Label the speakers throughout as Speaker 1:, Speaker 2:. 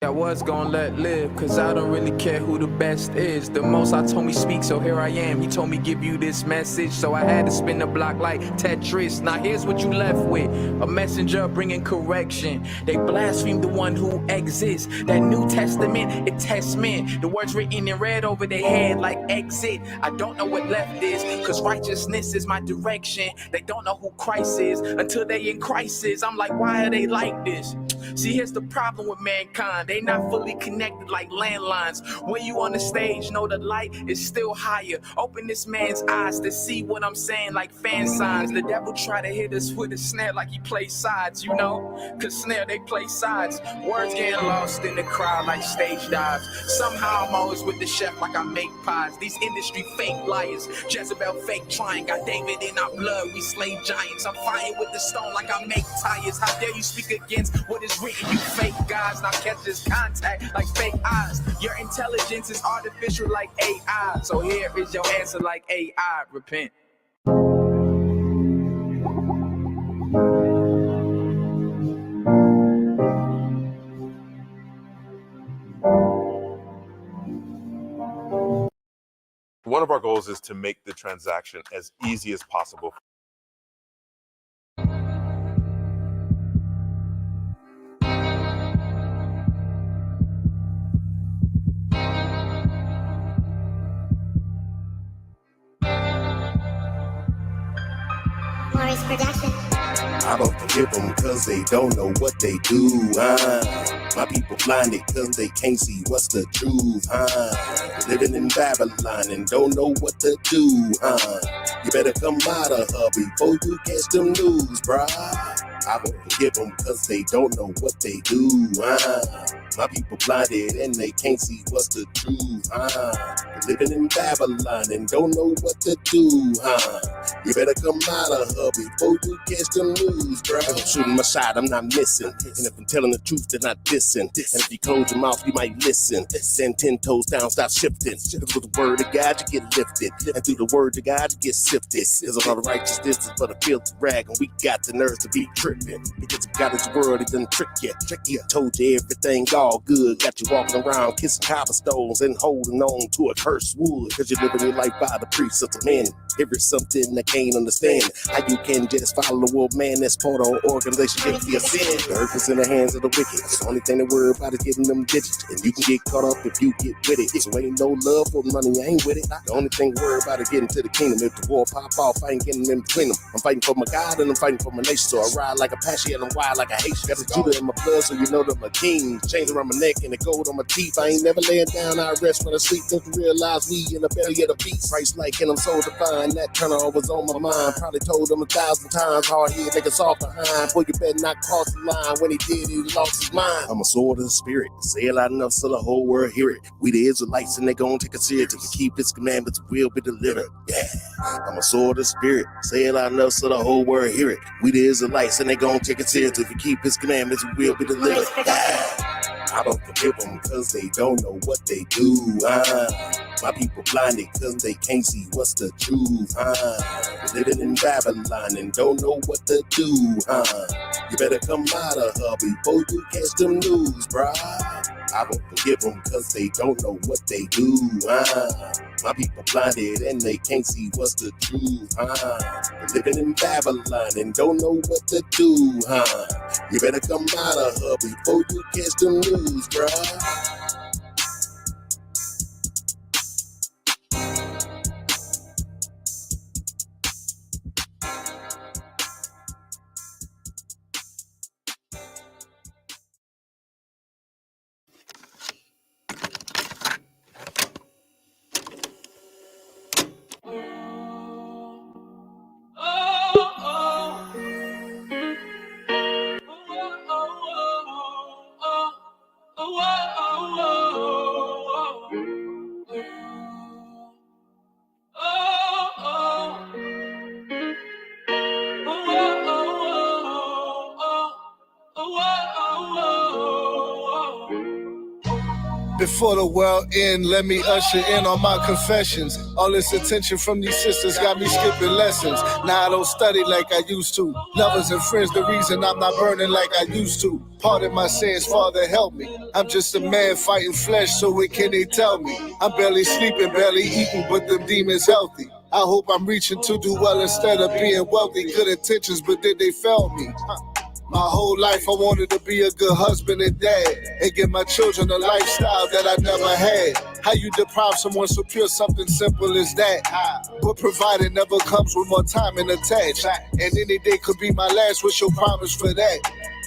Speaker 1: I was gonna let live, cause I don't really care who the best is. The most I told me speak, so here I am. He told me give you this message, so I had to spin the block like Tetris. Now here's what you left with, a messenger bringing correction. They blaspheme the one who exists. That New Testament, it tests men. The words written in red over their head like exit. I don't know what left is, cause righteousness is my direction. They don't know who Christ is until they in crisis. I'm like, why are they like this? See, here's the problem with mankind. They not fully connected like landlines. When you on the stage, know the light is still higher. Open this man's eyes to see what I'm saying like fan signs. The devil try to hit us with a snare like he plays sides, you know? Cause snare, they play sides. Words getting lost in the crowd like stage dives. Somehow I'm always with the chef like I make pies. These industry fake liars. Jezebel fake trying. Got David in our blood, we slay giants. I'm fighting with the stone like I make tires. How dare you speak against what is written, you fake guys. Now catch this contact like fake eyes. Your intelligence is artificial like AI. So here is your answer like AI. Repent.
Speaker 2: One of our goals is to make the transaction as easy as possible.
Speaker 3: I don't forgive them cause they don't know what they do, My people blinded cause they can't see what's the truth, Living in Babylon and don't know what to do, You better come out of her before you catch them news, bruh. I don't forgive them cause they don't know what they do, My people blinded and they can't see what's the truth, Living in Babylon and don't know what to do, You better come out of her before you catch them news, bro. If I'm shooting my shot, I'm not missing. And if I'm telling the truth, then I dissing. And if you close your mouth, you might listen. Stand 10 toes down, stop shifting. Cause with the word of God, you get lifted. And through the word of God, you get sifted. Cause a lot of righteousness is but a filthy rag, and we got the nerves to be tripping. Because God is the world, it doesn't trick you. Told you everything all good. Got you walking around kissing cobblestones and holding on to a cursed wood. Cause you're living your life by the precepts of men. Here is something I can't understand. How you can just follow the wolf man that's part of an organization if you're sin. The earth is in the hands of the wicked. The only thing to worry about is getting them digits. And you can get caught up if you get with it. So ain't no love for money, I ain't with it. The only thing to worry about is getting to the kingdom. If the war pop off, I ain't getting in between them. I'm fighting for my God and I'm fighting for my nation. So I ride like a Apache and I'm wild like a Haitian. Got the Judah in my blood so you know that I'm a king. Chains around my neck and the gold on my teeth. I ain't never laying down, I rest when I sleep. Don't you realize we in the belly of the beast. Christ like and I'm so divine. That turner was on my mind. Probably told him 1,000 times. Hard head nigga soft behind. Boy, you better not cross the line. When he did, he lost his mind. I'm a sword of the spirit. Say it loud enough so the whole world hear it. We the Israelites and they gon' take it serious. If we keep his commandments, we'll be delivered. Yeah. I'm a sword of the spirit. Say it loud enough so the whole world hear it. We the Israelites and they gon' take it serious. If we keep his commandments, we'll be delivered. Yeah. I don't forgive them cause they don't know what they do, My people blinded cause they can't see what's the truth, Living in Babylon and don't know what to do, You better come out of her before you catch them news, bruh. I don't forgive them cause they don't know what they do, My people blinded and they can't see what's the truth, Living in Babylon and don't know what to do, You better come out of her before you catch them news, bruh.
Speaker 4: Before the world end, let me usher in on my confessions. All this attention from these sisters got me skipping lessons. Now I don't study like I used to. Lovers and friends, the reason I'm not burning like I used to. Pardon my sins, Father, help me. I'm just a man fighting flesh, so what can they tell me? I'm barely sleeping, barely eating, but them demons healthy. I hope I'm reaching to do well instead of being wealthy. Good intentions, but did they fail me? My whole life I wanted to be a good husband and dad and give my children a lifestyle that I never had. How you deprive someone so pure, something simple as that? But provided never comes with more time and attached. And any day could be my last, what's your promise for that?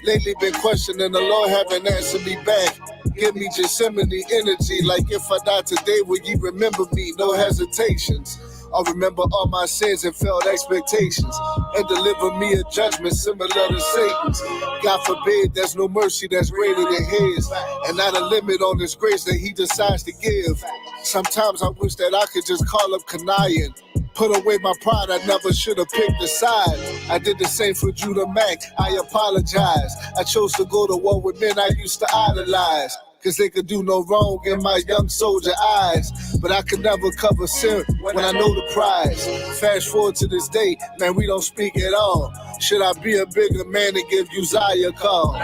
Speaker 4: Lately been questioning the Lord, haven't answered me back. Give me Gethsemane energy, like if I die today, will you remember me? No hesitations. I'll remember all my sins and failed expectations and deliver me a judgment similar to Satan's. God forbid there's no mercy that's greater than his and not a limit on his grace that he decides to give. Sometimes I wish that I could just call up Kanayan. Put away my pride, I never should have picked a side. I did the same for Judah Mack, I apologize. I chose to go to war with men I used to idolize. Cause they could do no wrong in my young soldier eyes. But I could never cover sin when I know the prize. Fast forward to this day, man, we don't speak at all. Should I be a bigger man and give Uzziah a call?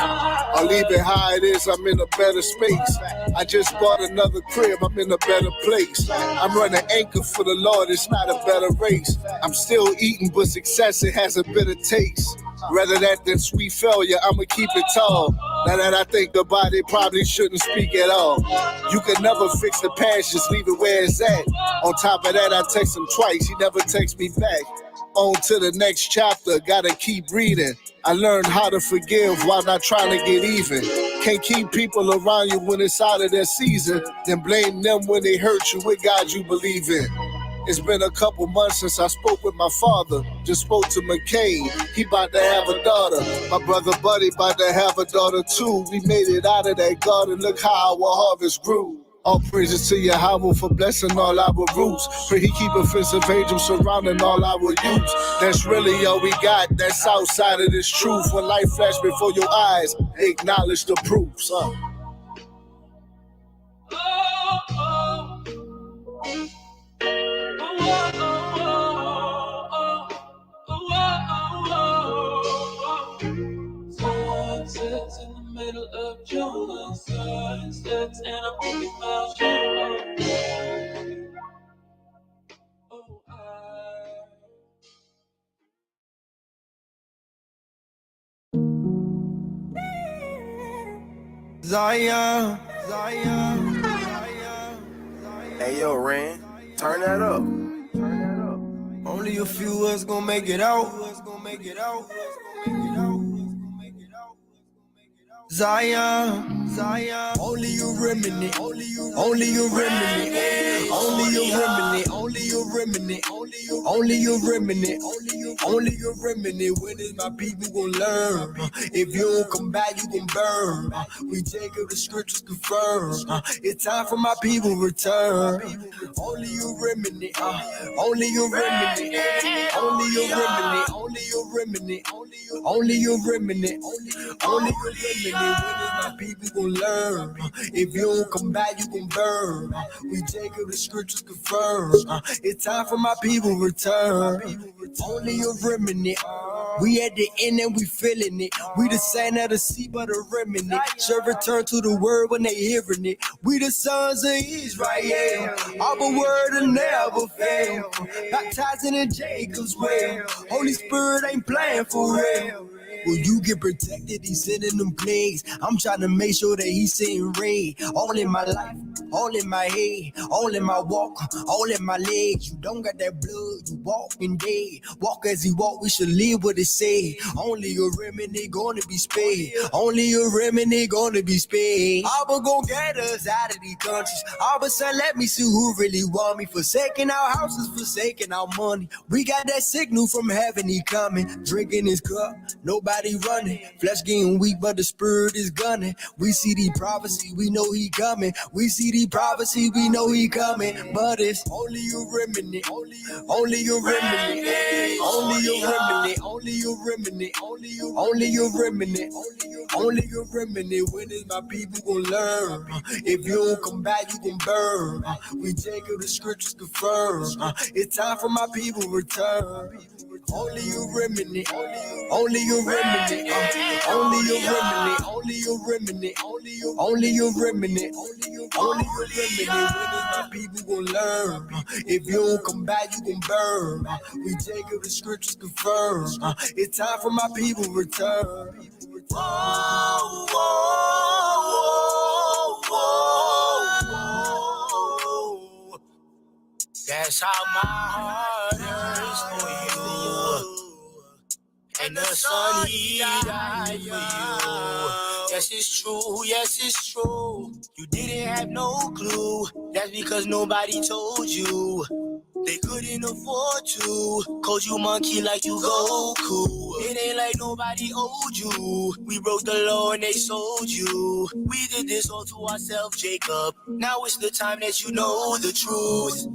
Speaker 4: Or leave it how it is, I'm in a better space. I just bought another crib, I'm in a better place. I'm running anchor for the Lord, it's not a better race. I'm still eating, but success, it has a bitter taste. Rather that than sweet failure, I'ma keep it tall. Now that I think the body probably shouldn't speak at all. You can never fix the past, just leave it where it's at. On top of that, I text him twice, he never texts me back. On to the next chapter, gotta keep reading. I learned how to forgive while not trying to get even. Can't keep people around you when it's out of their season, then blame them when they hurt you with God you believe in. It's been a couple months since I spoke with my father. Just spoke to McCain, he about to have a daughter. My brother Buddy about to have a daughter too. We made it out of that garden, look how our harvest grew. All praises to Yahweh for blessing all our roots. Pray he keep offensive angels surrounding all our youths. That's really all we got, that's outside of this truth. When life flashed before your eyes, acknowledge the proofs.
Speaker 5: Sunsets in the middle of June, sunsets and I'm only miles short.
Speaker 6: Zion. Hey yo, Ren, turn that up. Only a few of us gonna make it out. Zion, only you remnant, only you remnant, only you remnant, only you remnant, only you remnant, only you remnant. When is my people gonna learn? If you don't come back, you gon' burn. We take up the scriptures confirm. It's time for my people return. Only you remnant, only you remnant, only you remnant, only you remnant, only you remnant, only you remnant. When is my people gon' learn? If you don't come back, you gon' burn. We take up the scriptures confirm. It's time for my people return. Only a remnant. We at the end and we feeling it. We the sand of the sea, but a remnant. Should return to the word when they hearing it. We the sons of Israel. Our word will never fail. Baptizing in Jacob's well. Holy Spirit ain't playing for real. Will you get protected? He's sending them plagues. I'm trying to make sure that he's sitting raid. All in my life, all in my head, all in my walk, all in my legs. You don't got that blood, you walking dead. Walk as he walk, we should live what it say. Only a remnant gonna be spared. Only a remnant gonna be spared. Abba gon' get us out of these countries. Abba said, let me see who really want me. Forsaking our houses, forsaking our money. We got that signal from heaven, he coming. Drinking his cup, nobody running. Flesh getting weak, but the spirit is gunning. We see the prophecy, we know he coming. We see the see prophecy, we know he coming, but it's only you remnant, only you remnant, only you remnant, only you remnant, only you remnant, only you remnant. When is my people gonna learn? If you don't come back, you gon' burn. We take the scriptures confirm. It's time for my people to return. Only you remnant, only you remnant, only you remnant, only you remnant, only you remnant, only you remnant. When is my people gonna learn? If you don't come back, you gon' burn. We take the scriptures confirm. It's time for my people to return. Whoa, whoa, whoa, whoa. That's how my heart hurts for you. And the son, he died for you. Yes, it's true, yes, it's true. You didn't have no clue. That's because nobody told you. They couldn't afford to. Cause you monkey like you Goku. It ain't like nobody owed you. We broke the law and they sold you. We did this all to ourselves, Jacob. Now it's the time that you know the truth.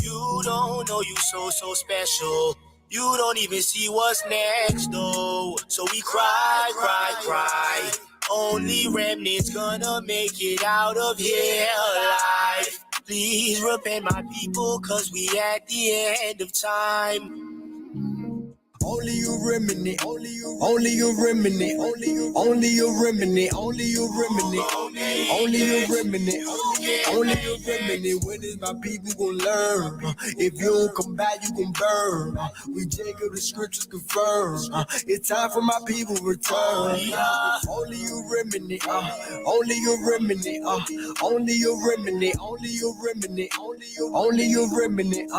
Speaker 6: You don't know you so special. You don't even see what's next, though. So we cry, cry, cry. Only remnants gonna make it out of here alive. Please repent, my people, cause we at the end of time. Only you remnant, only you remnant, only you remnant, only you remnant, only you remnant, only you remnant. When is my people gonna learn? If you don't come back, you gon' burn. We Jacob, the scriptures confirm. It's time for my people to return. Only you remnant, only you remnant, only you remnant, only you remnant, only you remnant,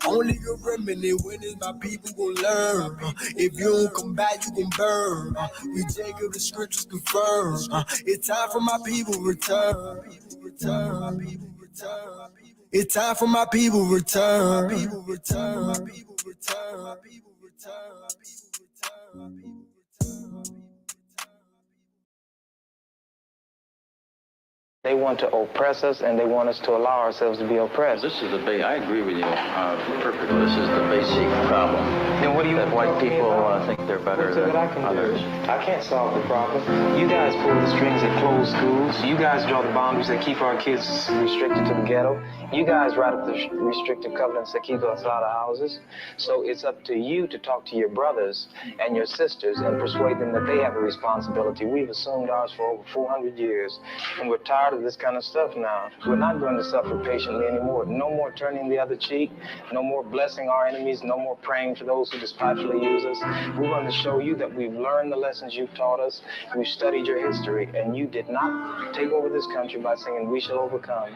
Speaker 6: only you remnant. When is my people gonna learn? If you don't come back, you gon' burn. We Jacob, the scriptures confirm. It's time for my people to return. It's time for my people to return.
Speaker 7: They want to oppress us, and they want us to allow ourselves to be oppressed.
Speaker 8: This is I agree with you perfectly. This is the basic problem.
Speaker 7: Then what do you
Speaker 8: that white people think they're better than others?
Speaker 7: I can't solve the problem. You guys pull the strings that close schools. You guys draw the boundaries that keep our kids restricted to the ghetto. You guys write up the restrictive covenants that keep us out of houses. So it's up to you to talk to your brothers and your sisters and persuade them that they have a responsibility. We've assumed ours for over 400 years, and we're tired of this kind of stuff now. We're not going to suffer patiently anymore. No more turning the other cheek. No more blessing our enemies. No more praying for those who despitefully use us. We're going to show you that we've learned the lessons you've taught us. We've studied your history, and you did not take over this country by singing, "We shall overcome."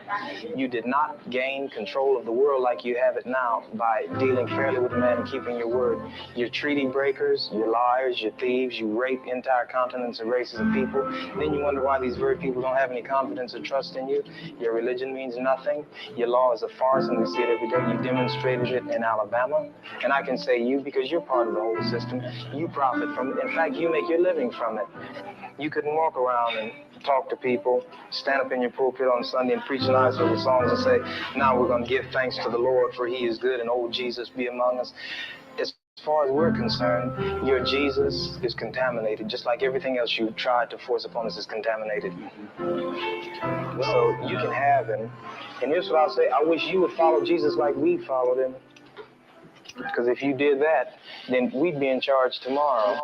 Speaker 7: You did not gain control of the world like you have it now by dealing fairly with man and keeping your word. You're treaty breakers, you're liars, you're thieves, you rape entire continents and races of people. Then you wonder why these very people don't have any confidence or trust in you. Your religion means nothing. Your law is a farce, and we see it every day. You demonstrated it in Alabama, and I can say you, because you're part of the whole system, you profit from it. In fact, you make your living from it. You couldn't walk around and talk to people, stand up in your pulpit on Sunday and preach nice little songs and say, now we're going to give thanks to the Lord for he is good and old Jesus be among us. As far as we're concerned, your Jesus is contaminated, just like everything else you tried to force upon us is contaminated. So you can have him. And here's what I'll say, I wish you would follow Jesus like we followed him. Because if you did that, then we'd be in charge tomorrow.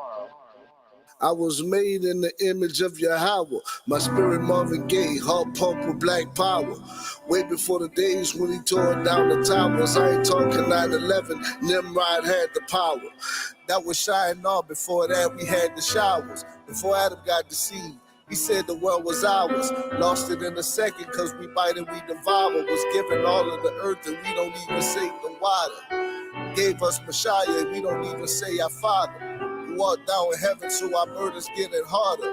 Speaker 4: I was made in the image of Yahweh. My spirit Marvin Gaye, heart pump with black power. Way before the days when he tore down the towers. I ain't talking 9/11, Nimrod had the power. That was Shinar. Before that we had the showers. Before Adam got deceived, he said the world was ours. Lost it in a second, cause we bite and we devour. Was given all of the earth and we don't even say the water. Gave us Messiah, we don't even say our Father. Who art thou in heaven, so our burdens getting harder.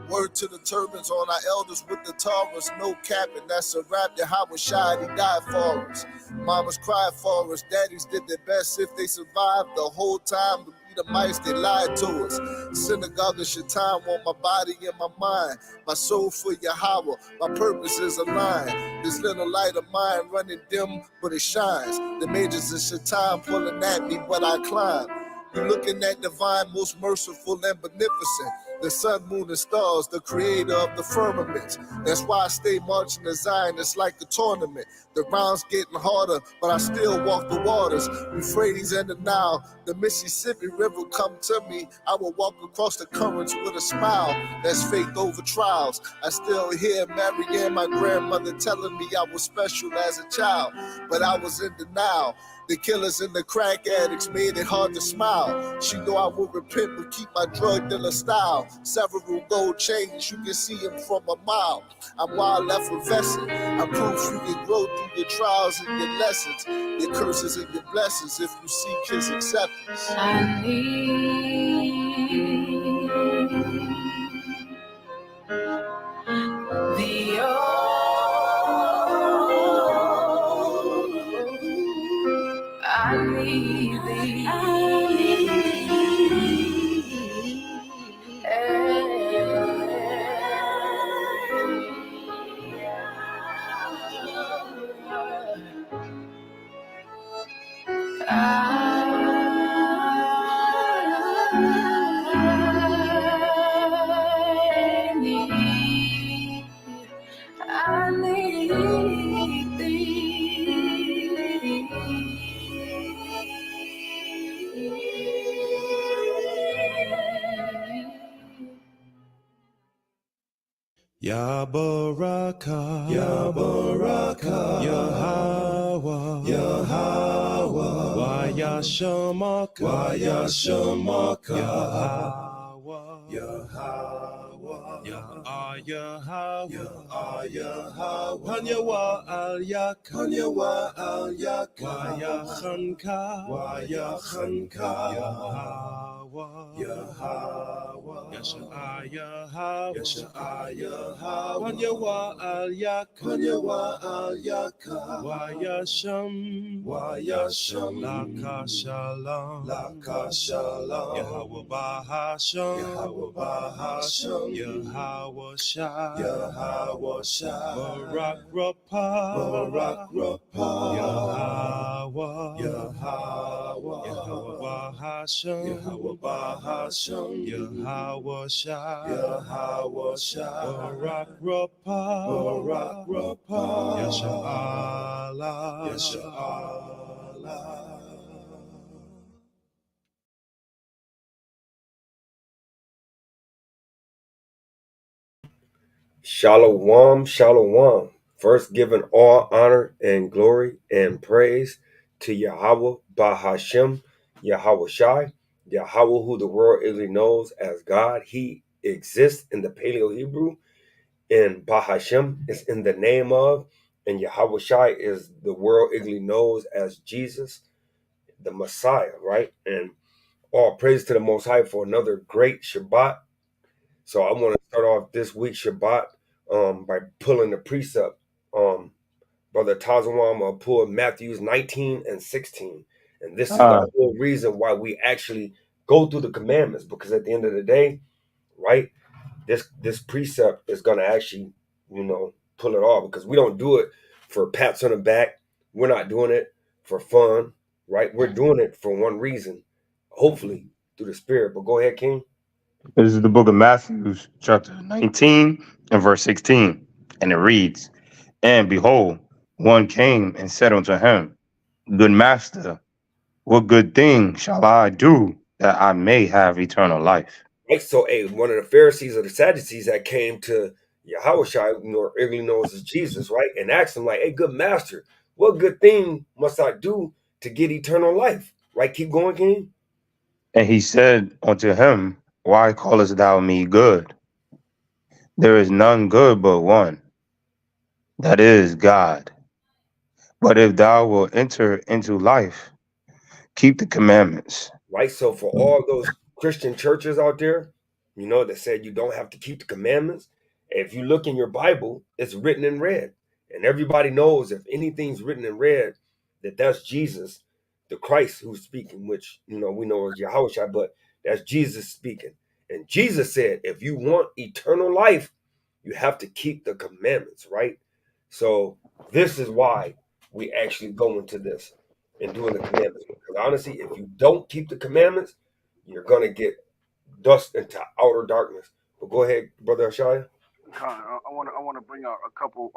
Speaker 4: Word to the turbans on our elders with the Taurus, no capping, that's a rap. Yahweh shied, he died for us. Mamas cried for us, daddies did their best if they survived the whole time. We Edomites, they lied to us. Synagogue of Shaitan want my body and my mind. My soul for Yahweh, my purpose is aligned. This little light of mine running dim, but it shines. The majors of Shaitan pulling at me, but I climb. You're looking at divine, most merciful and beneficent. The sun, moon, and stars, the creator of the firmament. That's why I stay marching to Zion, it's like a tournament. The rounds getting harder, but I still walk the waters. Euphrates and the Nile, the Mississippi River come to me. I will walk across the currents with a smile. That's faith over trials. I still hear Mary and my grandmother telling me I was special as a child, but I was in denial. The killers and the crack addicts made it hard to smile. She know I will repent but keep my drug dealer style. Several gold chains, you can see them from a mile. I'm wild effervescent. I'm proof you can grow through your trials and your lessons, your curses and your blessings if you seek his acceptance.
Speaker 5: I need the I need thee. I need thee.
Speaker 6: Ya Baraka, Ya Baraka, Yahweh, Yahweh, Waya Shamaka, Waya Shamaka, Yahweh, Yahweh, Yahweh, Yahweh, Hanyawa al Yak, Hanyawa al Yak, Waya Khanka, Waya Khanka, Yahweh, Yahweh, Yasha'ah, Yahweh, Yasha'ah, Yahweh, Wanyawa al Yak, Wanyawa al Yak, Wayasham, Wayasham, Laka Shalom, Laka Shalom, Yahweh Bahasham, Yahweh Bahasham, Yahweh Shai, Yahweh Shai, Barak Rapah, Barak Rapah, Yahweh, Yahweh, Yahweh Bahasham, Yahweh Bahasham, Yahweh Shai, Yahweh Shai, Barak Rapah, Barak Rapah, Yasha Allah, Yasha Allah.
Speaker 9: Shalom, shalom. First, giving all honor and glory and praise to Yahweh Bahashem, Yahweh Shai, Yahweh, who the world really knows as God. He exists in the Paleo Hebrew, and Bahashem is in the name of, and Yahweh Shai is the world really knows as Jesus, the Messiah, right? And all praise to the Most High for another great Shabbat. So I want to start off this week's Shabbat by pulling the precept. Brother Tazawam will pull Matthews 19 and 16. And this is the whole reason why we actually go through the commandments, because at the end of the day, right, this precept is going to actually, pull it off, because we don't do it for pats on the back. We're not doing it for fun, right? We're doing it for one reason, hopefully through the Spirit. But go ahead, King.
Speaker 10: This is the book of Matthew, chapter 19 and verse 16. And it reads, And behold, one came and said unto him, Good master, what good thing shall I do that I may have eternal life?
Speaker 9: Right, so one of the Pharisees or the Sadducees that came to Yahushua, really knows as Jesus, right, and asked him like, "Hey, good master, what good thing must I do to get eternal life?" Right, keep going, King.
Speaker 10: And he said unto him, Why callest thou me good? There is none good but one, that is God. But if thou wilt enter into life, keep the commandments.
Speaker 9: Right, so for all those Christian churches out there, that said you don't have to keep the commandments, if you look in your Bible, it's written in red, and everybody knows if anything's written in red, that's Jesus, the Christ who's speaking, which we know is Yahushua, but that's Jesus speaking. And Jesus said, if you want eternal life, you have to keep the commandments, right? So this is why we actually go into this and doing the commandments. Because honestly, if you don't keep the commandments, you're gonna get dust into outer darkness. But go ahead, Brother Ashaya.
Speaker 11: I want to bring out a couple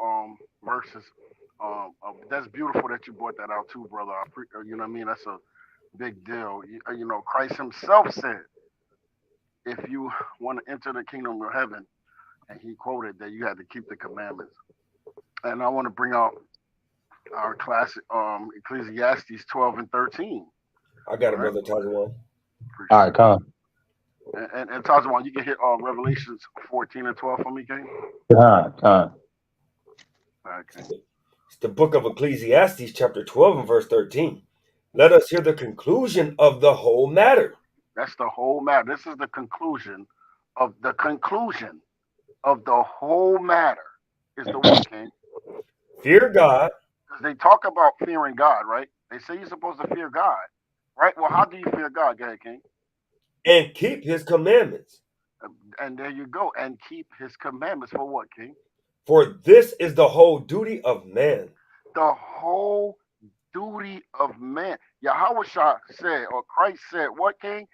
Speaker 11: verses. That's beautiful that you brought that out too, brother. You know what I mean? That's a big deal. Christ Himself said, "If you want to enter the kingdom of heaven," and He quoted that you had to keep the commandments. And I want to bring out our classic Ecclesiastes 12 and 13.
Speaker 9: I got it, Brother Tazawan.
Speaker 10: All right, come.
Speaker 11: And Tazawan, you can hit Revelations 14 and 12 for me, King.
Speaker 10: Come.
Speaker 11: Okay.
Speaker 9: It's the book of Ecclesiastes, chapter 12 and verse 13. Let us hear the conclusion of the whole matter.
Speaker 11: That's the whole matter. This is the conclusion of the whole matter. Is the one, King.
Speaker 9: Fear God.
Speaker 11: Because they talk about fearing God, right? They say you're supposed to fear God, right? Well, how do you fear God? Go ahead, King.
Speaker 9: And keep His commandments.
Speaker 11: And there you go. And keep His commandments for what, King?
Speaker 9: For this is the whole duty of man.
Speaker 11: The whole duty of man. Yahushua said, or Christ said, what, King?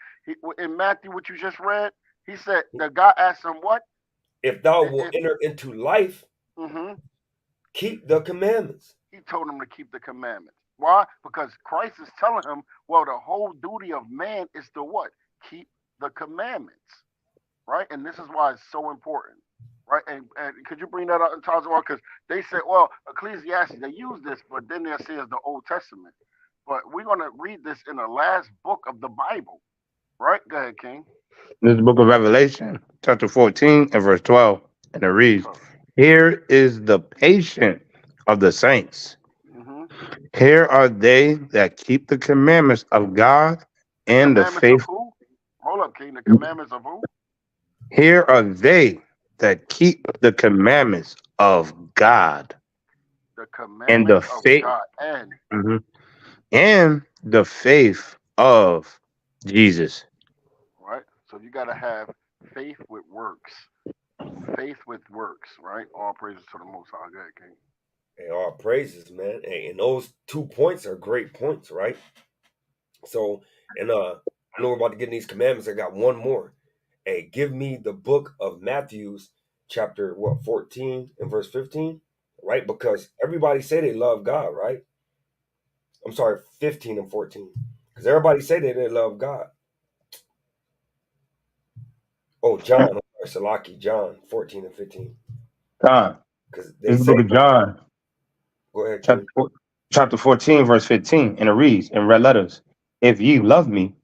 Speaker 11: In Matthew, what you just read, He said, the God asked him what?
Speaker 9: If thou wilt enter into life, keep the commandments.
Speaker 11: He told him to keep the commandments. Why? Because Christ is telling him, well, the whole duty of man is to what? Keep the commandments, right? And this is why it's so important, right? And could you bring that up in Tazawa? Because they said, well, Ecclesiastes, they use this, but then they say it's the Old Testament. But we're going to read this in the last book of the Bible, right? Go ahead, King.
Speaker 10: This is the book of Revelation, chapter 14 and verse 12. And it reads, here is the patience of the saints. Here are they that keep the commandments of God and the faith.
Speaker 11: Of who? Hold up, King. The commandments of who?
Speaker 10: Here are they that keep the commandments of God.
Speaker 11: The commandments
Speaker 10: and the faith
Speaker 11: of God
Speaker 10: and the faith of Jesus.
Speaker 11: Right. So you got to have faith with works. Faith with works, right? All praises to the Most High. Go ahead, King.
Speaker 9: Hey, all praises, man. Hey, and those 2 points are great points, right? So, and I know we're about to get in these commandments. I got one more. Hey, give me the book of Matthew's chapter 14 and verse 15, right? Because everybody say they love God, right? I'm sorry, 15 and 14. Because everybody say that they love God. Oh, John, Salaki, John 14 and 15.
Speaker 10: God.
Speaker 9: Because
Speaker 10: this is the book of John.
Speaker 9: Go ahead,
Speaker 10: chapter 14, verse 15, and it reads in red letters, if ye love me,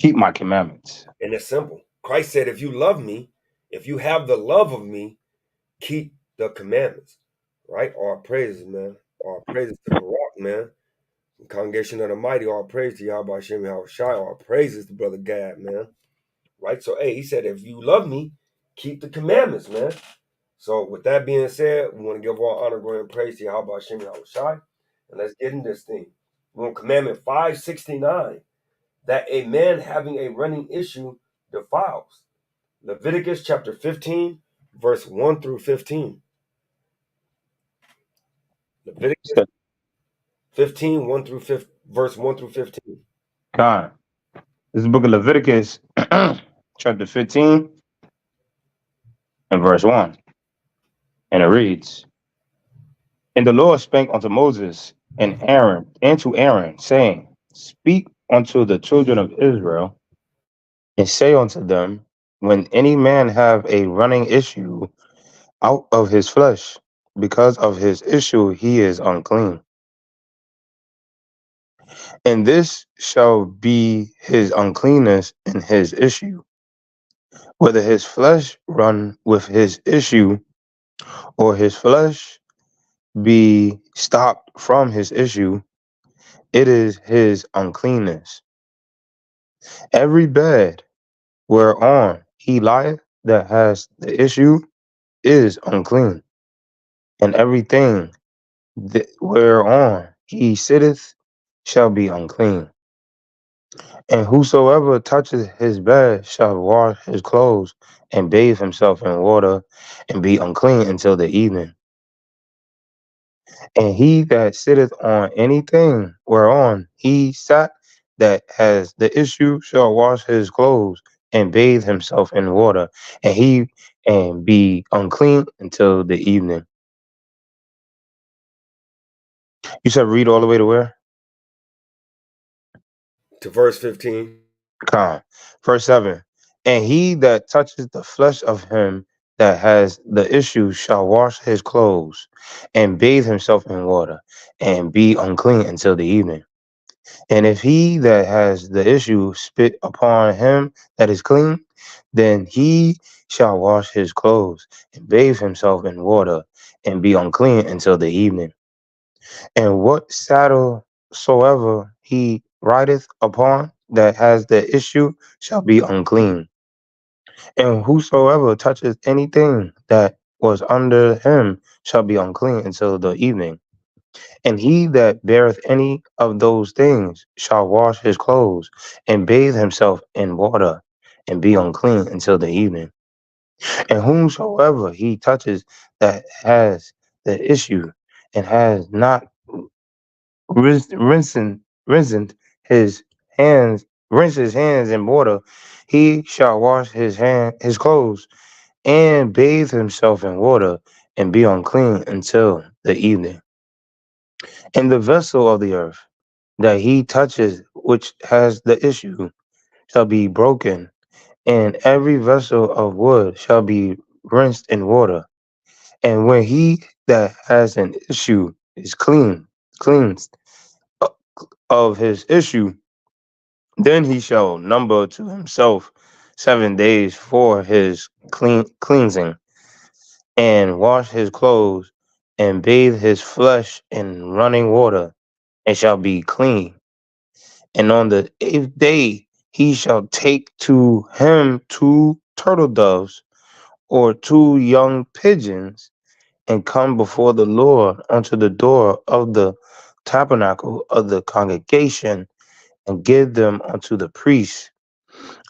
Speaker 10: keep my commandments.
Speaker 9: And it's simple. Christ said, if you love me, if you have the love of me, keep the commandments. Right? All praises, man. All praises to the rock, man. Congregation of the mighty, all praise to Yahweh Shem Yahushai, all praises to Brother Gad, man. Right? So, hey, he said, if you love me, keep the commandments, man. So, with that being said, we want to give all honor, glory, and praise to Yahweh Shem Yahushai. And let's get in this thing. We're on Commandment 569, that a man having a running issue defiles. Leviticus chapter 15, verse 1 through 15. Leviticus 15, 1 through 5, verse 1 through 15.
Speaker 10: God. This is the book of Leviticus, chapter 15, and verse 1. And it reads, and the Lord spake unto Moses and to Aaron, saying, speak unto the children of Israel, and say unto them, when any man have a running issue out of his flesh, because of his issue he is unclean. And this shall be his uncleanness in his issue, whether his flesh run with his issue, or his flesh be stopped from his issue, it is his uncleanness. Every bed whereon he lieth that has the issue is unclean, and everything whereon he sitteth shall be unclean. And whosoever touches his bed shall wash his clothes and bathe himself in water and be unclean until the evening. And he that sitteth on anything whereon he sat that has the issue shall wash his clothes and bathe himself in water, and be unclean until the evening. You said read all the way to where?
Speaker 9: To verse 15.
Speaker 10: Con. Verse 7. And he that touches the flesh of him that has the issue shall wash his clothes and bathe himself in water and be unclean until the evening. And if he that has the issue spit upon him that is clean, then he shall wash his clothes and bathe himself in water and be unclean until the evening. And what saddle soever he rideth upon that has the issue shall be unclean. And whosoever toucheth anything that was under him shall be unclean until the evening. And he that beareth any of those things shall wash his clothes and bathe himself in water and be unclean until the evening. And whomsoever he touches that has the issue and has not rinsed his rinse his hands in water, he shall wash his clothes and bathe himself in water and be unclean until the evening. And the vessel of the earth that he touches which has the issue shall be broken, and every vessel of wood shall be rinsed in water. And when he that has an issue is cleansed of his issue, then he shall number to himself 7 days for his cleansing, and wash his clothes, and bathe his flesh in running water, and shall be clean. And on the 8th day he shall take to him 2 turtle doves or 2 young pigeons, and come before the Lord unto the door of the tabernacle of the congregation, and give them unto the priest.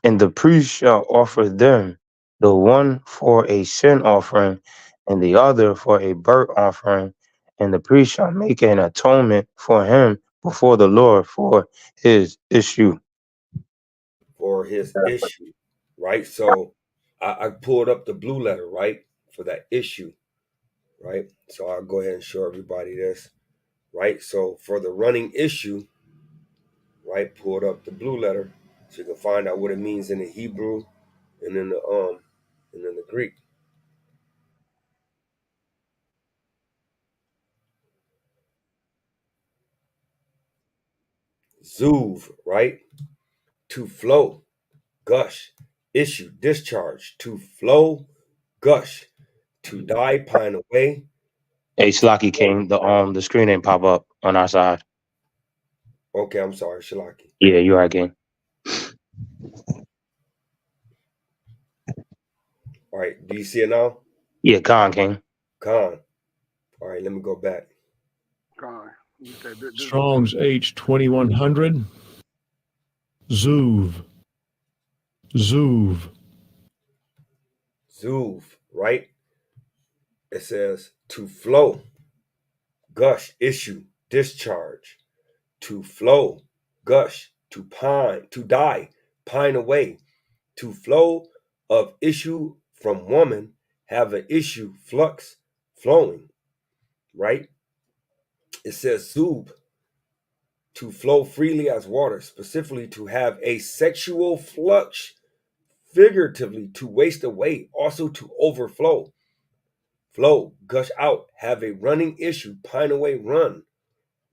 Speaker 10: And the priest shall offer them, the one for a sin offering, and the other for a burnt offering. And the priest shall make an atonement for him before the Lord for his issue.
Speaker 9: For his issue, right? So I pulled up the blue letter, right, for that issue, right? So I'll go ahead and show everybody this, right? So for the running issue, right, pulled up the blue letter so you can find out what it means in the Hebrew and in the Greek. Zuv, right? To flow, gush, issue, discharge, to flow, gush, to die, pine away,
Speaker 10: Hey,
Speaker 9: to
Speaker 10: Slocky
Speaker 9: flow.
Speaker 10: King, the screen didn't pop up on our side.
Speaker 9: Okay, I'm sorry, Shalaki.
Speaker 10: Yeah, you right, King.
Speaker 9: All right, do you see it now?
Speaker 10: Yeah, Khan King.
Speaker 9: Khan. All right, let me go back.
Speaker 11: God, you said this is
Speaker 12: Strong's H 2100. Zuv. Zuv.
Speaker 9: Zuv, right? It says to flow, gush, issue, discharge, to flow, gush, to pine, to die, pine away, to flow of issue from woman, have an issue, flux, flowing, right? It says zub, to flow freely as water, specifically to have a sexual flux, figuratively to waste away, also to overflow, flow, gush out, have a running issue, pine away, run,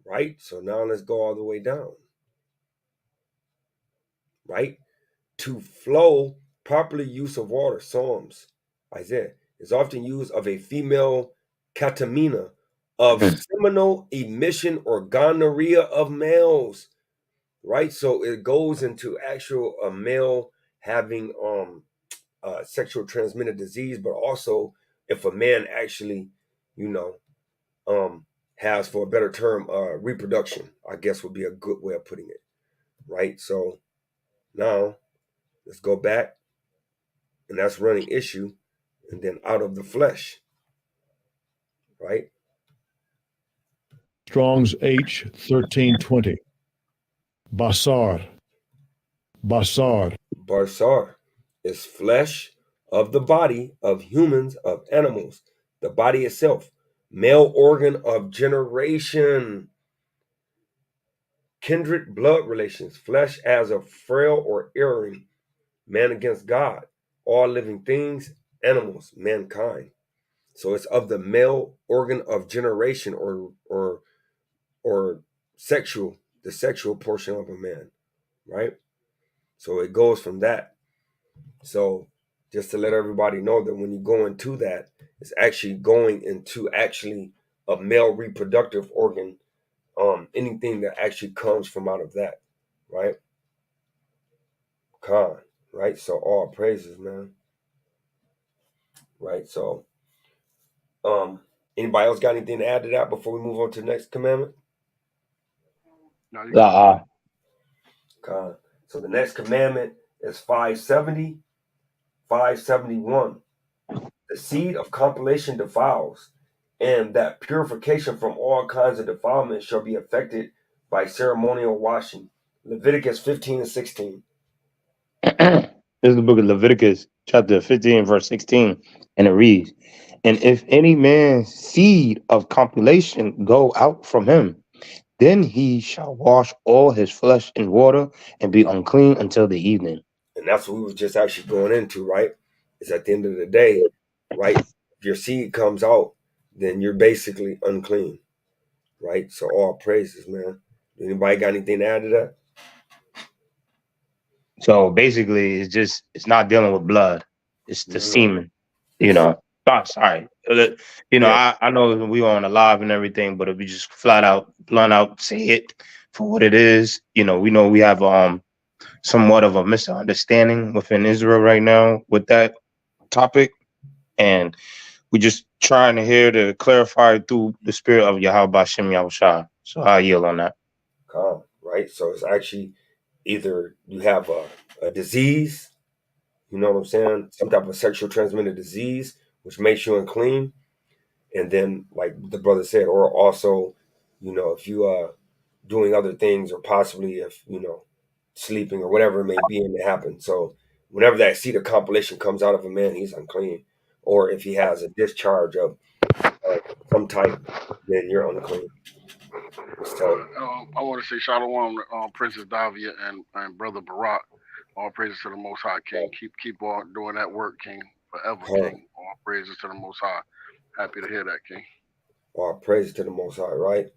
Speaker 9: right? So now let's go all the way down, right? To flow, properly use of water, Psalms, Isaiah, is often used of a female catamina, of seminal emission or gonorrhea of males, right? So it goes into actual a male having sexual transmitted disease, but also if a man actually, you know, has, for a better term, reproduction, I guess would be a good way of putting it, right? So now let's go back, and that's running issue, and then out of the flesh, right?
Speaker 12: Strong's H 1320. Basar. Basar.
Speaker 9: Barsar is flesh of the body of humans, of animals, the body itself, male organ of generation, kindred blood relations, flesh as a frail or erring, man against God, all living things, animals, mankind. So it's of the male organ of generation, or sexual, the sexual portion of a man, right? So it goes from that. So just to let everybody know that when you go into that, it's actually going into actually a male reproductive organ, anything that actually comes from out of that, right? Khan, right? So all praises, man. Right. So anybody else got anything to add to that before we move on to the next commandment?
Speaker 11: No, you good.
Speaker 9: Khan. So the next commandment is 570, 571. The seed of compilation defiles, and that purification from all kinds of defilement shall be effected by ceremonial washing. Leviticus 15 and 16.
Speaker 10: This is the book of Leviticus, chapter 15, verse 16, and it reads, "And if any man's seed of compilation go out from him, then he shall wash all his flesh in water and be unclean until the evening."
Speaker 9: And that's what we was just actually going into, right? Is at the end of the day, right? If your seed comes out, then you're basically unclean, right? So all praises, man. Anybody got anything to add to that?
Speaker 10: So basically, it's not dealing with blood; it's the semen. You know. Oh, sorry. You know,
Speaker 9: Yeah.
Speaker 10: I know we on a live and everything, but if we just flat out, blunt out, say it for what it is, you know we have somewhat of a misunderstanding within Israel right now with that topic, and we just trying to hear to clarify through the spirit of Yahweh Bashem Yahushua. So I yield on that.
Speaker 9: Calm, right? So it's actually either you have a disease, you know what I'm saying, some type of sexual transmitted disease, which makes you unclean, and then like the brother said, or also, if you are doing other things, or possibly if sleeping or whatever it may be, and it happens. So whenever that seed of compilation comes out of a man, he's unclean, or if he has a discharge of some type, then you're unclean. So
Speaker 11: I want to say shalom, Princess Davia and Brother Barak. All praises to the Most High, King. Keep on doing that work, King. Forever, King. All praises to the Most High. Happy to hear that, King.
Speaker 9: all praise to the Most High, right?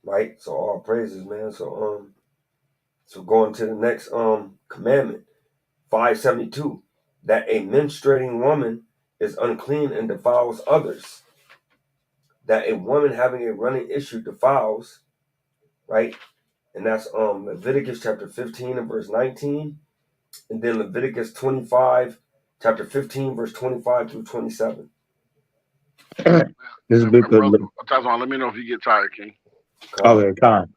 Speaker 9: Right. So all praises, man. So going to the next commandment, 572, that a menstruating woman is unclean and defiles others. That a woman having a running issue defiles, right? And that's Leviticus chapter 15 and verse 19, and then Leviticus 25, chapter 15, verse 25 through 27.
Speaker 10: This is big.
Speaker 11: Brother, Tazwan, let me know if you get tired, King.
Speaker 10: Okay, time.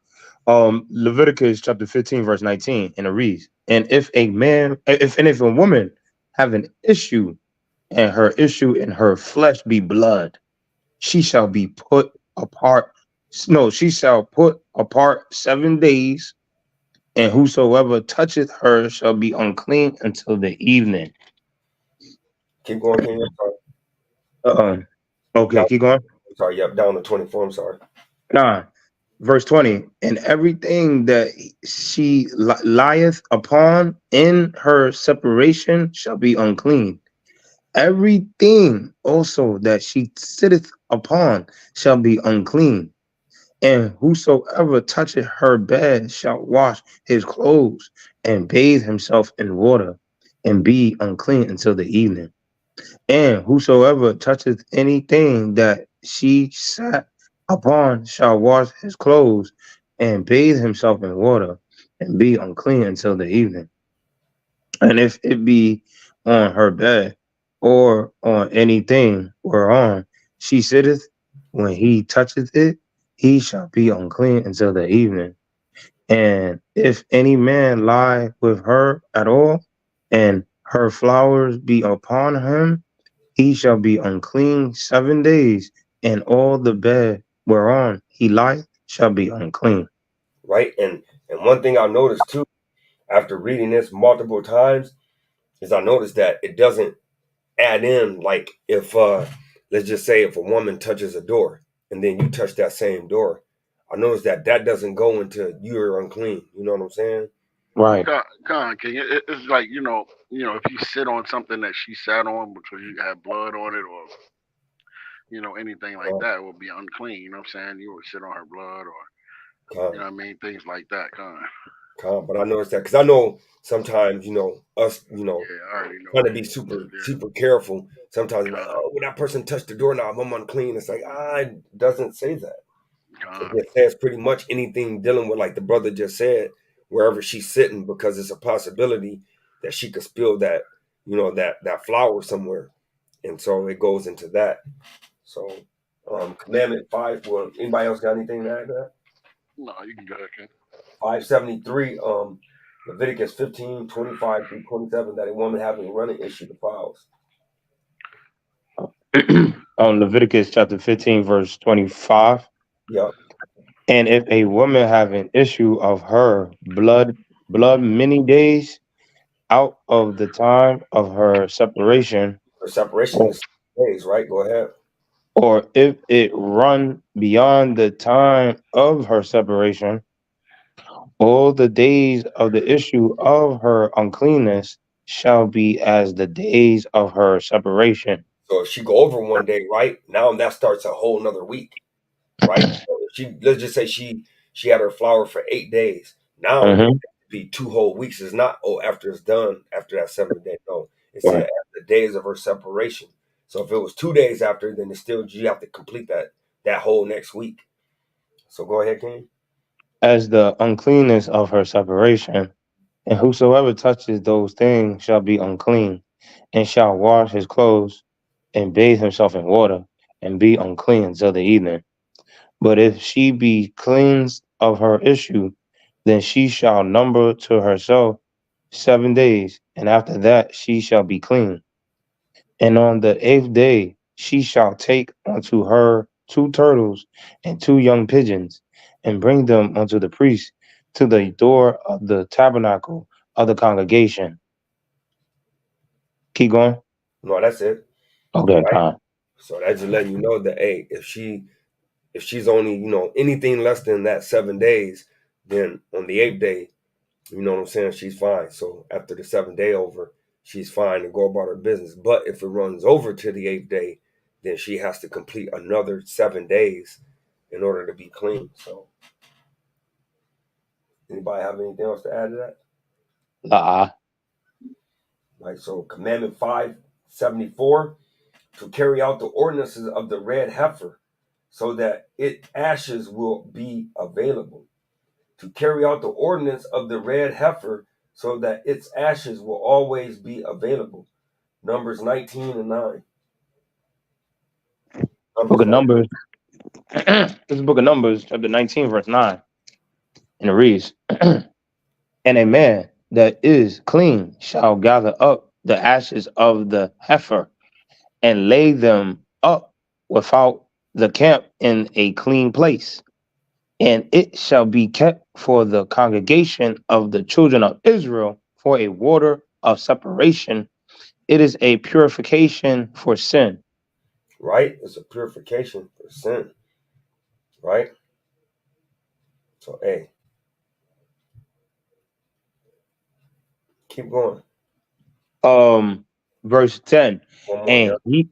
Speaker 10: Leviticus chapter 15, verse 19, and it reads, "And if a woman have an issue, and her issue in her flesh be blood, she shall be put apart. No, she shall put apart 7 days, and whosoever toucheth her shall be unclean until the evening."
Speaker 9: Keep going, King.
Speaker 10: Okay,
Speaker 9: Down,
Speaker 10: keep going.
Speaker 9: sorry, yep, down to 24. I'm sorry.
Speaker 10: Verse 20, "And everything that she lieth upon in her separation shall be unclean. Everything also that she sitteth upon shall be unclean. And whosoever toucheth her bed shall wash his clothes and bathe himself in water and be unclean until the evening. And whosoever toucheth anything that she sat upon shall wash his clothes and bathe himself in water and be unclean until the evening. And if it be on her bed, or on anything whereon she sitteth, when he toucheth it, he shall be unclean until the evening. And if any man lie with her at all, and her flowers be upon him, he shall be unclean 7 days, and all the bed whereon he lieth shall be unclean.
Speaker 9: Right? And one thing I noticed too, after reading this multiple times, is I noticed that it doesn't add in like if let's just say if a woman touches a door and then you touch that same door. I noticed that that doesn't go into you're unclean. You know what I'm saying?
Speaker 10: Right.
Speaker 11: King, it's like if you sit on something that she sat on because you had blood on it, or anything like that, would be unclean. You know what I'm saying? You would sit on her blood, or
Speaker 9: Con,
Speaker 11: things like that.
Speaker 9: but I noticed that because I know sometimes us
Speaker 11: Yeah, I already know
Speaker 9: trying to
Speaker 11: what
Speaker 9: be
Speaker 11: what
Speaker 9: super
Speaker 11: it is.
Speaker 9: super careful. Sometimes like,
Speaker 11: Con,
Speaker 9: oh, when that person touched the doorknob, I'm unclean. It's like it doesn't say that. It
Speaker 11: con,
Speaker 9: just says pretty much anything dealing with like the brother just said, wherever she's sitting, because it's a possibility that she could spill that flour somewhere, and so it goes into that. So, Commandment 5. Well, anybody else got anything to add to that?
Speaker 11: no, you can go ahead, King.
Speaker 9: 573. Leviticus 15:25 through 27. That a woman having a running issue defiles.
Speaker 10: On Leviticus chapter 15, verse 25.
Speaker 9: Yep.
Speaker 10: And if a woman have an issue of her blood many days out of the time of her separation,
Speaker 9: The separation
Speaker 10: or,
Speaker 9: is 6 days, right? Go ahead.
Speaker 10: or if it run beyond the time of her separation, all the days of the issue of her uncleanness shall be as the days of her separation.
Speaker 9: So if she go over one day, right now that starts a whole nother week, right? So if let's just say she had her flower for 8 days. Now it
Speaker 10: Mm-hmm.
Speaker 9: be 2 whole weeks. It's not after it's done after that 7th day. No, it said
Speaker 10: Right.
Speaker 9: after the days of her separation. So if it was 2 days after, then it's still you have to complete that whole next week. So go ahead, King.
Speaker 10: As the uncleanness of her separation, and whosoever touches those things shall be unclean, and shall wash his clothes, and bathe himself in water, and be unclean till the evening. But if she be cleansed of her issue, then she shall number to herself 7 days, and after that she shall be clean. And on the 8th day she shall take unto her 2 turtles and 2 young pigeons, and bring them unto the priest to the door of the tabernacle of the congregation. Keep going.
Speaker 9: No, that's it.
Speaker 10: Okay,
Speaker 9: Right.
Speaker 10: fine.
Speaker 9: So that's just letting you know that hey, if she's only anything less than that 7 days, then on the 8th day, you know what I'm saying, she's fine. So after the 7th day over, she's fine to go about her business. But if it runs over to the 8th day, then she has to complete another 7 days in order to be clean. So anybody have anything else to add to that?
Speaker 10: Uh-uh.
Speaker 9: Right. So Commandment 574, to carry out the ordinances of the red heifer, so that its ashes will be available. To carry out the ordinance of the red heifer, so that its ashes will always be available. Numbers 19:9.
Speaker 10: Book
Speaker 9: Numbers
Speaker 10: of
Speaker 9: 19.
Speaker 10: Numbers. This is Book of Numbers, chapter 19, verse 9. And it reads, and a man that is clean shall gather up the ashes of the heifer and lay them up without the camp in a clean place. And it shall be kept for the congregation of the children of Israel for a water of separation. It is a purification for sin.
Speaker 9: Right? It's a purification for sin. Right? So, hey, keep going.
Speaker 10: Verse 10.
Speaker 9: One more, yeah.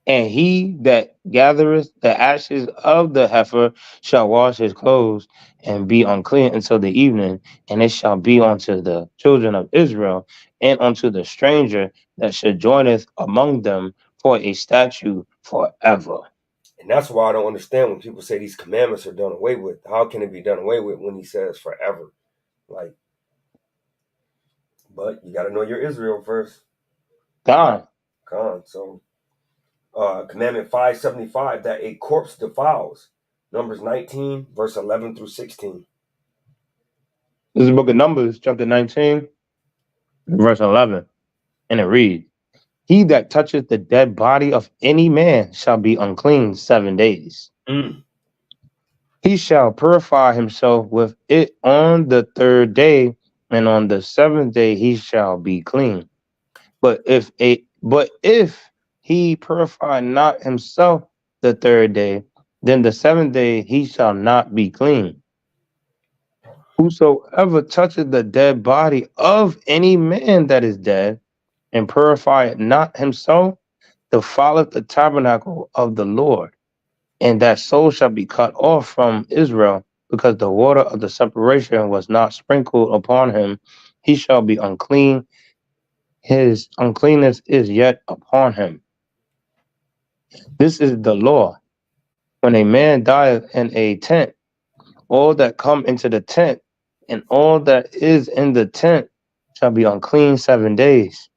Speaker 10: And he that gathereth the ashes of the heifer shall wash his clothes and be unclean until the evening, and it shall be unto the children of Israel and unto the stranger that sojourneth among them for a statute forever.
Speaker 9: And that's why I don't understand when people say these commandments are done away with. How can it be done away with when he says forever? Like, but you got to know your Israel first.
Speaker 10: God.
Speaker 9: So commandment 575, that a corpse defiles. Numbers 19, verse 11 through 16.
Speaker 10: This is the book of Numbers, chapter 19, verse 11. And it reads, He that toucheth the dead body of any man shall be unclean 7 days. He shall purify himself with it on the 3rd day, and on the 7th day he shall be clean. But if he purify not himself the 3rd day, then the 7th day he shall not be clean. Whosoever toucheth the dead body of any man that is dead, and purify it not himself, defileth the tabernacle of the Lord, and that soul shall be cut off from Israel, because the water of the separation was not sprinkled upon him. He shall be unclean. His uncleanness is yet upon him. This is the law. When a man dieth in a tent, all that come into the tent, and all that is in the tent shall be unclean 7 days.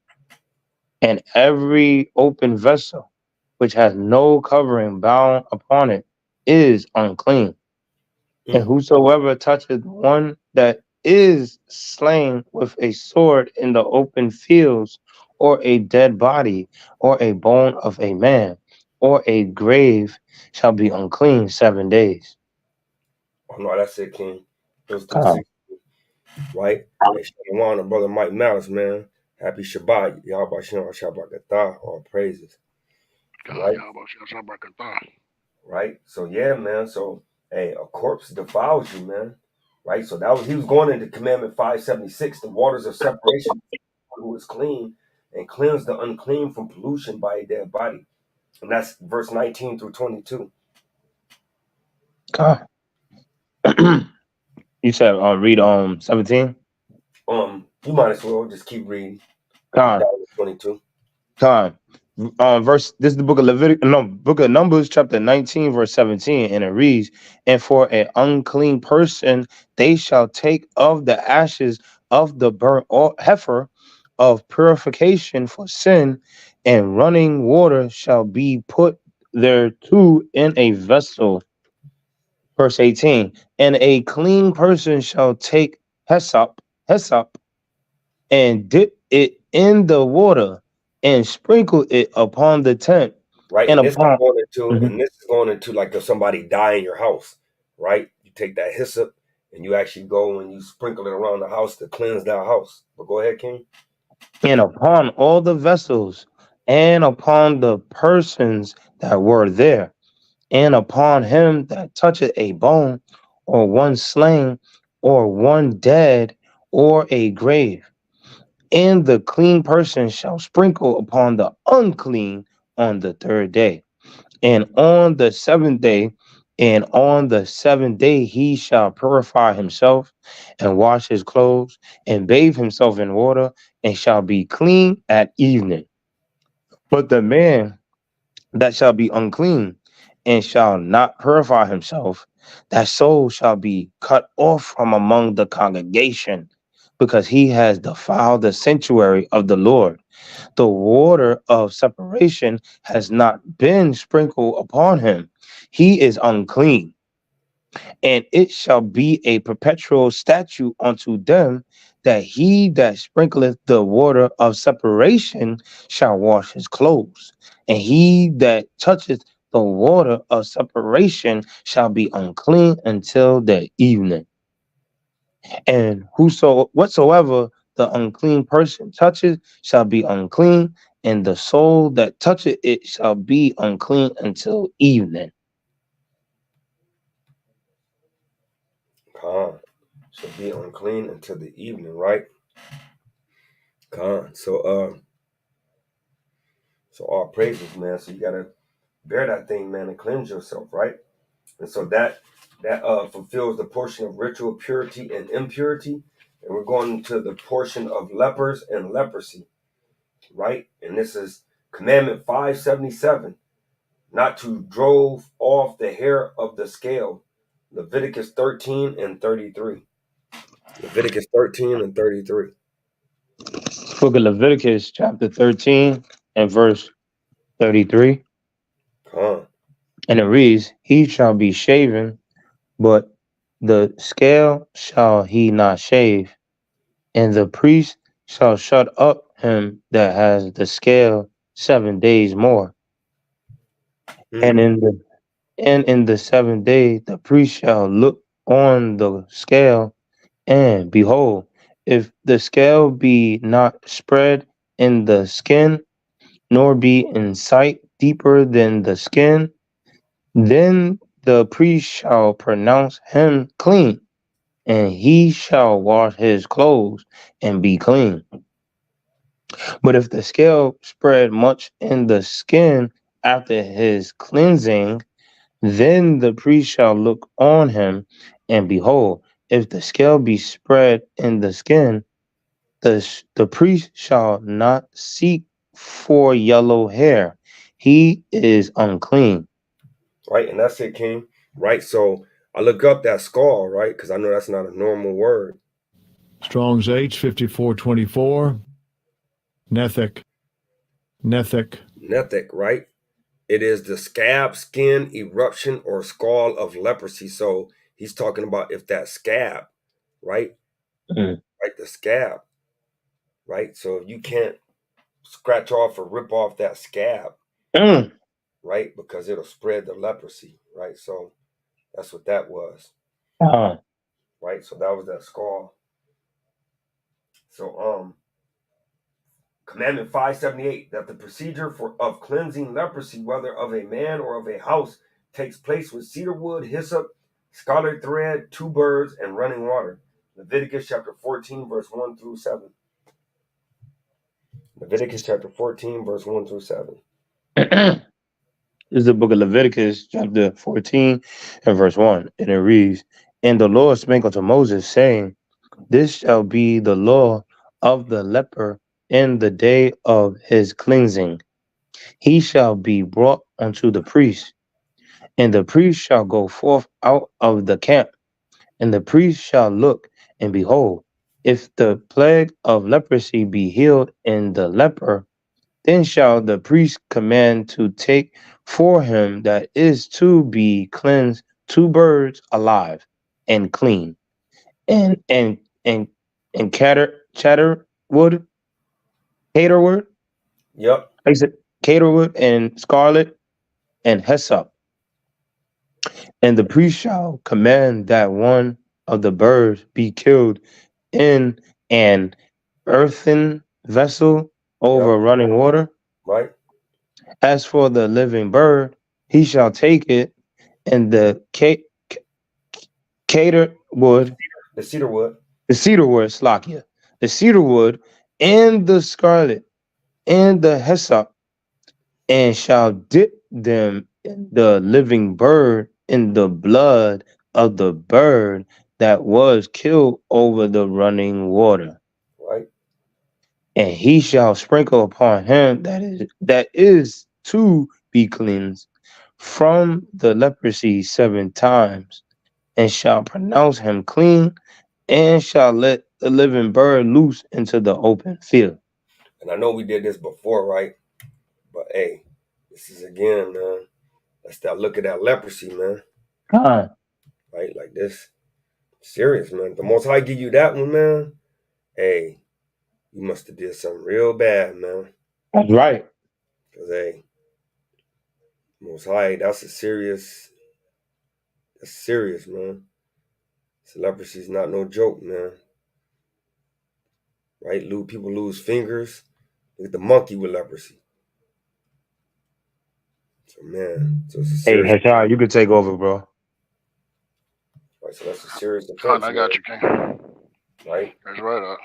Speaker 10: And every open vessel which has no covering bound upon it is unclean. And whosoever toucheth one that is slain with a sword in the open fields, or a dead body, or a bone of a man, or a grave, shall be unclean 7 days.
Speaker 9: Oh no, that's it, King. Those through
Speaker 10: Come.
Speaker 9: 6, right? Hey, Shalom to brother Mike Malice, man. Happy Shabbat. Yahweh Shem Shabbat Gatah. All praises. Right? Right? So yeah, man. So hey, a corpse defiles you, man. Right? So that was he was going into commandment 576, the waters of separation, who is clean, and cleanse the unclean from pollution by a dead body. And that's verse 19 through 22.
Speaker 10: God. You said read 17?
Speaker 9: You might as well just keep reading.
Speaker 10: God.
Speaker 9: 22.
Speaker 10: Time. This is the book of book of Numbers, chapter 19, verse 17, and it reads, And for an unclean person they shall take of the ashes of the burnt heifer of purification for sin, and running water shall be put thereto in a vessel. Verse 18, And a clean person shall take hyssop, and dip it in the water, and sprinkle it upon the tent,
Speaker 9: Right,
Speaker 10: and
Speaker 9: and this is
Speaker 10: upon
Speaker 9: going into like if somebody die in your house, right? You take that hyssop and you actually go and you sprinkle it around the house to cleanse that house. But go ahead, King.
Speaker 10: and upon all the vessels, and upon the persons that were there, and upon him that toucheth a bone, or one slain, or one dead, or a grave. And the clean person shall sprinkle upon the unclean on the 3rd day. And on the 7th day, and on the 7th day, he shall purify himself, and wash his clothes, and bathe himself in water, and shall be clean at evening. But the man that shall be unclean, and shall not purify himself, that soul shall be cut off from among the congregation, because he has defiled the sanctuary of the Lord. The water of separation has not been sprinkled upon him. He is unclean. And it shall be a perpetual statute unto them, that he that sprinkleth the water of separation shall wash his clothes. And he that toucheth the water of separation shall be unclean until the evening. And whatsoever the unclean person touches shall be unclean, and the soul that toucheth it shall be unclean until evening.
Speaker 9: Khan shall be unclean until the evening, right? Khan. So all praises, man. So you gotta bear that thing, man, and cleanse yourself, right? And so that fulfills the portion of ritual purity and impurity. And we're going to the portion of lepers and leprosy, right? And this is commandment 577, not to drove off the hair of the scale. Leviticus 13 and 33. Leviticus 13 and 33.
Speaker 10: Book of Leviticus, chapter 13 and verse 33.
Speaker 9: Con.
Speaker 10: And it reads, He shall be shaven, but the scale shall he not shave, and the priest shall shut up him that has the scale 7 days more. And
Speaker 9: Mm.
Speaker 10: in the 7th day the priest shall look on the scale, and behold, if the scale be not spread in the skin, nor be in sight deeper than the skin, then the priest shall pronounce him clean, and he shall wash his clothes and be clean. But if the scale spread much in the skin after his cleansing, then the priest shall look on him, and behold, if the scale be spread in the skin, the priest shall not seek for yellow hair. He is unclean.
Speaker 9: Right, and that's it, King. Right, so I look up that skull, right, because I know that's not a normal word.
Speaker 12: Strong's H 5424. Nethek. Nethek.
Speaker 9: Nethek, right? It is the scab, skin, eruption, or scald of leprosy. So he's talking about if that scab, right?
Speaker 10: Mm.
Speaker 9: Right, the scab, right? So if you can't scratch off or rip off that scab,
Speaker 10: Mm.
Speaker 9: right? Because it'll spread the leprosy, right? So that's what that was,
Speaker 10: Uh,
Speaker 9: right? So that was that skull. So Commandment 578, that the procedure of cleansing leprosy, whether of a man or of a house, takes place with cedar wood, hyssop, scarlet thread, 2 birds, and running water. Leviticus chapter 14, verse 1 through 7. Leviticus chapter 14, verse 1 through 7.
Speaker 10: this is the book of Leviticus, chapter 14, and verse 1. And it reads, And the Lord spake unto Moses, saying, This shall be the law of the leper in the day of his cleansing. He shall be brought unto the priest, and the priest shall go forth out of the camp, and the priest shall look, and behold, if the plague of leprosy be healed in the leper, then shall the priest command to take for him that is to be cleansed 2 birds alive and clean, and and and and caterwood,
Speaker 9: Yep.
Speaker 10: like I said, caterwood and scarlet and hyssop. And the priest shall command that one of the birds be killed in an earthen vessel
Speaker 9: Yep.
Speaker 10: over running water.
Speaker 9: Right.
Speaker 10: As for the living bird, he shall take it and the cater wood,
Speaker 9: The cedar wood.
Speaker 10: the cedar wood, slakia, the cedar wood, and the scarlet, and the hyssop, and shall dip them in the living bird in the blood of the bird that was killed over the running water.
Speaker 9: Right.
Speaker 10: And he shall sprinkle upon him that is to be cleansed from the leprosy 7 times, and shall pronounce him clean, and shall let the living bird loose into the open field.
Speaker 9: And I know we did this before, right? But hey, this is again, man. Let's start look at that leprosy, man.
Speaker 10: God,
Speaker 9: Right? Like this. Serious, man. The most high give you that one, man. Hey, you must have did something real bad, man.
Speaker 10: that's right.
Speaker 9: Cause hey, most high, that's serious, man. So leprosy's not no joke, man. Right? People lose fingers. Look at the monkey with leprosy. So man, so it's a
Speaker 10: Hey,
Speaker 9: serious,
Speaker 10: Hashai, you could take over, bro.
Speaker 9: right? So that's a serious
Speaker 11: Con,
Speaker 9: offense,
Speaker 11: I
Speaker 9: man.
Speaker 11: got you, King.
Speaker 9: Right?
Speaker 11: That's right.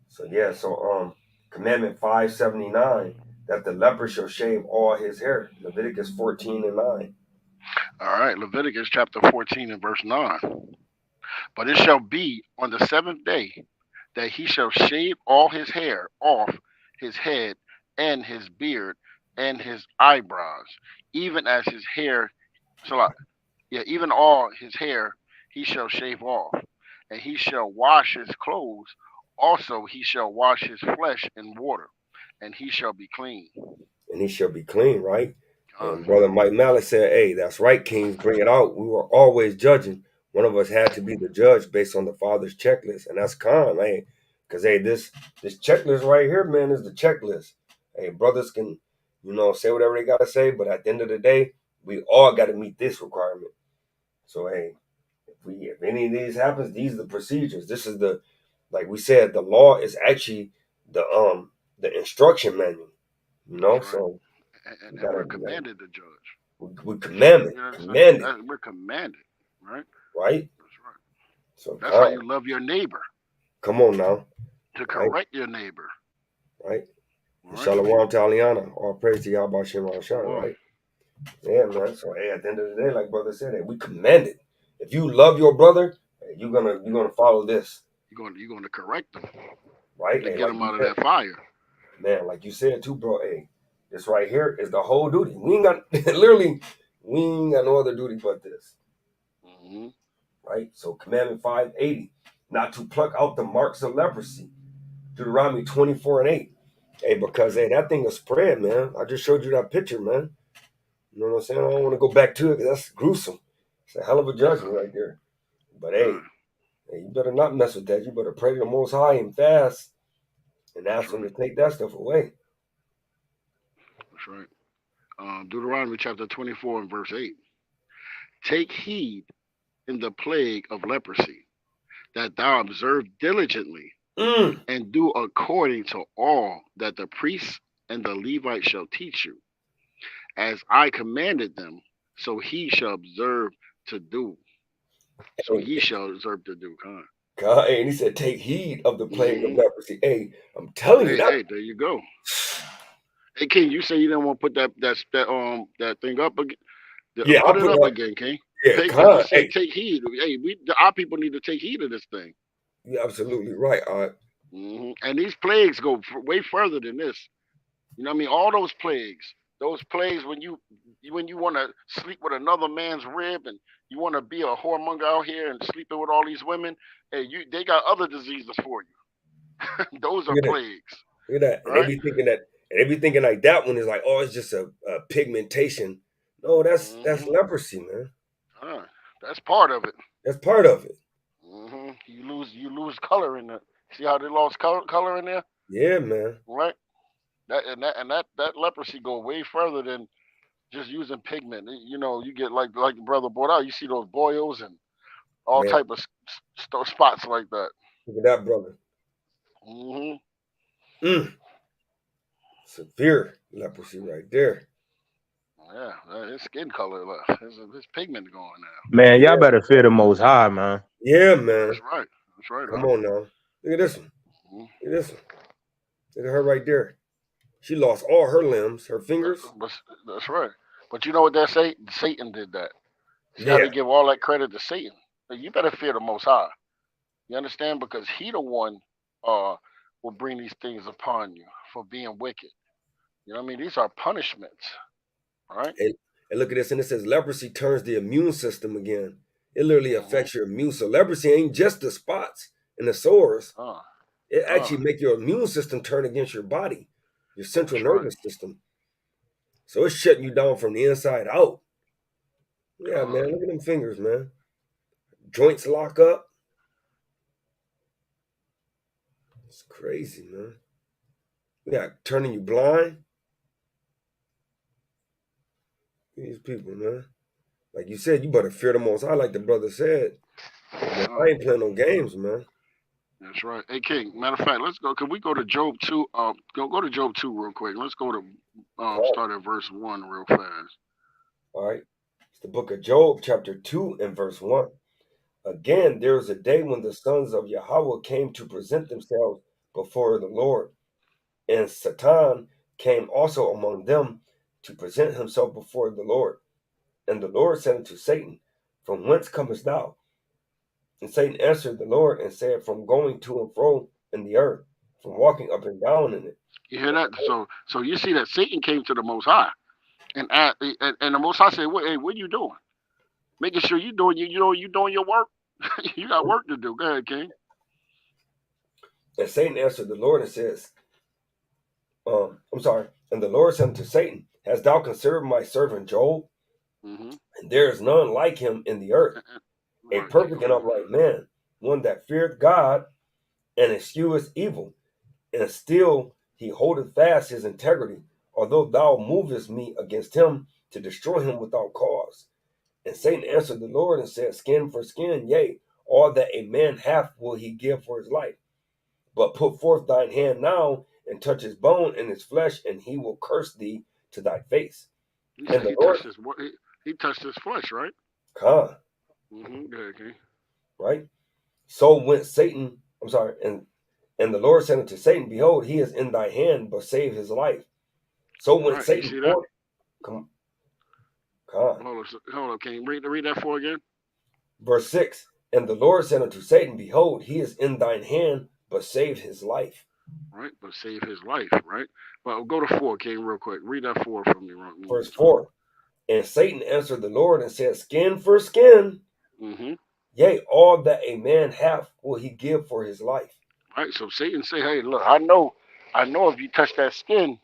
Speaker 9: So yeah, so Commandment 579, that the leper shall shave all his hair. Leviticus 14 and 9.
Speaker 11: All right, Leviticus chapter 14 and verse 9. But it shall be on the 7th day that he shall shave all his hair off his head and his beard and his eyebrows, even as his hair, even all his hair he shall shave off, and he shall wash his clothes. Also he shall wash his flesh in water, and he shall be clean.
Speaker 9: And he shall be clean, right?
Speaker 11: God.
Speaker 9: And Brother Mike Mallett said, hey, that's right, Kings, bring it out. We were always judging. One of us had to be the judge based on the Father's checklist. And that's calm, hey. Because, hey, this checklist right here, man, is the checklist. Hey, brothers can, say whatever they got to say. But at the end of the day, we all got to meet this requirement. So, hey, if any of these happens, these are the procedures. This is like we said, the law is actually the instruction manual.
Speaker 11: Right.
Speaker 9: So
Speaker 11: and we're commanded to judge.
Speaker 9: we commanded,
Speaker 11: We're commanded, right?
Speaker 9: right?
Speaker 11: That's right.
Speaker 9: So
Speaker 11: that's how you love your neighbor.
Speaker 9: Come on now.
Speaker 11: To correct your neighbor.
Speaker 9: Right. Shalom to Aliana. All praise to Yahweh Shem Shai, right? Yeah, man. So hey, at the end of the day, like brother said, hey, we commanded. If you love your brother, hey, you're gonna follow this.
Speaker 11: You're gonna correct them.
Speaker 9: Right?
Speaker 11: To
Speaker 9: hey,
Speaker 11: get them out of that fire.
Speaker 9: Man, like you said too, bro. Hey, this right here is the whole duty. We ain't got literally, we ain't got no other duty but this.
Speaker 11: Mm-hmm.
Speaker 9: Right? So commandment 580, not to pluck out the marks of leprosy. Deuteronomy 24:8. Hey, because hey, that thing is spread, man. I just showed you that picture, man. You know what I'm saying? I don't want to go back to it because that's gruesome. It's a hell of a judgment right there. But hey, you better not mess with that. You better pray to the Most High and fast and ask him to take that stuff away.
Speaker 11: That's right. Deuteronomy chapter 24 and verse 8. Take heed in the plague of leprosy, that thou observe diligently and do according to all that the priests and the Levites shall teach you. As I commanded them, so he shall observe to do. So ye shall observe to do.
Speaker 9: God, and he said, take heed of the plague of leprosy. Hey, I'm telling you that.
Speaker 11: Hey, there you go. Hey, King, you say you didn't want to put that thing up again.
Speaker 9: Yeah,
Speaker 11: put it up again, King.
Speaker 9: Yeah,
Speaker 11: you said take heed. Hey, our people need to take heed of this thing.
Speaker 9: You're absolutely right.
Speaker 11: And these plagues go way further than this. You know what I mean? All those plagues when you want to sleep with another man's rib and you want to be a whoremonger out here and sleeping with all these women, hey, they got other diseases for you. Those are plagues.
Speaker 9: Look at that. And they be thinking like that one is like, oh, it's just a pigmentation. No, that's leprosy, man.
Speaker 11: That's part of it.
Speaker 9: That's part of it.
Speaker 11: You lose color in there. See how they lost color in there?
Speaker 9: Yeah, man.
Speaker 11: Right. That leprosy go way further than just using pigment. You get like the brother brought out. You see those boils and all type of spots like that.
Speaker 9: Look at that, brother. Severe leprosy right there.
Speaker 11: Yeah, his skin color, his pigment going now.
Speaker 10: Man, y'all better fear the Most High, man.
Speaker 9: Yeah, man.
Speaker 11: That's right.
Speaker 9: Come on now. Look at this one. Look at this one. Look at her right there. She lost all her limbs, her fingers.
Speaker 11: That's right. But you know what they say? Satan did that. See how they give all that credit to Satan? You better fear the Most High. You understand? Because he the one will bring these things upon you for being wicked. You know what I mean? These are punishments. All right?
Speaker 9: And look at this. And it says leprosy turns the immune system again. It literally affects your immune. So leprosy ain't just the spots and the sores. It actually make your immune system turn against your body, your central nervous system. So it's shutting you down from the inside out. Yeah, man. Look at them fingers, man. Joints lock up. It's crazy, man. Yeah, turning you blind. These people, man. Like you said, you better fear the Most High, like the brother said. Man, I ain't playing no games, man.
Speaker 11: That's right. Hey, King, matter of fact, let's go. Can we go to Job 2? Go to Job 2 real quick. Let's go to start at verse 1 real fast.
Speaker 9: All right. It's the book of Job, chapter 2 and verse 1. Again, there was a day when the sons of Yahweh came to present themselves before the Lord. And Satan came also among them to present himself before the Lord. And the Lord said unto Satan, from whence comest thou? And Satan answered the Lord and said, from going to and fro in the earth, from walking up and down in it.
Speaker 11: You hear that? So you see that Satan came to the Most High, and the Most High said, "Hey, what are you doing? Making sure you doing your work. You got work to do. Go ahead, King."
Speaker 9: And Satan answered the Lord and says, And the Lord said unto Satan, Hast thou considered my servant Job?
Speaker 11: Mm-hmm.
Speaker 9: And there is none like him in the earth, a
Speaker 11: Right, keep
Speaker 9: perfect and
Speaker 11: going.
Speaker 9: upright man, one that feareth God and escheweth evil, and still he holdeth fast his integrity, although thou movest me against him to destroy him without cause. And Satan answered the Lord and said, Skin for skin, yea, all that a man hath will he give for his life. But put forth thine hand now, and touch his bone and his flesh, and he will curse thee to thy face.
Speaker 11: He
Speaker 9: And
Speaker 11: said
Speaker 9: the
Speaker 11: he
Speaker 9: Lord,
Speaker 11: touched his he touched his flesh, right? Mm-hmm. Go ahead, King.
Speaker 9: right? So went Satan, and the Lord said unto Satan, Behold, he is in thy hand, but save his life. So went
Speaker 11: Right, you
Speaker 9: Satan
Speaker 11: see that?
Speaker 9: forth, Con.
Speaker 11: Hold up, King. Read that for again.
Speaker 9: Verse 6, and the Lord said unto Satan, Behold, he is in thine hand, but save his life.
Speaker 11: Right, but save his life, right? But go to 4, King, real quick. Read that 4 for me, one more
Speaker 9: Verse
Speaker 11: time.
Speaker 9: 4, and Satan answered the Lord and said, Skin for skin,
Speaker 11: Mm-hmm.
Speaker 9: yea, all that a man hath will he give for his life.
Speaker 11: Right, so Satan say, hey, look, I know if you touch that skin,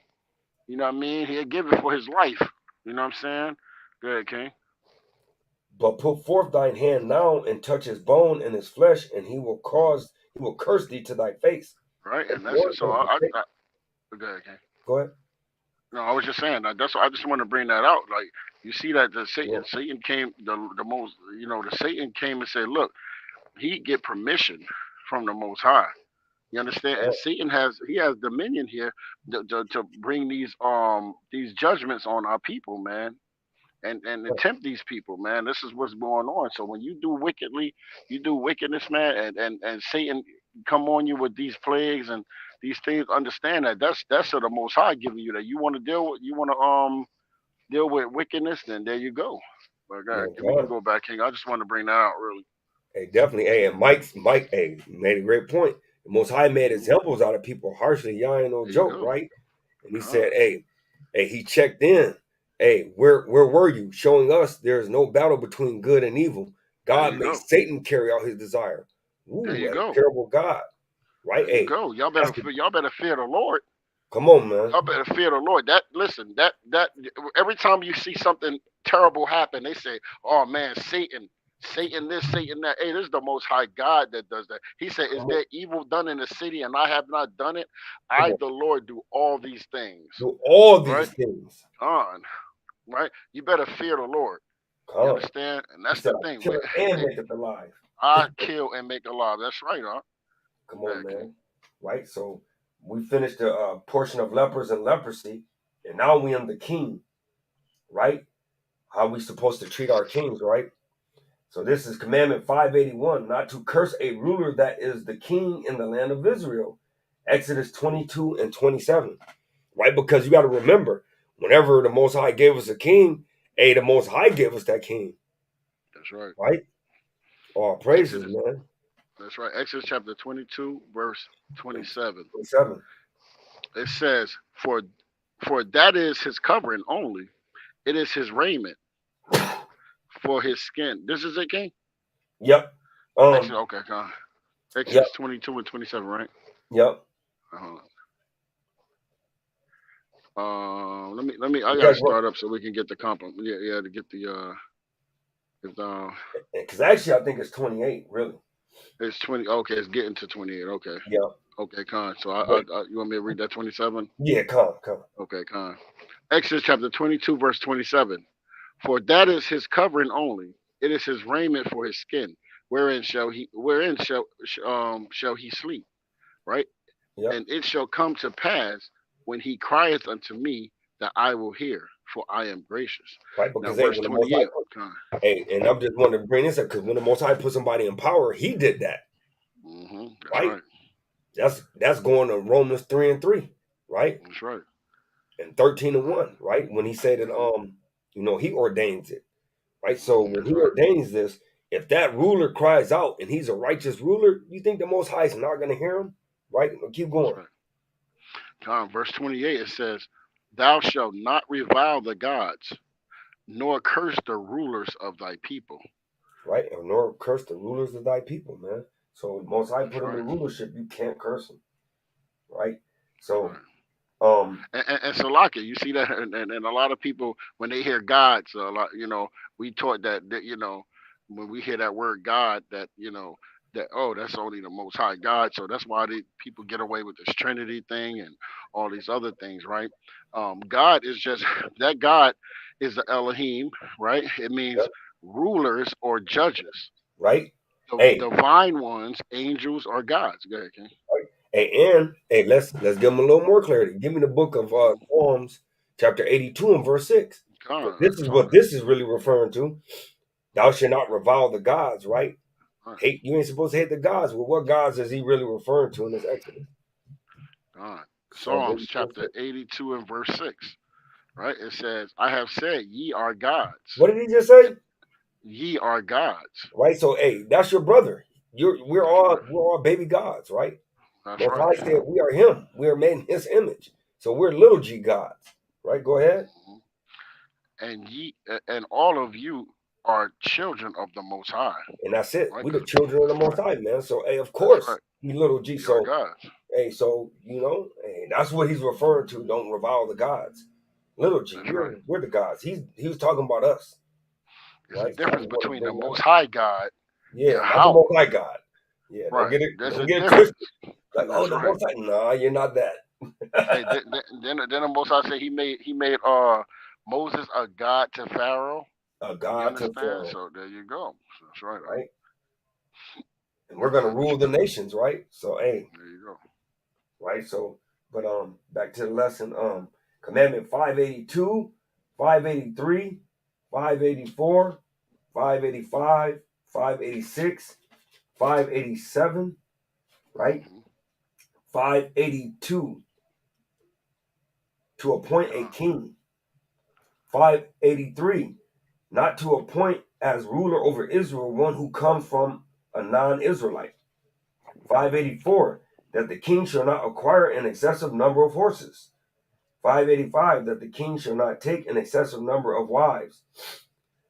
Speaker 11: you know what I mean, he'll give it for his life. You know what I'm saying? Go ahead, King.
Speaker 9: But put forth thine hand now and touch his bone and his flesh, and he will curse thee to thy face.
Speaker 11: Right,
Speaker 9: And
Speaker 11: and
Speaker 9: the
Speaker 11: that's
Speaker 9: Lord
Speaker 11: it. So
Speaker 9: said unto Satan,
Speaker 11: go ahead, King.
Speaker 9: Go ahead.
Speaker 11: No, I was just saying that. That's I just want to bring that out. Like you see that the
Speaker 9: Yeah.
Speaker 11: Satan came the most. The Satan came and said, look, he get permission from the Most High. You understand? And Satan has dominion here to bring these judgments on our people, man, and tempt these people, man. This is what's going on. So when you do wickedly, you do wickedness, man, and Satan come on you with these plagues and these things. Understand that that's the Most High giving you that. You want to deal with wickedness, then there you go. But God,
Speaker 9: Yeah,
Speaker 11: we can
Speaker 9: God.
Speaker 11: go back, King. I just want to bring that out, really.
Speaker 9: Hey, definitely. Hey, and Mike, hey, made a great point. The Most High made
Speaker 11: Mm-hmm.
Speaker 9: examples out of people harshly. Y'all ain't no
Speaker 11: There you
Speaker 9: joke,
Speaker 11: go.
Speaker 9: right? And he
Speaker 11: God.
Speaker 9: said, hey, he checked in. Hey, where were you? Showing us there is no battle between good and evil.
Speaker 11: There
Speaker 9: God
Speaker 11: you
Speaker 9: made
Speaker 11: go.
Speaker 9: Satan carry out his desire.
Speaker 11: There
Speaker 9: Ooh,
Speaker 11: you
Speaker 9: a
Speaker 11: go.
Speaker 9: terrible God, right?
Speaker 11: There you
Speaker 9: Hey,
Speaker 11: go. Y'all
Speaker 9: that's
Speaker 11: better
Speaker 9: the,
Speaker 11: y'all better fear the Lord.
Speaker 9: come on, man.
Speaker 11: Y'all better fear the Lord. That listen, that every time you see something terrible happen, they say, "Oh man, Satan this, Satan that." Hey, this is the Most High God that does that. He said, "Is
Speaker 9: Come on,
Speaker 11: there evil done in the city, and I have not done it?
Speaker 9: come
Speaker 11: I,
Speaker 9: on.
Speaker 11: the Lord, do all these things."
Speaker 9: Do all
Speaker 11: Right?
Speaker 9: these things.
Speaker 11: On. Right? You better fear the Lord. You
Speaker 9: Come.
Speaker 11: understand? And
Speaker 9: He
Speaker 11: that's
Speaker 9: said,
Speaker 11: the
Speaker 9: I
Speaker 11: thing.
Speaker 9: kill it and make it alive.
Speaker 11: I kill and make alive. That's right, huh?
Speaker 9: Come
Speaker 11: Go
Speaker 9: on,
Speaker 11: ahead, King.
Speaker 9: man. Right? So we finished the portion of lepers and leprosy, and now we in the king, right? How we supposed to treat our kings, right? So this is commandment 581, not to curse a ruler that is the king in the land of Israel. Exodus 22 and 27, right? Because you got to remember, whenever the Most High gave us a king, the Most High gave us that king,
Speaker 11: That's right.
Speaker 9: right? All praises,
Speaker 11: Exodus.
Speaker 9: man.
Speaker 11: That's right. Exodus chapter 22, verse 27.
Speaker 9: 27.
Speaker 11: It says, For that is his covering only. It is his raiment for his skin. This is it, King?
Speaker 9: Yep.
Speaker 11: Exodus, okay, come on.
Speaker 9: Yep.
Speaker 11: Exodus 22 and 27, right?
Speaker 9: Yep.
Speaker 11: Uh-huh. I
Speaker 9: You
Speaker 11: gotta
Speaker 9: guys want
Speaker 11: start up so we can get the compliment. Yeah, to get
Speaker 9: because actually I think it's 28, really.
Speaker 11: it's 20. Okay, it's getting to 28. Okay,
Speaker 9: Yeah.
Speaker 11: okay, con. So
Speaker 9: But
Speaker 11: you want me to read that 27?
Speaker 9: yeah, come.
Speaker 11: Okay, con. Exodus chapter 22, verse 27. For that is his covering only; it is his raiment for his skin. Wherein shall he sleep? Right,
Speaker 9: Yep.
Speaker 11: and it shall come to pass when he crieth unto me that I will hear, for I am gracious.
Speaker 9: Right,
Speaker 11: Now,
Speaker 9: because
Speaker 11: verse
Speaker 9: when the Most High
Speaker 11: 28.
Speaker 9: put,
Speaker 11: Con.
Speaker 9: and I'm just wanting to bring this up because when the Most High put somebody in power, He did that,
Speaker 11: That's
Speaker 9: right?
Speaker 11: right.
Speaker 9: That's going to Romans 3 and 3, right?
Speaker 11: That's right.
Speaker 9: And 13 and 1, right? When He said that,
Speaker 11: Hmm.
Speaker 9: He ordains it, right? So when
Speaker 11: That's
Speaker 9: He
Speaker 11: right.
Speaker 9: ordains this, if that ruler cries out and he's a righteous ruler, you think the Most High is not going to hear him, right? Keep
Speaker 11: That's
Speaker 9: going,
Speaker 11: right. Con. Verse 28. It says, "Thou shalt not revile the gods, nor curse the rulers of thy people."
Speaker 9: right? And nor curse the rulers of thy people, man. So the Most High
Speaker 11: That's
Speaker 9: put him
Speaker 11: right.
Speaker 9: in rulership, you can't curse him, right?
Speaker 11: That's
Speaker 9: So
Speaker 11: right. And Salaka, you see that, and a lot of people when they hear gods, a lot, we taught that when we hear that word God, that that that's only the Most High God, so that's why people get away with this Trinity thing and all these other things, right? God is just that God is the Elohim, right? It means
Speaker 9: Yep.
Speaker 11: rulers or judges,
Speaker 9: Right?
Speaker 11: the
Speaker 9: Hey,
Speaker 11: divine ones, angels or gods. Go ahead, King.
Speaker 9: right? Hey, and hey, let's give them a little more clarity. Give me the book of Psalms, chapter 82 and verse 6. 'Cause
Speaker 11: Con,
Speaker 9: this is
Speaker 11: con,
Speaker 9: what this is really referring to. Thou shalt not revile the gods, right?
Speaker 11: right,
Speaker 9: Hate you ain't supposed to hate the gods. Well, what gods is he really referring to in this Exodus?
Speaker 11: con.
Speaker 9: Psalms
Speaker 11: Psalms
Speaker 9: 82 and
Speaker 11: chapter
Speaker 9: 6.
Speaker 11: 82 and verse 6, right? It says, I have said, ye are gods.
Speaker 9: What did he just say?
Speaker 11: Ye are gods.
Speaker 9: Right? So hey, that's your brother. We're
Speaker 11: That's
Speaker 9: all
Speaker 11: right.
Speaker 9: baby gods, right?
Speaker 11: That's
Speaker 9: Most
Speaker 11: right.
Speaker 9: High said we are him. We are made in his image. So we're little g gods. Right? Go ahead.
Speaker 11: Mhm. And all of you are children of the Most High,
Speaker 9: And that's it.
Speaker 11: right?
Speaker 9: We the children of the
Speaker 11: That's
Speaker 9: most
Speaker 11: right.
Speaker 9: high, man. So hey, of
Speaker 11: That's
Speaker 9: course,
Speaker 11: right.
Speaker 9: we little g.
Speaker 11: Ye are
Speaker 9: So
Speaker 11: gods.
Speaker 9: hey, so hey, that's what he's referring to. Don't revile the gods. Little g,
Speaker 11: That's right.
Speaker 9: we're the gods. He was talking about us,
Speaker 11: There's a
Speaker 9: right? So I
Speaker 11: difference
Speaker 9: just want to
Speaker 11: between the
Speaker 9: bring that
Speaker 11: Most
Speaker 9: up.
Speaker 11: High God,
Speaker 9: Yeah, not the
Speaker 11: Yahweh.
Speaker 9: most high God. Yeah, don't
Speaker 11: Right.
Speaker 9: get it,
Speaker 11: There's
Speaker 9: don't
Speaker 11: a
Speaker 9: get it
Speaker 11: difference.
Speaker 9: twisted. Like, oh,
Speaker 11: That's
Speaker 9: the
Speaker 11: right.
Speaker 9: most high. Nah, you're not that.
Speaker 11: Hey, then the Most High said he made Moses a god to Pharaoh.
Speaker 9: A
Speaker 11: You
Speaker 9: God to
Speaker 11: understand?
Speaker 9: Pharaoh,
Speaker 11: So there you go. That's right.
Speaker 9: right? And we're gonna rule the nations, right? So hey,
Speaker 11: There you go.
Speaker 9: right? So, but back to the lesson. Commandment 582, 583, 584, 585, 586, 587, right?
Speaker 11: Mm-hmm.
Speaker 9: 582 to appoint a
Speaker 11: Con,
Speaker 9: king. 583 not to appoint as ruler over Israel one who comes from a non-Israelite. 584 that the king shall not acquire an excessive number of horses. 585 that the king shall not take an excessive number of wives.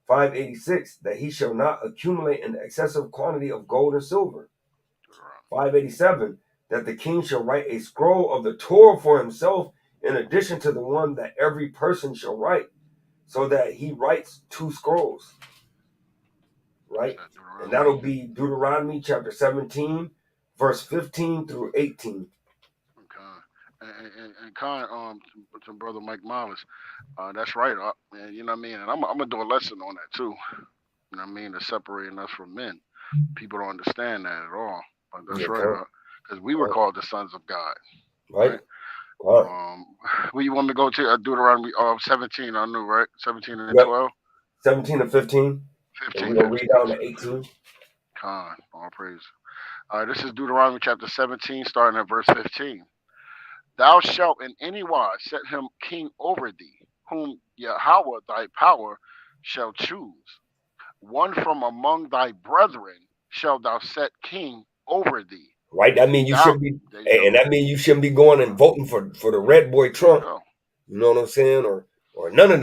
Speaker 9: 586 that he shall not accumulate an excessive quantity of gold and silver. 587 that the king shall write a scroll of the Torah for himself in addition to the one that every person shall write, so that he writes two scrolls,
Speaker 11: that's
Speaker 9: right?
Speaker 11: that
Speaker 9: And
Speaker 11: Deuteronomy.
Speaker 9: that'll be Deuteronomy chapter 17, verse 15 through 18.
Speaker 11: Con. And Con, to brother Mike Miles, that's right. And you know what I mean. And I'm gonna do a lesson on that too. You know what I mean? To separating us from men. People don't understand that at all. But that's
Speaker 9: Yeah,
Speaker 11: right. Because we were called the sons of God,
Speaker 9: right?
Speaker 11: right?
Speaker 9: Right.
Speaker 11: Where you want me to go to? Deuteronomy 17. I knew, right? 17 and
Speaker 9: Yep.
Speaker 11: 12.
Speaker 9: 17 and 15. And
Speaker 11: 15,
Speaker 9: we're going to read
Speaker 11: 15.
Speaker 9: down to 18.
Speaker 11: Con. All praise. All right. This is Deuteronomy chapter 17, starting at verse 15. Thou shalt in any wise set him king over thee, whom Yahweh thy power shall choose. One from among thy brethren shalt thou set king over thee.
Speaker 9: Right? That means you
Speaker 11: Thou,
Speaker 9: shouldn't be,
Speaker 11: there you go.
Speaker 9: and that means you shouldn't be going and voting for the red boy
Speaker 11: There you
Speaker 9: Trump.
Speaker 11: go.
Speaker 9: You know what I'm saying? Or none of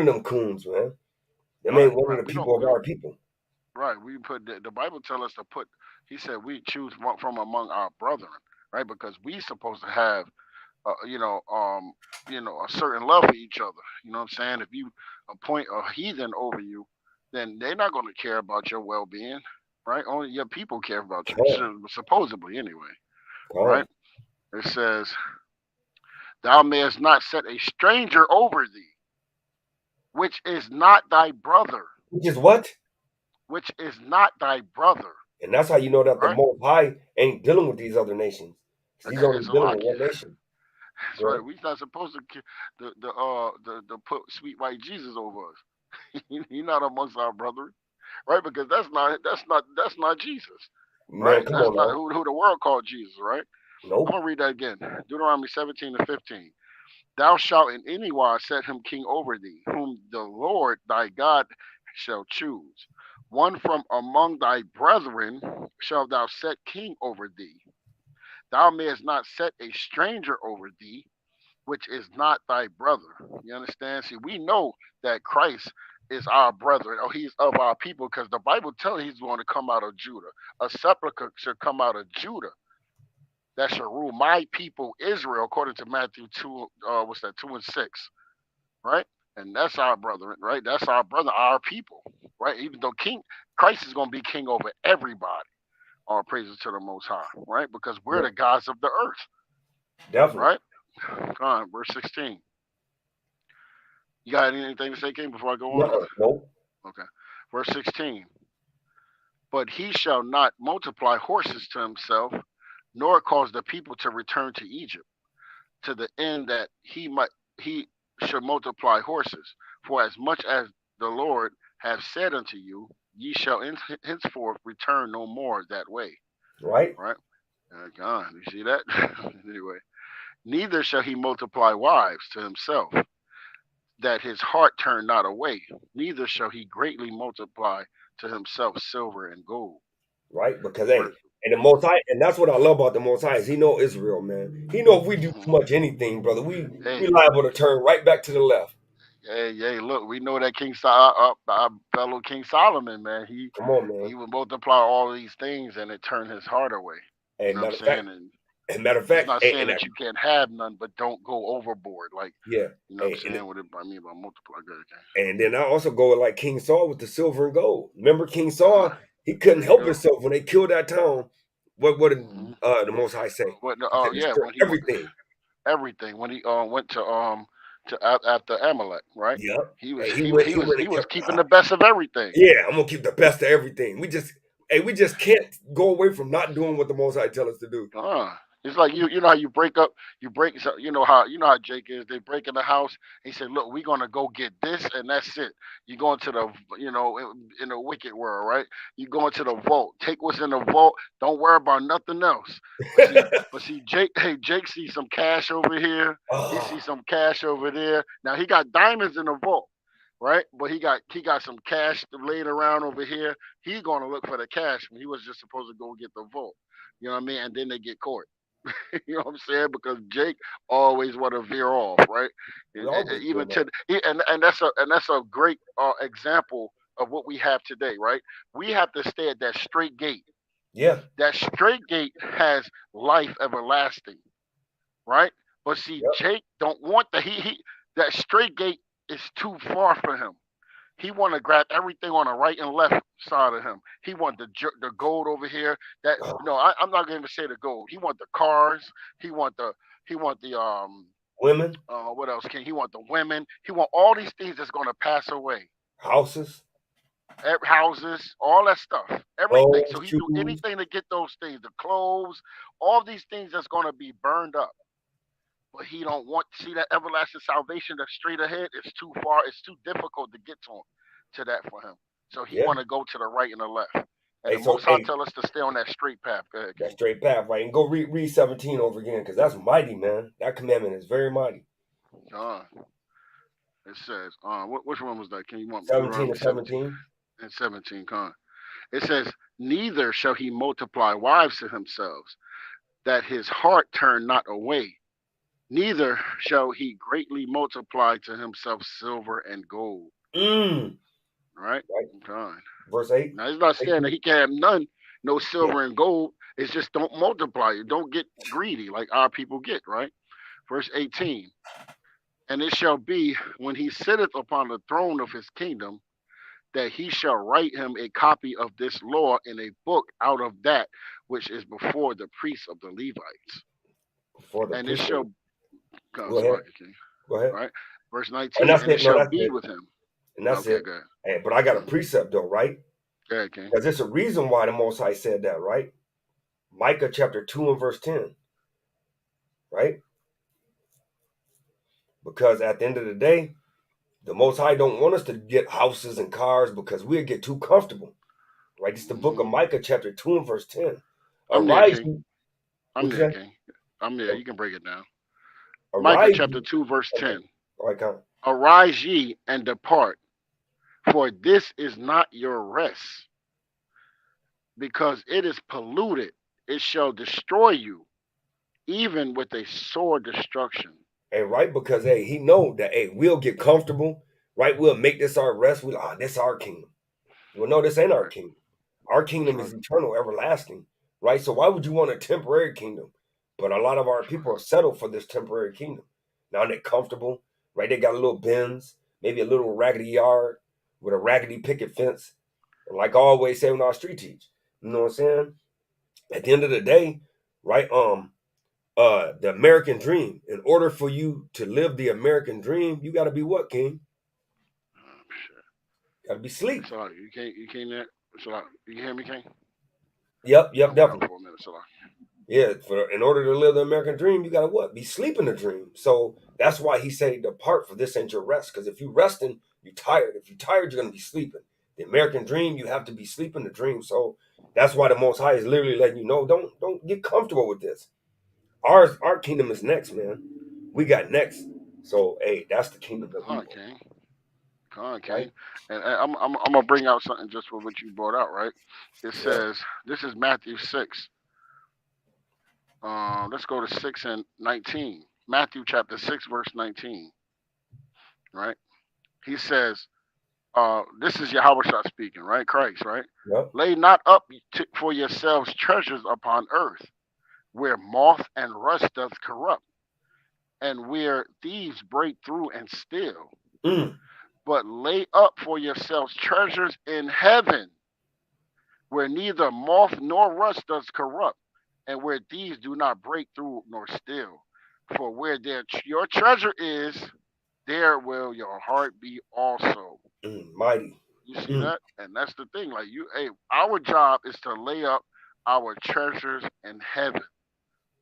Speaker 9: them coons, man. Them
Speaker 11: Right,
Speaker 9: ain't one
Speaker 11: right.
Speaker 9: of the people of our people.
Speaker 11: Right. We put the Bible tell us to put. He said we choose one from among our brethren, right? Because we supposed to have, uh, you know, um, a certain love for each other. You know what I'm saying? If you appoint a heathen over you, then they're not going to care about your well-being, right? Only your people care about you,
Speaker 9: Come
Speaker 11: supposedly anyway,
Speaker 9: on.
Speaker 11: right? It says, "Thou mayest not set a stranger over thee, which is not thy brother,
Speaker 9: Which is what?
Speaker 11: which is not thy brother."
Speaker 9: And that's how you know that the
Speaker 11: Right?
Speaker 9: Most High ain't dealing with these other nations. He's only
Speaker 11: It's a
Speaker 9: dealing
Speaker 11: lot.
Speaker 9: with one nation.
Speaker 11: That's
Speaker 9: Go
Speaker 11: right.
Speaker 9: ahead.
Speaker 11: We're not supposed to the put sweet white Jesus over us. He's not amongst our brethren, right? Because that's not Jesus, right?
Speaker 9: Man, come
Speaker 11: That's
Speaker 9: on
Speaker 11: not
Speaker 9: now.
Speaker 11: who the world called Jesus, right? I'm
Speaker 9: Nope.
Speaker 11: gonna read that again. Deuteronomy 17 and 15. Thou shalt in any wise set him king over thee, whom the Lord thy God shall choose. One from among thy brethren shalt thou set king over thee. Thou mayest not set a stranger over thee, which is not thy brother. You understand? See, we know that Christ is our brother, or he's of our people, because the Bible tells he's going to come out of Judah. A sepulchre should come out of Judah, that shall rule my people Israel, according to Matthew 2, 2 and 6, right? And that's our brother, right? That's our brother, our people, right? Even though Christ is going to be king over everybody. All praises to the Most High, right? Because we're the gods of the earth,
Speaker 9: Definitely.
Speaker 11: right? Come on, verse 16. You got anything to say, King, before I go on?
Speaker 9: Nope.
Speaker 11: Okay. Verse 16. But he shall not multiply horses to himself, nor cause the people to return to Egypt, to the end that he should multiply horses. For as much as the Lord hath said unto you, ye shall henceforth return no more that way.
Speaker 9: Right.
Speaker 11: Right? God, you see that? Anyway. Neither shall he multiply wives to himself, that his heart turn not away. Neither shall he greatly multiply to himself silver and gold.
Speaker 9: Right? Because hey, and the Most High, and that's what I love about the Most High is he know Israel, man. He know if we do too much anything, brother, we liable to turn right back to the left.
Speaker 11: Hey, look, we know that our fellow King Solomon, man.
Speaker 9: Come on, man.
Speaker 11: He would multiply all of these things, and it turned his heart away.
Speaker 9: Hey,
Speaker 11: you know what I'm saying?
Speaker 9: matter of fact,
Speaker 11: it's not saying that you can't have none, but don't go overboard. Like,
Speaker 9: yeah,
Speaker 11: you know what I'm saying? What I mean by multiply.
Speaker 9: And then I also go with like King Saul with the silver and gold. Remember King Saul? He couldn't help himself when they killed that town. What did the Most High say?
Speaker 11: When
Speaker 9: everything.
Speaker 11: Everything when he went to after Amalek, right?
Speaker 9: Yep.
Speaker 11: He was keeping the best of everything.
Speaker 9: Yeah, I'm gonna keep the best of everything. We just can't go away from not doing what the Most High tell us to do.
Speaker 11: It's like you know how you break, you know how Jake is. They break in the house. He said, "Look, we're gonna go get this, and that's it." You go into the, in the wicked world, right? You go into the vault. Take what's in the vault. Don't worry about nothing else. But see, Jake sees some cash over here. He sees some cash over there. Now he got diamonds in the vault, right? But he got some cash laying around over here. He's gonna look for the cash when he was just supposed to go get the vault. You know what I mean? And then they get caught. You know what I'm saying? Because Jake always want to veer off, right? And that's a great example of what we have today, right? We have to stay at that straight gate.
Speaker 9: Yeah.
Speaker 11: That straight gate has life everlasting, right? But see, Jake don't want that straight gate is too far for him. He want to grab everything on the right and left side of him. He want the gold over here. I'm not going to say the gold. He want the cars. He want the
Speaker 9: women.
Speaker 11: What else? He want the women. He want all these things that's going to pass away.
Speaker 9: Houses,
Speaker 11: all that stuff, everything. So he do anything to get those things. The clothes, all these things that's going to be burned up. But he don't want to see that everlasting salvation that's straight ahead. It's too far. It's too difficult to get to that for him. So he want to go to the right and the left. And the Most High tell us to stay on that straight path. Go ahead,
Speaker 9: that straight path, right? And go read 17 over again, because that's mighty, man. That commandment is very mighty.
Speaker 11: It says, which one was that? Can you want
Speaker 9: 17 and 17?
Speaker 11: And 17, It says, neither shall he multiply wives to himself, that his heart turn not away. Neither shall he greatly multiply to himself silver and gold. Right?
Speaker 9: Verse 8.
Speaker 11: Now, he's not saying that he can have none, no silver and gold. It's just don't multiply it. Don't get greedy like our people get, right? Verse 18. And it shall be when he sitteth upon the throne of his kingdom, that he shall write him a copy of this law in a book out of that which is before the priests of the Levites. And it shall
Speaker 9: Go ahead.
Speaker 11: Right? Verse 19. And it shall be with him.
Speaker 9: And that's it. Hey, but I got a precept though, right? Because there's a reason why the Most High said that, right? Micah chapter 2 and verse 10. Right? Because at the end of the day, the Most High don't want us to get houses and cars because we'll get too comfortable. Right? It's the book of Micah chapter 2 and verse 10.
Speaker 11: I'm there, King. I'm there. You can break it down. Micah chapter 2 verse 10. Arise ye and depart, for this is not your rest, because it is polluted. It shall destroy you, even with a sore destruction.
Speaker 9: Hey, right? Because he know that we'll get comfortable, right? We'll make this our rest. This is our kingdom. Well, no, this ain't our kingdom. Our kingdom is eternal, everlasting, right? So why would you want a temporary kingdom? But a lot of our people are settled for this temporary kingdom. Now they're comfortable, right? They got a little Benz, maybe a little raggedy yard with a raggedy picket fence. And like I always say when I street teach, you know what I'm saying? At the end of the day, right? The American dream. In order for you to live the American dream, you got to be what, King? Got to be sleep.
Speaker 11: So you can't there. So you can hear me, King?
Speaker 9: Yep,
Speaker 11: I went out
Speaker 9: definitely.
Speaker 11: for a minute. So
Speaker 9: Yeah, in order to live the American dream, you gotta what? Be sleeping the dream. So that's why he said, "Depart, for this ain't your rest." Because if you resting, you tired. If you tired, you're gonna be sleeping. The American dream, you have to be sleeping the dream. So that's why the Most High is literally letting you know, don't get comfortable with this. Our kingdom is next, man. We got next. So hey, that's the kingdom that we want,
Speaker 11: King. Come on,
Speaker 9: right?
Speaker 11: King. And I'm gonna bring out something just for what you brought out, right? It
Speaker 9: Yeah.
Speaker 11: says this is Matthew 6. Let's go to 6 and 19. Matthew chapter 6, verse 19. Right? He says, this is Yahweh speaking, right? Christ, right?
Speaker 9: Yep.
Speaker 11: Lay not up for yourselves treasures upon earth, where moth and rust doth corrupt, and where thieves break through and steal. But lay up for yourselves treasures in heaven, where neither moth nor rust does corrupt, and where thieves do not break through nor steal. For where your treasure is, there will your heart be also.
Speaker 9: Mighty.
Speaker 11: You see that? And that's the thing. Like our job is to lay up our treasures in heaven,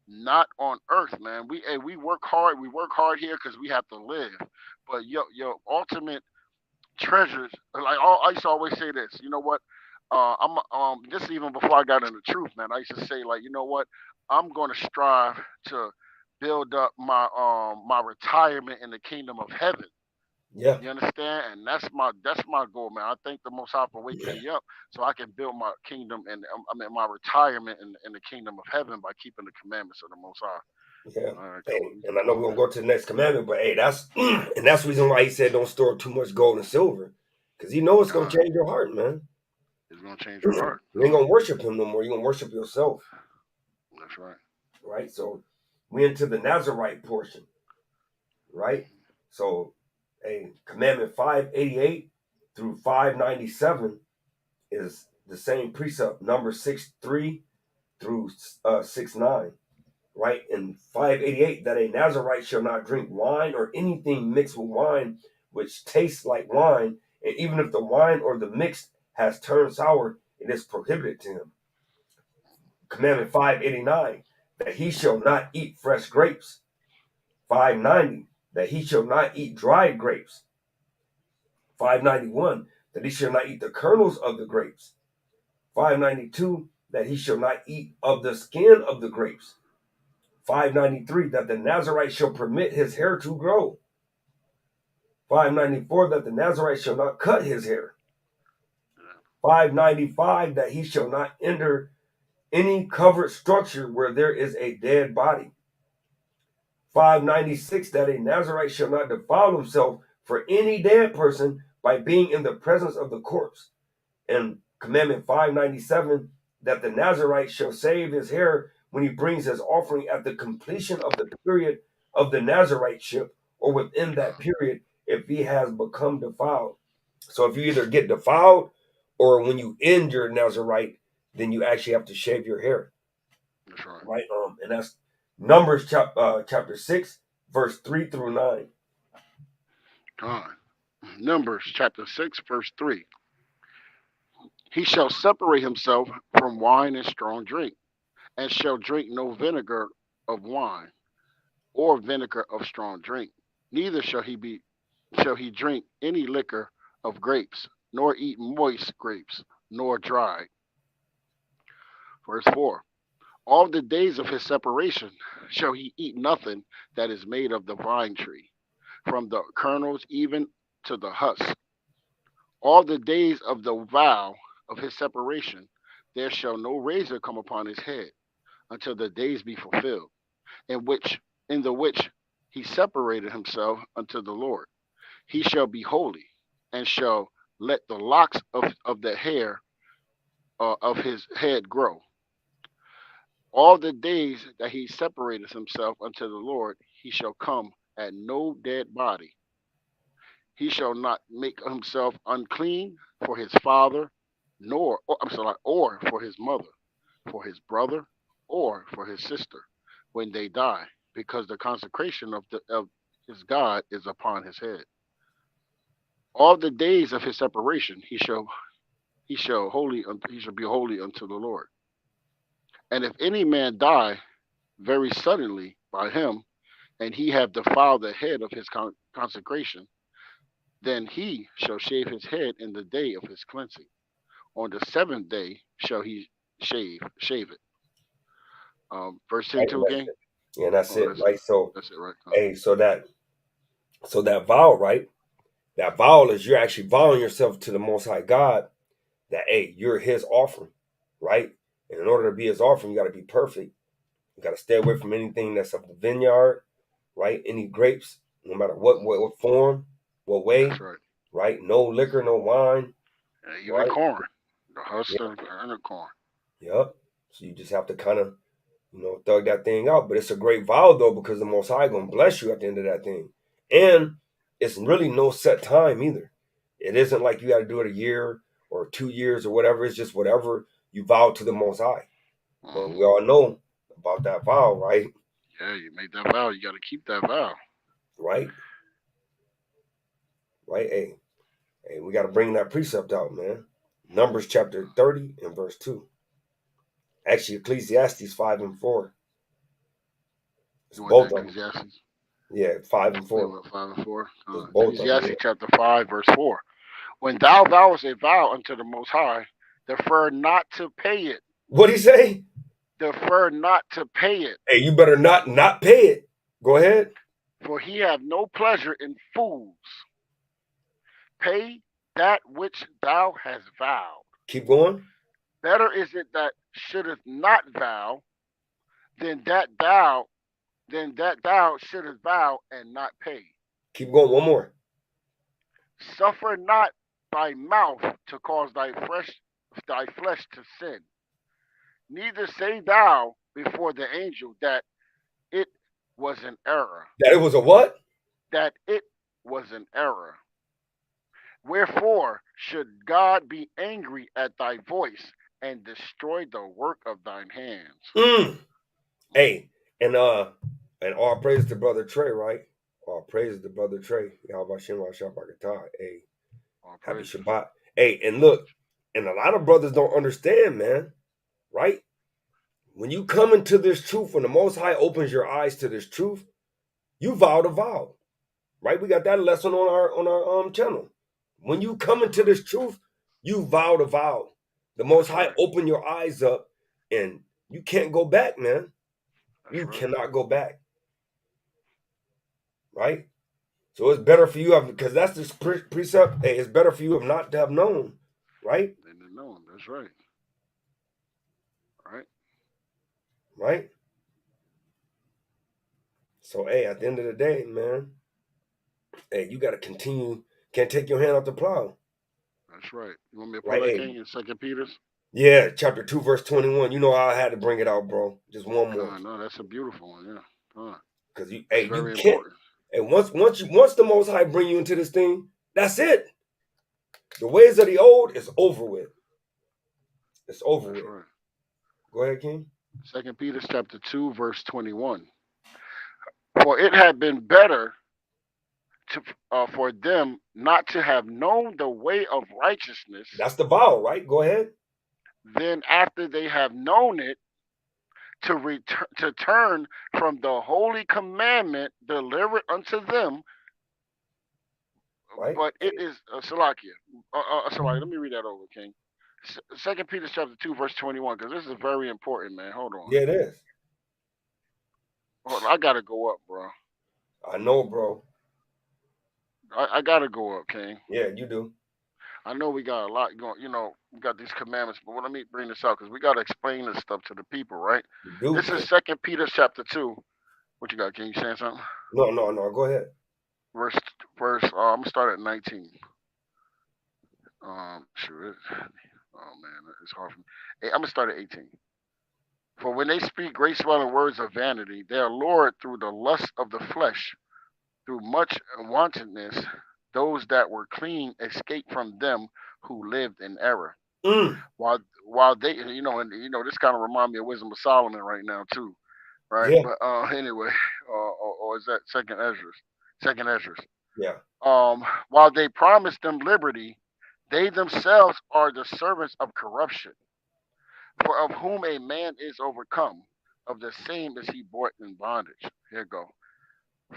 Speaker 11: not on earth, man. We work hard. We work hard here because we have to live. But your ultimate treasures, like I used to always say this. You know what? I'm this even before I got into truth, man. I used to say like, you know what? I'm going to strive to build up my retirement in the kingdom of heaven.
Speaker 9: Yeah.
Speaker 11: You understand? And that's my goal, man. I thank the Most High for waking me up so I can build my kingdom and my retirement in the kingdom of heaven by keeping the commandments of the Most High.
Speaker 9: Yeah.
Speaker 11: Right,
Speaker 9: Hey, and I know we're gonna go to the next commandment, but hey, that's and that's the reason why he said don't store up too much gold and silver. Because he knows it's gonna change your heart, man.
Speaker 11: It's gonna change your heart.
Speaker 9: You ain't gonna worship him no more, you're gonna worship yourself.
Speaker 11: That's right.
Speaker 9: Right? So we into the Nazarite portion. Right? So commandment 588 through 597 is the same precept, number 6:3 through 6:9. Right? In 588, that a Nazarite shall not drink wine or anything mixed with wine, which tastes like wine, and even if the wine or the mixed has turned sour, it is prohibited to him. Commandment 589, that he shall not eat fresh grapes. 590, that he shall not eat dried grapes. 591, that he shall not eat the kernels of the grapes. 592, that he shall not eat of the skin of the grapes. 593, that the Nazarite shall permit his hair to grow. 594, that the Nazarite shall not cut his hair. 595, that he shall not enter any covered structure where there is a dead body. 596, that a Nazarite shall not defile himself for any dead person by being in the presence of the corpse. And commandment 597, that the Nazarite shall save his hair when he brings his offering at the completion of the period of the Nazariteship, or within that period, if he has become defiled. So if you either get defiled, or when you end your Nazarite, then you actually have to shave your hair.
Speaker 11: That's right.
Speaker 9: Right? And that's Numbers chapter 6, verse 3 through 9.
Speaker 11: God. Numbers chapter 6, verse 3. He shall separate himself from wine and strong drink, and shall drink no vinegar of wine, or vinegar of strong drink. Neither shall he drink any liquor of grapes, nor eat moist grapes, nor dried. Verse 4. All the days of his separation shall he eat nothing that is made of the vine tree, from the kernels even to the husk. All the days of the vow of his separation, there shall no razor come upon his head, until the days be fulfilled, in the which he separated himself unto the Lord. He shall be holy, and shall let the locks of the hair of his head grow. All the days that he separated himself unto the Lord, he shall come at no dead body. He shall not make himself unclean for his father, or for his mother, for his brother, or for his sister, when they die, because the consecration of his God is upon his head. All the days of his separation he shall be holy unto the Lord. And if any man die very suddenly by him, and he have defiled the head of his consecration, then he shall shave his head in the day of his cleansing. On the seventh day shall he shave it. Verse ten
Speaker 9: Right,
Speaker 11: two
Speaker 9: and that's
Speaker 11: again.
Speaker 9: it. Yeah, that's
Speaker 11: Oh,
Speaker 9: it. Right. So,
Speaker 11: that's it, right?
Speaker 9: hey, so that vow, right? That vow is you're actually vowing yourself to the Most High God that hey, you're His offering, right? And in order to be His offering, you got to be perfect. You got to stay away from anything that's of the vineyard, right? Any grapes, no matter what form, what
Speaker 11: That's
Speaker 9: way,
Speaker 11: right.
Speaker 9: right? No liquor, no wine,
Speaker 11: And even
Speaker 9: right?
Speaker 11: corn, the
Speaker 9: Yeah,
Speaker 11: husk and the corn.
Speaker 9: yep. So you just have to kind of, thug that thing out. But it's a great vow though, because the Most High gonna bless you at the end of that thing. And it's really no set time either. It isn't like you got to do it a year or 2 years or whatever. It's just whatever you vow to the Most High. But we all know about that vow, right?
Speaker 11: Yeah, you made that vow. You got to keep that vow.
Speaker 9: Right? Right? Hey, we got to bring that precept out, man. Numbers chapter 30 and verse 2. Actually, Ecclesiastes 5 and 4. It's
Speaker 11: You want that
Speaker 9: both of them.
Speaker 11: Ecclesiastes?
Speaker 9: Yeah, 5 and
Speaker 11: We
Speaker 9: 4.
Speaker 11: went 5 and 4.
Speaker 9: It's both of them. Yeah.
Speaker 11: Ecclesiastes chapter 5 verse 4. When thou vowest a vow unto the Most High, defer not to pay it.
Speaker 9: What'd he say?
Speaker 11: Defer not to pay it.
Speaker 9: Hey, you better not pay it. Go ahead.
Speaker 11: For he have no pleasure in fools. Pay that which thou hast vowed.
Speaker 9: Keep going.
Speaker 11: Better is it that shouldest not vow than that thou shouldest vow and not pay.
Speaker 9: Keep going. One more.
Speaker 11: Suffer not thy mouth to cause thy flesh to sin. Neither say thou before the angel that it was an error.
Speaker 9: That it was a what?
Speaker 11: That it was an error. Wherefore should God be angry at thy voice and destroy the work of thine hands?
Speaker 9: Hey, and all praise to brother Trey, right? All praise to brother Trey. Y'all Shem Shabbat. Hey,
Speaker 11: All
Speaker 9: happy
Speaker 11: praises.
Speaker 9: Shabbat. Hey, and look, and a lot of brothers don't understand, man. Right? When you come into this truth, when the Most High opens your eyes to this truth, you vow to vow. Right? We got that lesson on our channel. When you come into this truth, you vow to vow. The Most High open your eyes up, and you can't go back, man. You cannot go back. Right? So it's better for you because that's this precept. Hey, it's better for you not to have known, right?
Speaker 11: Than to know. That's right. Right.
Speaker 9: Right. So hey, at the end of the day, man, hey, you got to continue. Can't take your hand off the plow.
Speaker 11: That's right. You want me to pull
Speaker 9: Right?
Speaker 11: that
Speaker 9: Hey,
Speaker 11: king in 2 Peter?
Speaker 9: yeah, chapter 2, verse 21. You know how I had to bring it out, bro. Just one more.
Speaker 11: No, that's a beautiful one. Yeah.
Speaker 9: Because you,
Speaker 11: That's
Speaker 9: hey, you
Speaker 11: very
Speaker 9: can't.
Speaker 11: important.
Speaker 9: And once the Most High bring you into this thing, that's it. The ways of the old is over with. It's over
Speaker 11: That's
Speaker 9: with.
Speaker 11: right.
Speaker 9: Go ahead, King.
Speaker 11: 2 Peter chapter 2 verse 21. For it had been better for them not to have known the way of righteousness
Speaker 9: That's the vow, right? Go ahead.
Speaker 11: than after they have known it to turn from the holy commandment delivered unto them.
Speaker 9: Right.
Speaker 11: But it is Salakia. Salakia. Let me read that over, King. 2 Peter chapter 2 verse 21, because this is very important, man. Hold on.
Speaker 9: Yeah, it is.
Speaker 11: Hold on. I gotta go up, bro.
Speaker 9: I know, bro.
Speaker 11: I gotta go up, King.
Speaker 9: Yeah, you do.
Speaker 11: I know we got a lot going. We got these commandments, but let me bring this out because we gotta explain this stuff to the people, right?
Speaker 9: You do.
Speaker 11: This is 2 Peter chapter 2. What you got? Can you say something?
Speaker 9: No. Go ahead.
Speaker 11: Verse. I'm gonna start at 19. Sure. Oh man, it's hard for me. Hey, I'm gonna start at 18. For when they speak great swelling words of vanity, they are lured through the lust of the flesh, through much wantonness. Those that were clean escaped from them who lived in error.
Speaker 9: Mm.
Speaker 11: While they, and this kind of remind me of Wisdom of Solomon right now too, right?
Speaker 9: Yeah.
Speaker 11: But anyway, or is that Second Ezra? Second Ezra.
Speaker 9: Yeah.
Speaker 11: While they promise them liberty, they themselves are the servants of corruption. For of whom a man is overcome, of the same is he brought in bondage. Here you go.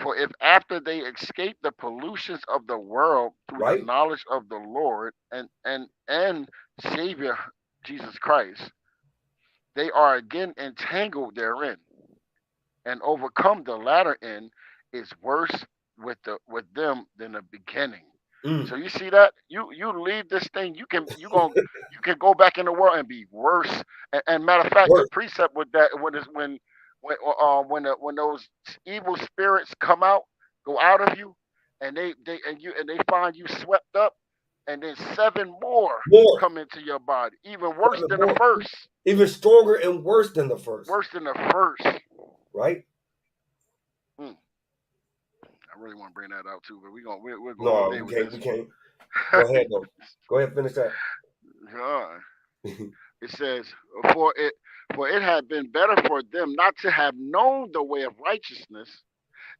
Speaker 11: For if after they escape the pollutions of the world through the
Speaker 9: Right.
Speaker 11: knowledge of the Lord and Savior Jesus Christ, they are again entangled therein, and overcome, the latter end is worse with them than the beginning.
Speaker 9: Mm.
Speaker 11: So you see that you leave this thing, you can go back in the world and be worse. And matter of fact, the
Speaker 9: Worse.
Speaker 11: precept with that when those evil spirits come out, go out of you, and they find you swept up, and then seven more
Speaker 9: More.
Speaker 11: come into your body, even worse
Speaker 9: Seven
Speaker 11: than the
Speaker 9: more.
Speaker 11: first.
Speaker 9: Even stronger and worse than the first.
Speaker 11: Worse than the first.
Speaker 9: Right.
Speaker 11: I really want to bring that out too, but we're going
Speaker 9: No,
Speaker 11: all day
Speaker 9: we
Speaker 11: with
Speaker 9: can't.
Speaker 11: this.
Speaker 9: We can't. Go ahead though. Go ahead. Finish that.
Speaker 11: It says, for it had been better for them not to have known the way of righteousness,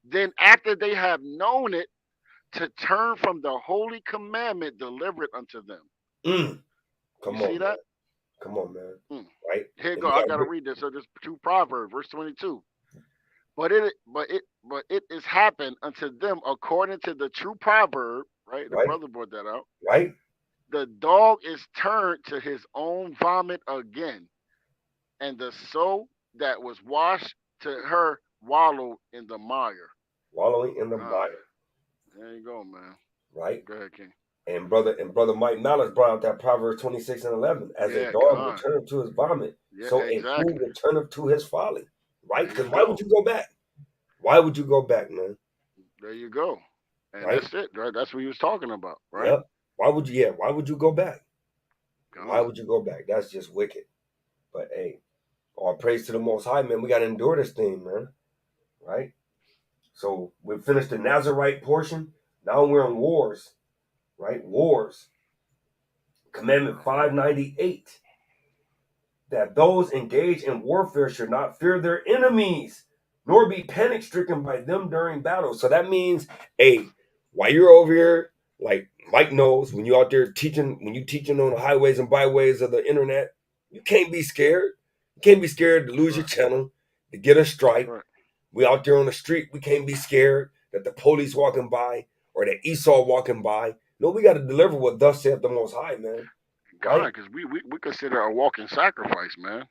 Speaker 11: than after they have known it, to turn from the holy commandment delivered unto them.
Speaker 9: Mm. Come
Speaker 11: You
Speaker 9: on,
Speaker 11: see
Speaker 9: man.
Speaker 11: that?
Speaker 9: Come on, man.
Speaker 11: Mm.
Speaker 9: Right.
Speaker 11: Here you
Speaker 9: And
Speaker 11: go.
Speaker 9: you
Speaker 11: I
Speaker 9: gotta
Speaker 11: gotta read this. So there's two Proverbs, verse 22. But it is happened unto them according to the true proverb. Right, the
Speaker 9: Right.
Speaker 11: brother brought that out.
Speaker 9: Right.
Speaker 11: The dog is turned to his own vomit again, and the soul that was washed to her wallow in the mire.
Speaker 9: Wallowing in the mire.
Speaker 11: There you go, man.
Speaker 9: Right.
Speaker 11: Go ahead, King.
Speaker 9: And brother Mike Malice brought out that Proverbs 26:11. As a
Speaker 11: Yeah,
Speaker 9: dog
Speaker 11: God.
Speaker 9: returneth to his vomit,
Speaker 11: Yeah,
Speaker 9: so a fool
Speaker 11: exactly.
Speaker 9: returneth to his folly. Right?
Speaker 11: There
Speaker 9: Because
Speaker 11: you
Speaker 9: why would
Speaker 11: go.
Speaker 9: you go back? Why would you go back, man?
Speaker 11: There you go. And
Speaker 9: Right?
Speaker 11: that's it, right? That's what he was talking about, right?
Speaker 9: Yep. Why would you? Yeah. Why would you go back? Why
Speaker 11: God.
Speaker 9: would you go back? That's just wicked. But hey, all praise to the Most High, man. We got to endure this thing, man. Right? So we finished the Nazarite portion. Now we're on wars. Right? Wars. Commandment 598. That those engaged in warfare should not fear their enemies, nor be panic stricken by them during battle. So that means, hey, while you're over here, like Mike knows, when you're out there teaching, when you're teaching on the highways and byways of the internet, you can't be scared. You can't be scared to lose your channel, to get a strike.
Speaker 11: Right.
Speaker 9: We out there on the street, we can't be scared that the police walking by or that Esau walking by. No, we got to deliver what thus saith the Most High, man.
Speaker 11: God,
Speaker 9: Right?
Speaker 11: because we consider a walking sacrifice, man.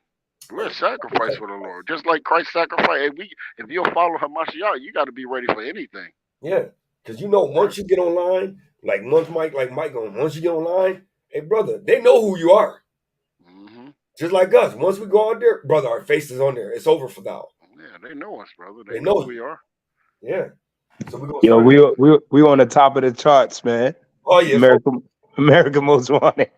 Speaker 11: We're a sacrifice for the Lord. Just like Christ sacrificed. If you'll follow Hamashiach, you got to be ready for anything.
Speaker 9: Yeah. Because once you get online, like Mike on, once you get online, hey brother, they know who you are.
Speaker 11: Mm-hmm.
Speaker 9: Just like us. Once we go out there, brother, our face is on there. It's over for thou.
Speaker 11: Yeah, they know us, brother.
Speaker 9: They
Speaker 11: know who
Speaker 9: you.
Speaker 11: we are.
Speaker 9: Yeah. So we're gonna
Speaker 10: Yo,
Speaker 9: start.
Speaker 10: we on the top of the charts, man.
Speaker 9: Oh yeah.
Speaker 10: America Most Wanted.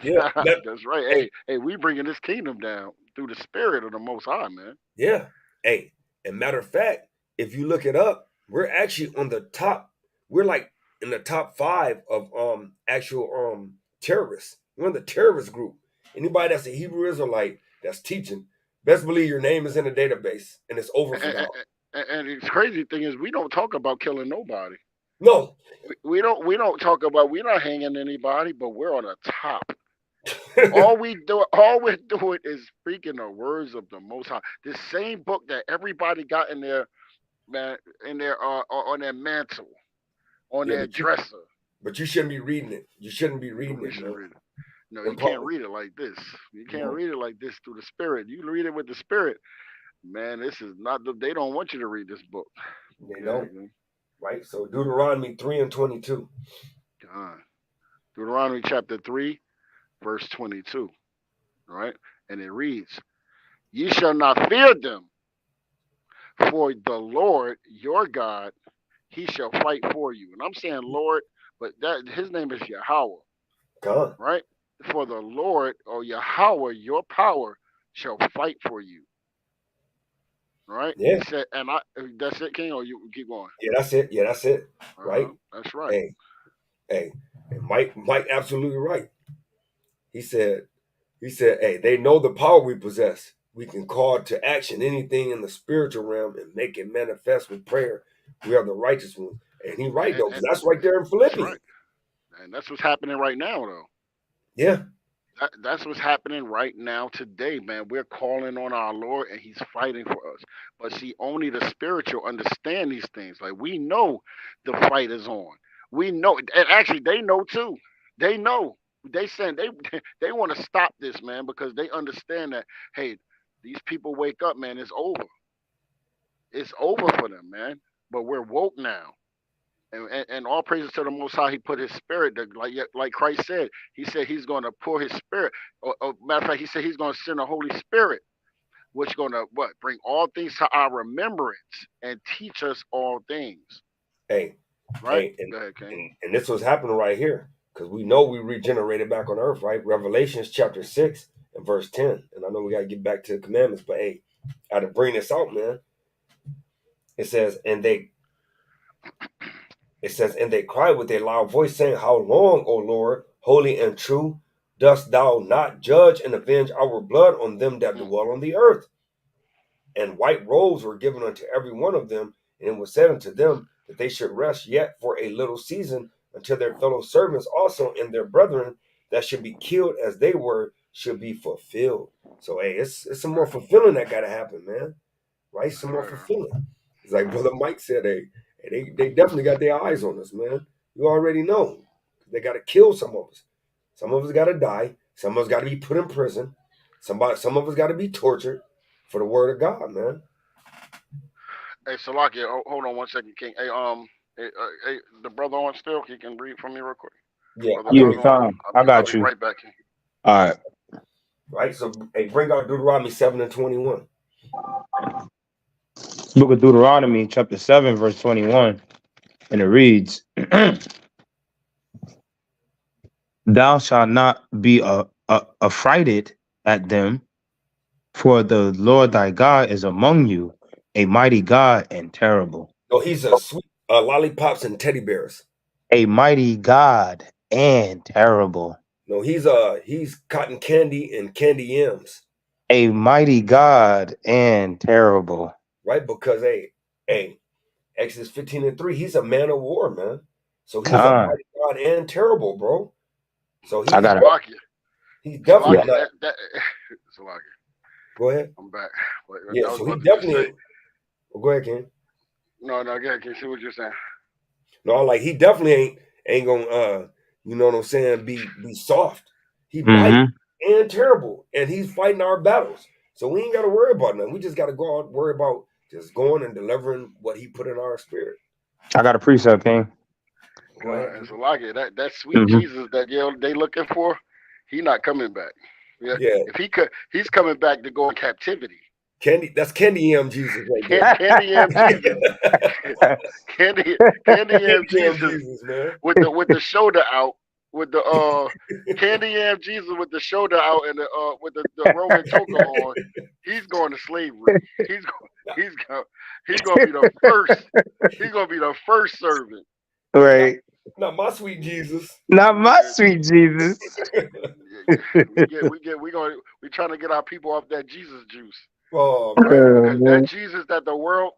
Speaker 9: Yeah.
Speaker 11: That's right. Hey, we bringing this kingdom down through the spirit of the Most High, man.
Speaker 9: Yeah. Hey, and matter of fact, if you look it up, we're actually on the top. We're like in the top 5 of actual terrorists. We're in the terrorist group. Anybody that's a Hebrew Israelite that's teaching, best believe your name is in the database and it's over for now.
Speaker 11: And the crazy thing is, we don't talk about killing nobody.
Speaker 9: No,
Speaker 11: we don't talk about, we're not hanging anybody, but we're on the top. all we're doing is speaking the words of the Most High. The same book that everybody got in their man, in their on their mantle, on their dresser.
Speaker 9: But you shouldn't be reading it. You shouldn't be reading it.
Speaker 11: Read it. No, you can't read it like this. You can't read it like this through the spirit. You read it with the spirit. Man, this is not they don't want you to read this book.
Speaker 9: They don't. Right? So Deuteronomy 3:22.
Speaker 11: Deuteronomy chapter 3, verse 22. Right? And it reads, "Ye shall not fear them, for the Lord your God, he shall fight for you." And I'm saying Lord, but that his name is Yahweh.
Speaker 9: God.
Speaker 11: Right? For the Lord or Yahweh, your power shall fight for you. right?
Speaker 9: Yeah,
Speaker 11: He said, and that's it, King, or you keep going?
Speaker 9: yeah, that's it. Yeah, that's it. Right?
Speaker 11: That's right.
Speaker 9: Hey, hey, and Mike, absolutely right. He said, hey, they know the power we possess. We can call to action anything in the spiritual realm and make it manifest with prayer. We are the righteous ones. And he right though, because
Speaker 11: And
Speaker 9: that's right there in
Speaker 11: that's
Speaker 9: Philippians.
Speaker 11: right. And that's what's happening right now, though.
Speaker 9: Yeah.
Speaker 11: That's what's happening right now today, man. We're calling on our Lord and He's fighting for us. But see, only the spiritual understand these things. Like we know the fight is on. We know, and actually they know too. They know. They saying they want to stop this, man, because they understand that hey, these people wake up, man. It's over. It's over for them, man. But we're woke now. And all praises to the Most High. He put His Spirit, like Christ said. He said He's going to pour His Spirit. Matter of fact, He said He's going to send the Holy Spirit, which going to bring all things to our remembrance and teach us all things.
Speaker 9: Hey,
Speaker 11: Right?
Speaker 9: hey,
Speaker 11: Go ahead, King.
Speaker 9: and this was happening right here because we know we regenerated back on earth, right? Revelations chapter 6 and verse 10. And I know we got to get back to the commandments, but hey, I had to bring this out, man. It says, and they cried with a loud voice, saying, How long, O Lord, holy and true, dost thou not judge and avenge our blood on them that dwell on the earth? And white robes were given unto every one of them, and it was said unto them that they should rest yet for a little season until their fellow servants also and their brethren that should be killed as they were should be fulfilled. So hey, it's some more fulfilling that gotta happen, man. Right? Some more fulfilling. It's like Brother Mike said, hey, they definitely got their eyes on us, man. You already know. They gotta kill some of us. Some of us gotta die. Some of us gotta be put in prison. Some of us gotta be tortured for the word of God, man.
Speaker 11: Hey, Salakia, hold on one second, King. Hey, the brother on still. He can read from me real quick.
Speaker 9: Yeah,
Speaker 11: Brother
Speaker 10: Tom, I
Speaker 11: I'll
Speaker 10: got
Speaker 11: be
Speaker 10: you.
Speaker 11: right back, King.
Speaker 10: All right.
Speaker 9: Right. So hey, bring out Deuteronomy 7 and 21.
Speaker 10: Book of Deuteronomy, chapter 7, verse 21. And it reads, Thou shalt not be affrighted at them, for the Lord thy God is among you, a mighty God and terrible.
Speaker 9: No, he's a sweet lollipops and teddy bears.
Speaker 10: A mighty God and terrible.
Speaker 9: No, he's cotton candy and candy M's.
Speaker 10: A mighty God and terrible.
Speaker 9: Right? Because hey, Exodus 15 and 3, he's a man of war, man. So he's a
Speaker 10: Con.
Speaker 9: mighty God and terrible, bro. So
Speaker 10: I got it.
Speaker 9: he's definitely
Speaker 11: Salakia,
Speaker 9: not.
Speaker 11: Salakia.
Speaker 9: Go ahead.
Speaker 11: I'm back.
Speaker 9: Yeah,
Speaker 11: I was
Speaker 9: so he
Speaker 11: about to just
Speaker 9: definitely
Speaker 11: say.
Speaker 9: well, go ahead, Ken.
Speaker 11: No, go ahead. Can you see what you're saying?
Speaker 9: No, like he definitely ain't gonna you know what I'm saying, be soft. He mighty and terrible, and he's fighting our battles. So we ain't gotta worry about nothing. We just gotta go out and worry about just going and delivering what he put in our spirit.
Speaker 10: I got a precept, King.
Speaker 9: Go ahead.
Speaker 11: And Salakia, that sweet Jesus that they looking for, he not coming back. Yeah. If he could, he's coming back to go in captivity.
Speaker 9: That's Candy M Jesus right there.
Speaker 11: Candy M Jesus. Candy M Jesus,
Speaker 9: man.
Speaker 11: with the shoulder out, with the Candy M Jesus with the shoulder out and the with the Roman toga on. He's going to slavery. He's gonna be the first. He's gonna be the first servant.
Speaker 10: Right.
Speaker 9: Not my sweet Jesus.
Speaker 10: Not my sweet Jesus.
Speaker 11: We trying to get our people off that Jesus juice.
Speaker 9: Oh,
Speaker 11: right? Because that Jesus that the world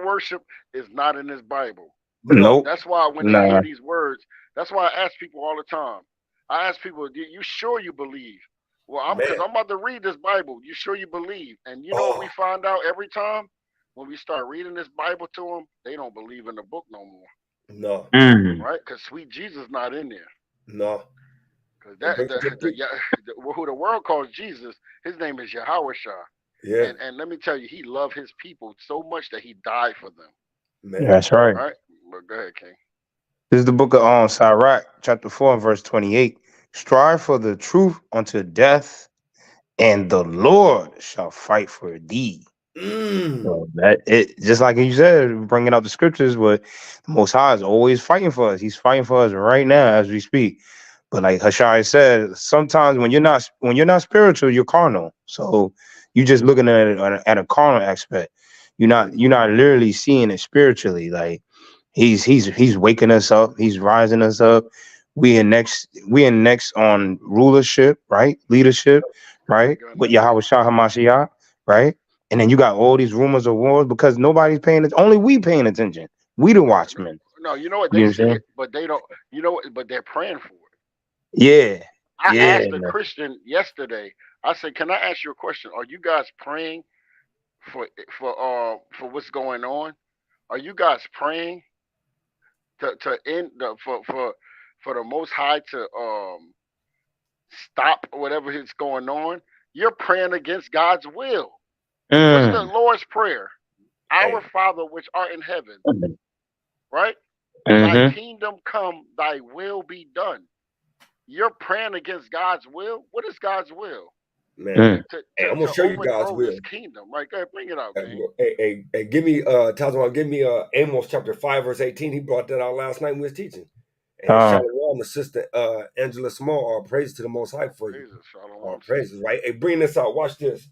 Speaker 11: worship is not in this Bible.
Speaker 10: Nope.
Speaker 11: That's why when they hear these words, that's why I ask people all the time. I ask people, you sure you believe? Well, because I'm about to read this Bible. You sure you believe? And you know what we find out every time? When we start reading this Bible to them, they don't believe in the book no more.
Speaker 9: No.
Speaker 11: Right? Because sweet Jesus not in there.
Speaker 9: No.
Speaker 11: Because who the world calls Jesus, his name is Yahweh Shah.
Speaker 9: Yeah.
Speaker 11: And let me tell you, he loved his people so much that he died for them.
Speaker 10: Man. That's right.
Speaker 11: All right? But go ahead, King.
Speaker 10: This is the book of Sirach, chapter 4, verse 28. Strive for the truth unto death, and the Lord shall fight for thee. So that it just like you said, bringing out the scriptures, but the Most High is always fighting for us. He's fighting for us right now as we speak. But like Hashai said, sometimes when you're not spiritual, you're carnal. So you just looking at it at a carnal aspect. You're not literally seeing it spiritually. Like he's waking us up, he's rising us up. We in next on rulership, right? Leadership, right?
Speaker 11: Gun
Speaker 10: With
Speaker 11: neck.
Speaker 10: Yahweh Shah Hamashiach, right? And then you got all these rumors of wars because nobody's paying it. Only we paying attention. We the
Speaker 11: Right.
Speaker 10: watchmen.
Speaker 11: No, you know what?
Speaker 10: You
Speaker 11: They
Speaker 10: know what I'm
Speaker 11: see
Speaker 10: saying?
Speaker 11: it, but they don't. You know what? But they're praying for it.
Speaker 10: Yeah.
Speaker 11: I
Speaker 10: Yeah.
Speaker 11: asked a Christian yesterday. I said, "Can I ask you a question? Are you guys praying for for what's going on? Are you guys praying to end the for the Most High to stop whatever is going on? You're praying against God's will. What's the
Speaker 10: Mm.
Speaker 11: Lord's prayer? Our
Speaker 9: Hey,
Speaker 11: Father which art in heaven, right? Thy
Speaker 10: Mm-hmm.
Speaker 11: kingdom come, thy will be done. You're praying against God's will. What is God's will?
Speaker 9: man.
Speaker 10: Mm.
Speaker 9: Hey, I'm gonna
Speaker 11: To
Speaker 9: show you God's
Speaker 11: overthrow this
Speaker 9: will.
Speaker 11: kingdom, right? Go ahead, bring it out, King.
Speaker 9: Hey, give me Tazwan, give me Amos chapter 5, verse 18. He brought that out last night when we was teaching. And
Speaker 10: Uh,
Speaker 9: Shalom, the sister Angela Small, all praise to the Most High
Speaker 11: All
Speaker 9: for you.
Speaker 11: praises,
Speaker 9: All
Speaker 11: Shalom,
Speaker 9: praises,
Speaker 11: sister.
Speaker 9: right? Hey, bring this out. Watch this.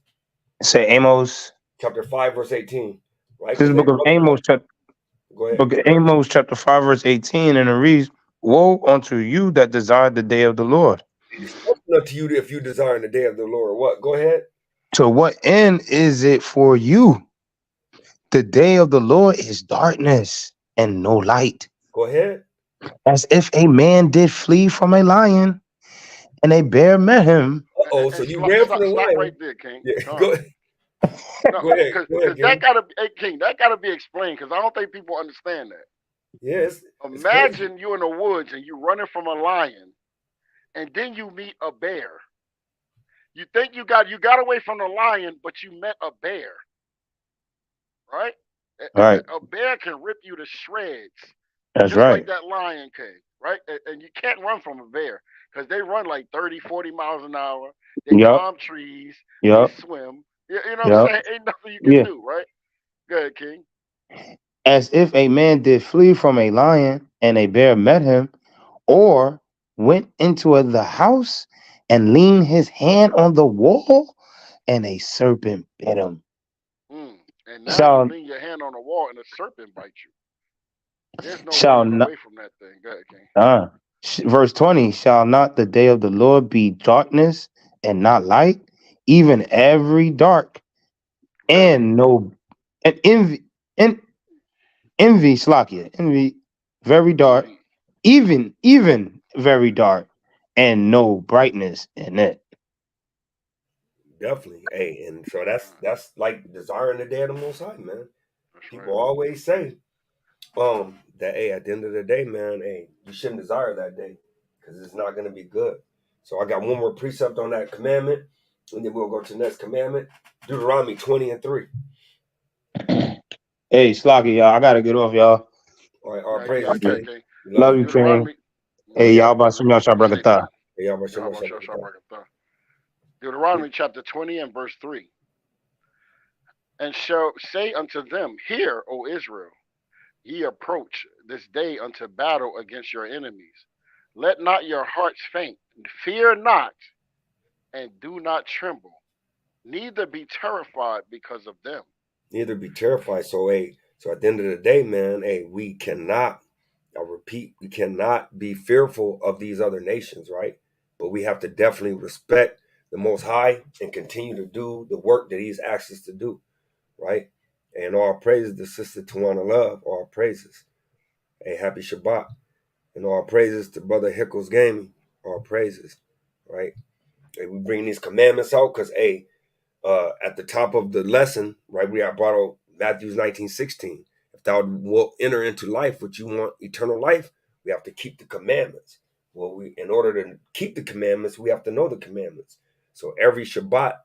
Speaker 10: say Amos.
Speaker 9: Chapter 5, verse 18. Right?
Speaker 10: This is
Speaker 9: Because
Speaker 10: the
Speaker 9: they
Speaker 10: book of Amos,
Speaker 9: go ahead.
Speaker 10: book of Amos, chapter 5, verse 18, and it reads, "Woe unto you that desire the day of the Lord.
Speaker 9: It is spoken unto you if you desire in the day of the Lord. What? Go ahead.
Speaker 10: To what end is it for you? The day of the Lord is darkness and no light,
Speaker 9: Go ahead.
Speaker 10: as if a man did flee from a lion, and a bear met him."
Speaker 9: Uh-oh. So
Speaker 11: And
Speaker 9: you ran from the
Speaker 11: stop right
Speaker 9: lion.
Speaker 11: there, King.
Speaker 9: Yeah,
Speaker 11: Come. No,
Speaker 9: go ahead. Go
Speaker 11: because
Speaker 9: ahead,
Speaker 11: that
Speaker 9: King.
Speaker 11: gotta be, hey, King. That gotta be explained because I don't think people understand that.
Speaker 9: Yeah, it's crazy.
Speaker 11: Imagine you in the woods and you running from a lion, and then you meet a bear. You think you got away from the lion, but you met a bear, right?
Speaker 10: Right.
Speaker 11: A bear can rip you to shreds,
Speaker 10: That's
Speaker 11: just like
Speaker 10: right.
Speaker 11: that lion can, right? And you can't run from a bear because they run like 30, 40 miles an hour. They
Speaker 10: Yup.
Speaker 11: climb trees. They
Speaker 10: Yup.
Speaker 11: swim. You know what I'm
Speaker 10: Yup.
Speaker 11: saying? Ain't nothing you can
Speaker 10: Yeah.
Speaker 11: do, right? Go ahead, King.
Speaker 10: As if a man did flee from a lion, and a bear met him, or went into the house and leaned his hand on the wall, and a serpent bit him.
Speaker 11: And now you
Speaker 10: Shall
Speaker 11: lean your hand on the wall and a serpent bites you. There's no
Speaker 10: shall
Speaker 11: running
Speaker 10: not
Speaker 11: away from that thing. Go ahead, King.
Speaker 10: verse 20, shall not the day of the Lord be darkness and not light, even every dark,
Speaker 11: Very.
Speaker 10: and no and envy slakia, envy very dark,
Speaker 11: Envy.
Speaker 10: even very dark, and no brightness in it.
Speaker 9: Definitely. Hey, and so that's
Speaker 11: Uh,
Speaker 9: that's like desiring the day of the Most High, man.
Speaker 11: that's
Speaker 9: People
Speaker 11: right.
Speaker 9: always say, that hey, at the end of the day, man, hey, you shouldn't desire that day because it's not going to be good. So I got one more precept on that commandment, and then we'll go to the next commandment, Deuteronomy 20:3.
Speaker 10: Hey, Slocky, y'all, I gotta get off, y'all.
Speaker 9: All right, our
Speaker 11: Now you got
Speaker 9: praises,
Speaker 11: okay,
Speaker 9: King.
Speaker 11: King.
Speaker 9: We love
Speaker 10: Love
Speaker 9: you.
Speaker 10: you, King.
Speaker 11: Deuteronomy.
Speaker 10: Hey,
Speaker 9: Love you.
Speaker 10: y'all, about some y'all,
Speaker 11: Say,
Speaker 10: brakatah.
Speaker 9: Hey, y'all,
Speaker 11: how
Speaker 9: Shabbat
Speaker 11: about
Speaker 9: Shalom.
Speaker 11: Deuteronomy chapter 20 and verse 3. And shall say unto them, Hear, O Israel, ye approach this day unto battle against your enemies. Let not your hearts faint, fear not, and do not tremble, neither be terrified because of them.
Speaker 9: Neither be terrified. So, hey, so at the end of the day, man, hey, we cannot, I repeat, we cannot be fearful of these other nations, right? But we have to definitely respect the Most High and continue to do the work that He's asked us to do, right? And all praises to Sister Tawana Love, all praises. Hey, happy Shabbat. And all praises to Brother Hickles Gaming, all praises, right? Hey, we bring these commandments out because, hey, at the top of the lesson, right, we have brought out Matthew 19:16. If thou wilt enter into life, which you want eternal life, we have to keep the commandments. Well, in order to keep the commandments, we have to know the commandments. So every Shabbat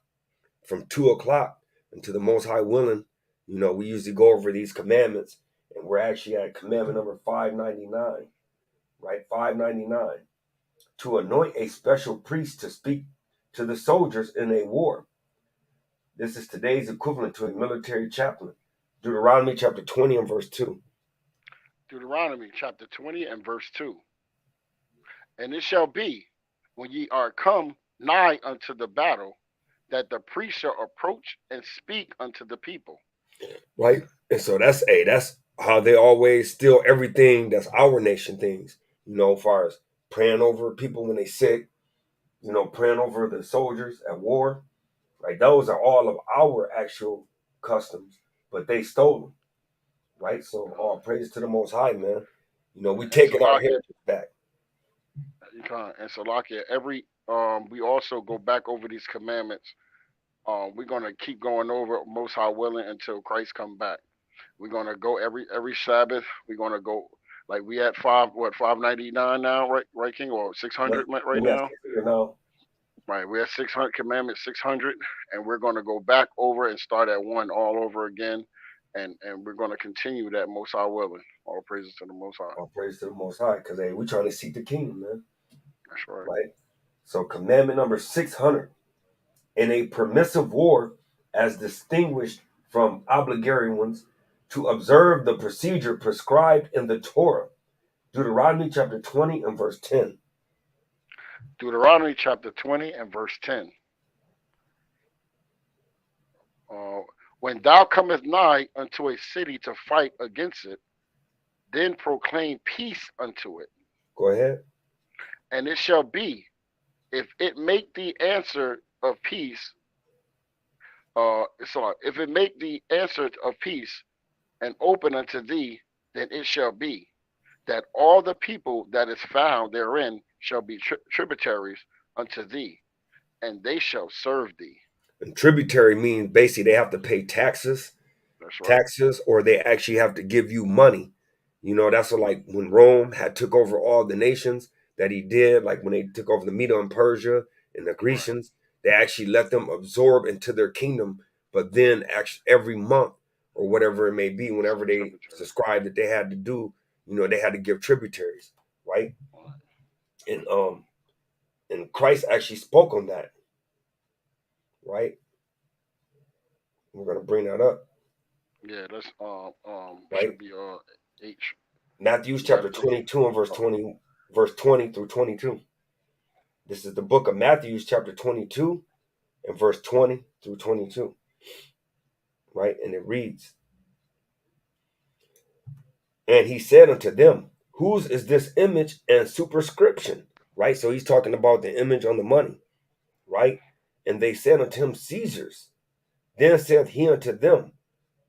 Speaker 9: from 2 o'clock until the Most High willing, we usually go over these commandments, and we're actually at commandment number 599, right? 599, to anoint a special priest to speak to the soldiers in a war. This is today's equivalent to a military chaplain. Deuteronomy chapter 20 and verse 2.
Speaker 11: Deuteronomy chapter 20 and verse 2. And it shall be, when ye are come nigh unto the battle, that the priest shall approach and speak unto the people.
Speaker 9: right? And so that's how they always steal everything that's our nation things, as far as praying over people when they sick, praying over the soldiers at war. Like those are all of our actual customs, but they stole them, right? So all praise to the Most High, man. We
Speaker 11: And
Speaker 9: taking our
Speaker 11: Salakia,
Speaker 9: heritage back.
Speaker 11: and Salakia, every we also go back over these commandments. We're gonna keep going over most high willing until Christ come back. We're gonna go every Sabbath. We're gonna go like we at 599 now, right King, or
Speaker 9: Yeah,
Speaker 11: 600 right
Speaker 9: we have
Speaker 11: now.
Speaker 9: to now.
Speaker 11: Right, we're at 600 commandments 600, and we're gonna go back over and start at one all over again, and we're gonna continue that most high willing. All praises to the Most High.
Speaker 9: All praise to the Most High, because hey, we trying to seek the kingdom, man.
Speaker 11: That's right.
Speaker 9: Right. So commandment number 600: in a permissive war, as distinguished from obligatory ones, to observe the procedure prescribed in the Torah. Deuteronomy chapter 20 and verse 10.
Speaker 11: Deuteronomy chapter 20 and verse 10. Uh, when thou comest nigh unto a city to fight against it, then proclaim peace unto it.
Speaker 9: Go ahead.
Speaker 11: And it shall be, if it make the answer of peace, if it make the answer of peace and open unto thee, then it shall be that all the people that is found therein shall be tributaries unto thee, and they shall serve thee.
Speaker 9: And tributary means basically they have to pay taxes,
Speaker 11: That's right.
Speaker 9: or they actually have to give you money. That's what, like when Rome had took over all the nations that he did, like when they took over the Medo and Persia and the
Speaker 11: Right.
Speaker 9: Grecians, they actually let them absorb into their kingdom. But then actually every month or whatever it may be, whenever they subscribed that they had to do, they had to give tributaries, right? And Christ actually spoke on that, right? We're gonna bring that up.
Speaker 11: Yeah, that's
Speaker 9: Right?
Speaker 11: should be H.
Speaker 9: Matthew chapter
Speaker 11: Matthew.
Speaker 9: 22 and verse 20 through 22. This is the book of Matthew chapter 22 and verse 20 through 22. Right? And it reads, and he said unto them, whose is this image and superscription? Right? So he's talking about the image on the money. Right? And they said unto him, Caesar's. Then saith he unto them,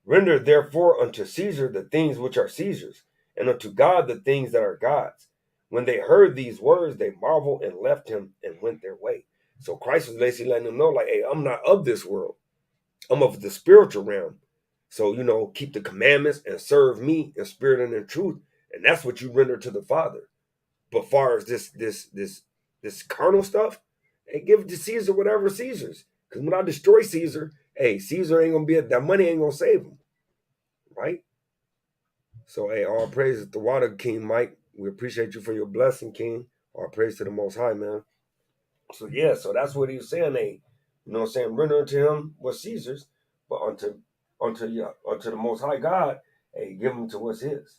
Speaker 9: render therefore unto Caesar the things which are Caesar's, and unto God the things that are God's. When they heard these words, they marveled and left him and went their way. So Christ was basically letting them know, like, hey, I'm not of this world. I'm of the spiritual realm. So, keep the commandments and serve me in spirit and in truth. And that's what you render to the Father. But far as this carnal stuff, hey, give it to Caesar whatever Caesar's. Because when I destroy Caesar, hey, Caesar ain't gonna that money ain't gonna save him. Right? So, hey, all praise to the water, King Mike. We appreciate you for your blessing, King. All praise to the Most High, man. So, yeah, so that's what he was saying. Hey, render unto him what's Caesar's, but unto the Most High God, hey, give him to what's his.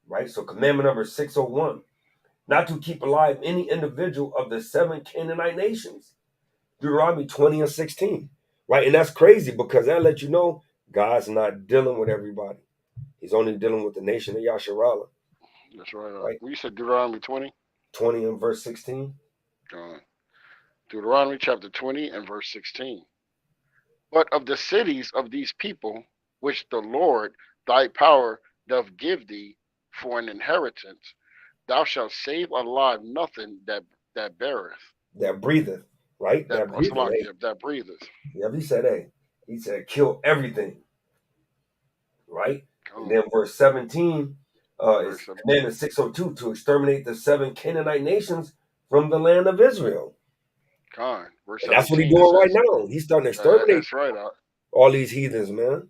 Speaker 9: Right? So, commandment number 601, not to keep alive any individual of the 7 Canaanite nations. Deuteronomy 20 and 16. Right? And that's crazy because that let you know God's not dealing with everybody. He's only dealing with the nation of Yasharallah.
Speaker 11: That's right.
Speaker 9: Right?
Speaker 11: You said Deuteronomy 20?
Speaker 9: 20 and verse 16.
Speaker 11: Deuteronomy chapter 20 and verse 16. But of the cities of these people, which the Lord thy power doth give thee for an inheritance, thou shalt save alive nothing that beareth.
Speaker 9: That breatheth, right? That breatheth. Hey.
Speaker 11: That breatheth.
Speaker 9: Yeah, he said, kill everything. Right? And then verse 17 is commandment 602 to exterminate the 7 Canaanite nations from the land of Israel.
Speaker 11: Verse
Speaker 9: And that's what he's
Speaker 11: 17
Speaker 9: doing right
Speaker 11: says,
Speaker 9: now. He's starting to exterminate
Speaker 11: that's right.
Speaker 9: all these heathens, man.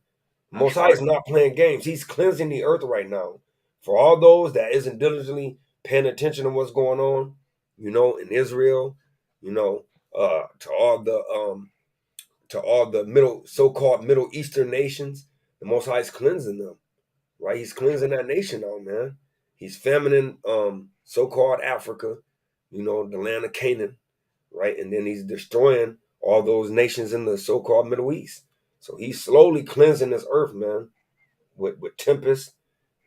Speaker 9: Most High is not playing games. He's cleansing the earth right now. For all those that isn't diligently paying attention to what's going on, in Israel, to all the so-called Middle Eastern nations, the Most High is cleansing them. Right? He's cleansing that nation out, man. He's famining so-called Africa, the land of Canaan, right? And then he's destroying all those nations in the so-called Middle East. So he's slowly cleansing this earth, man, with tempests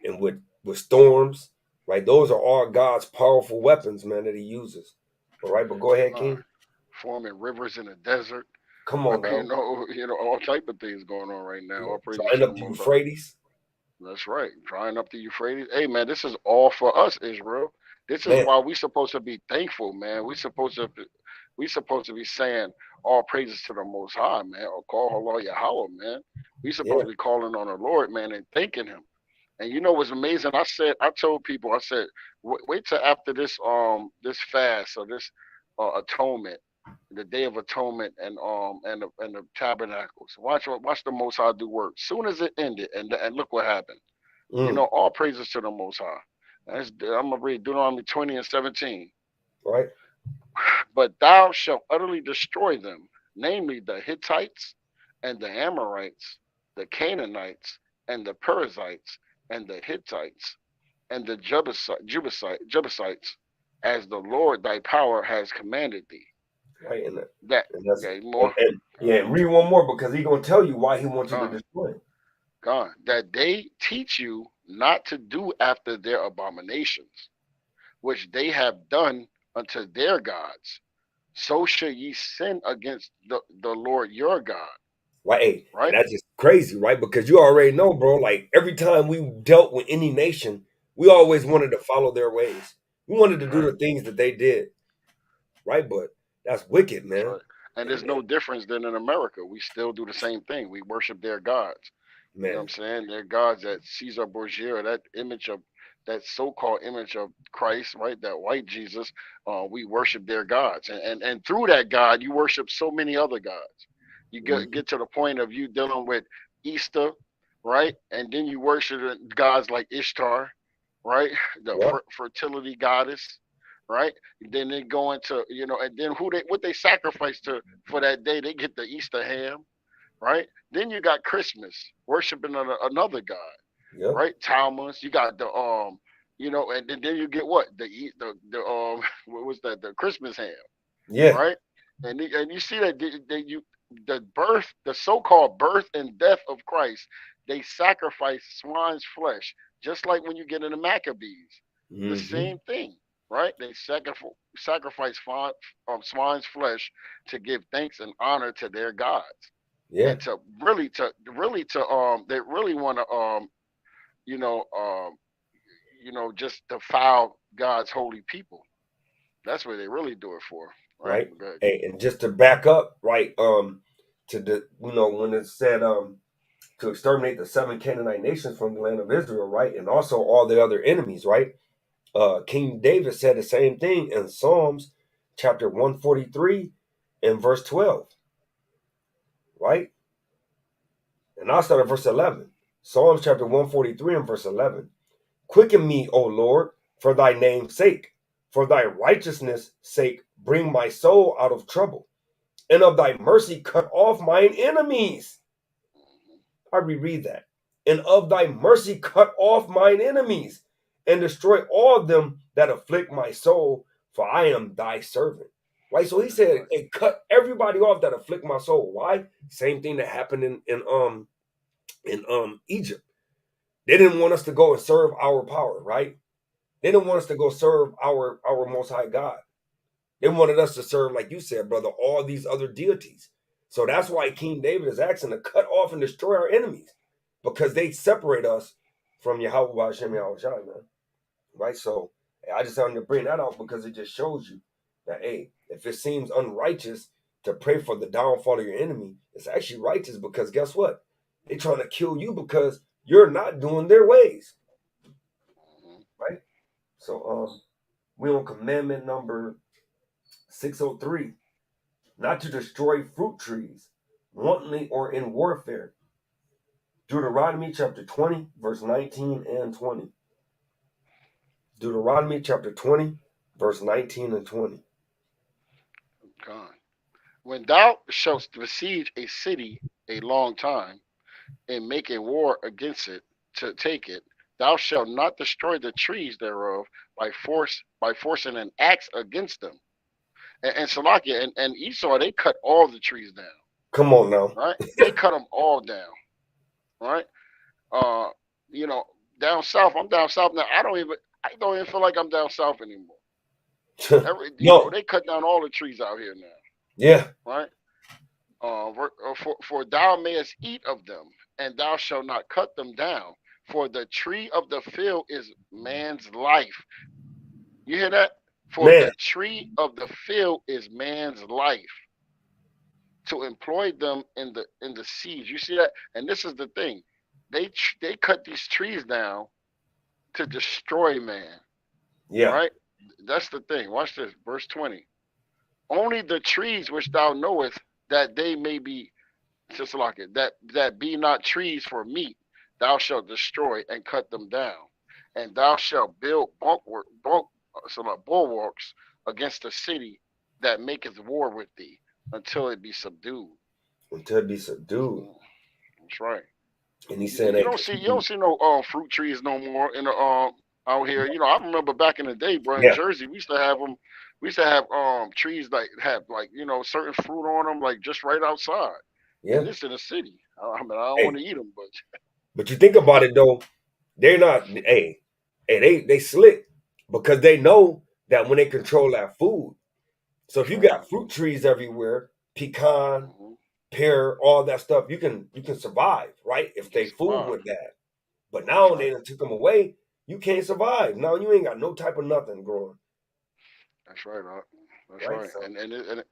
Speaker 9: and with storms, right? Those are all God's powerful weapons, man, that he uses. All right, but go ahead, King.
Speaker 11: Forming rivers in the desert.
Speaker 9: Come on now.
Speaker 11: All type of things going on right now. All praises
Speaker 9: Drying
Speaker 11: to
Speaker 9: up
Speaker 11: the
Speaker 9: the
Speaker 11: Most High.
Speaker 9: Euphrates.
Speaker 11: That's right. Drying up the Euphrates. Hey, man, this is all for us, Israel. This is
Speaker 9: Man.
Speaker 11: why we supposed to be thankful, man. We supposed to be saying all praises to the Most High, man, or call Allah Yahweh, man. We supposed to be calling on the Lord, man, and thanking Him. And you know what's amazing? I told people, I said, wait till after this fast or this atonement, the Day of Atonement, and the tabernacles. Watch the Most High do work. Soon as it ended, and look what happened. You know, all praises to the Most High. I'm gonna read Deuteronomy 20 and 17.
Speaker 9: Right.
Speaker 11: But thou shalt utterly destroy them, namely the Hittites and the Amorites, the Canaanites and the Perizzites and the Hittites and the Jebusites, as the Lord thy power has commanded thee.
Speaker 9: Right, and
Speaker 11: that's more.
Speaker 9: And read one more because he's gonna tell you why he wants you to destroy it.
Speaker 11: God, that they teach you not to do after their abominations, which they have done unto their gods. So shall ye sin against the Lord your God.
Speaker 9: Right. And that's just crazy, right? Because you already know, bro, like every time we dealt with any nation, we always wanted to follow their ways. We wanted to do the things that they did. Right? But that's wicked, man.
Speaker 11: Right. And there's no difference than in America. We still do the same thing. We worship their gods.
Speaker 9: Man.
Speaker 11: You know what I'm saying? Their gods, that Caesar Borgia, that so-called image of Christ, right? That white Jesus, we worship their gods. And through that God, you worship so many other gods. You get to the point of you dealing with Easter, right? And then you worship gods like Ishtar, right? The fertility goddess, right? Then they go into, and then what they sacrifice to for that day, they get the Easter ham, right? Then you got Christmas, worshiping another god, right? Tammuz. You got the and then you get what the what was that, the Christmas ham, right? And you see that the so-called birth and death of Christ, they sacrifice swine's flesh, just like when you get in the Maccabees, the same thing, right? They sacrifice swine's flesh to give thanks and honor to their gods.
Speaker 9: Yeah.
Speaker 11: And they really want to just defile God's holy people. That's what they really do it for, right?
Speaker 9: Hey, and just to back up, right, to the when it said to exterminate the 7 Canaanite nations from the land of Israel, right, and also all the other enemies, right? King David said the same thing in Psalms chapter 143 and verse 12. Right? And I'll start at verse 11. Psalms chapter 143 and verse 11. Quicken me, O Lord, for thy name's sake. For thy righteousness' sake, bring my soul out of trouble. And of thy mercy, cut off mine enemies. I reread that. And of thy mercy, cut off mine enemies, and destroy all them that afflict my soul, for I am thy servant. Right? So he said, hey, cut everybody off that afflict my soul. Why? Same thing that happened in Egypt. They didn't want us to go and serve our power, right? They didn't want us to go serve our Most High God. They wanted us to serve, like you said, brother, all these other deities. So that's why King David is asking to cut off and destroy our enemies, because they separate us from Yahweh B'Hashem Yahweh Shai, man. Right? So I just wanted to bring that out because it just shows you that, hey, if it seems unrighteous to pray for the downfall of your enemy, it's actually righteous, because guess what? They're trying to kill you because you're not doing their ways. Right? So we're on commandment number 603. Not to destroy fruit trees, wantonly or in warfare. Deuteronomy chapter 20, verse 19 and 20. Deuteronomy chapter 20, verse 19 and 20.
Speaker 11: God. When thou shalt besiege a city a long time, and make a war against it to take it, thou shalt not destroy the trees thereof by forcing an axe against them. And Salakia and Esau, they cut all the trees down.
Speaker 9: Come on now.
Speaker 11: right? They cut them all down, right? Uh, you know, down south, I'm down south now. I don't even feel like I'm down south anymore.
Speaker 9: No.
Speaker 11: They cut down all the trees out here now,
Speaker 9: Yeah.
Speaker 11: right? For thou mayest eat of them, and thou shalt not cut them down. For the tree of the field is man's life. You hear that? For
Speaker 9: Man.
Speaker 11: the tree of the field is man's life. To employ them in the seeds. You see that? And this is the thing. They cut these trees down to destroy man.
Speaker 9: Yeah.
Speaker 11: Right? That's the thing. Watch this. Verse 20. Only the trees which thou knowest that they may be just like it, that be not trees for meat, thou shalt destroy and cut them down. And thou shalt build bulwarks against the city that maketh war with thee until it be subdued.
Speaker 9: Until it be subdued.
Speaker 11: That's right.
Speaker 9: And he's saying,
Speaker 11: You don't see no fruit trees no more in the out here. I remember back in the day, bro, in
Speaker 9: yeah.
Speaker 11: Jersey, we used to have them. We used to have trees that have like certain fruit on them, like just right outside.
Speaker 9: Yeah.
Speaker 11: And this in the city. I mean, I don't want to eat them,
Speaker 9: but you think about it though, they're not. They slick because they know that when they control that food. So if you got fruit trees everywhere, pecan, pear, all that stuff, you can survive, right? If they fool with that. But now they done took them away, you can't survive. Now you ain't got no type of nothing growing.
Speaker 11: That's right, That's right. So.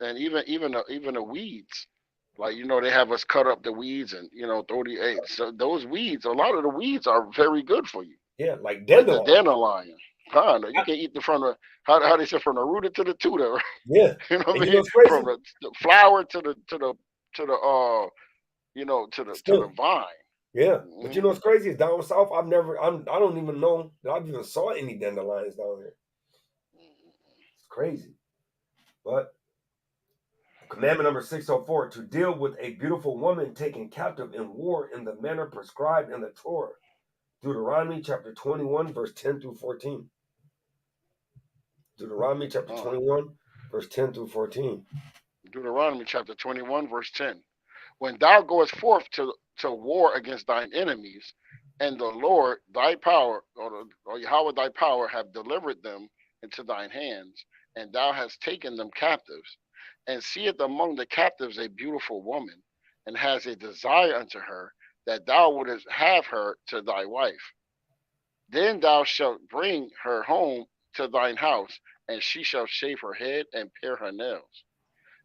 Speaker 11: And even the weeds, like they have us cut up the weeds and throw the eggs. So those weeds, a lot of the weeds are very good for you.
Speaker 9: Yeah, like dandelion.
Speaker 11: Like the dandelion. You can eat from the how they say from the rooter to the tutor. Right?
Speaker 9: Yeah.
Speaker 11: You know what I mean?
Speaker 9: You know crazy?
Speaker 11: From the flower to the vine.
Speaker 9: Yeah, but you know what's crazy is down south. I don't even know that I've even saw any dandelions down here. It's crazy. But commandment number 604: to deal with a beautiful woman taken captive in war in the manner prescribed in the Torah. Deuteronomy chapter 21, verse 10 through 14. Deuteronomy chapter 21, verse 10 through 14.
Speaker 11: Deuteronomy chapter 21, verse 10. When thou goest forth to war against thine enemies, and the Lord thy power, or Yahweh thy power, have delivered them into thine hands, and thou hast taken them captives, and seest among the captives a beautiful woman, and has a desire unto her, that thou wouldest have her to thy wife. Then thou shalt bring her home to thine house, and she shall shave her head and pare her nails.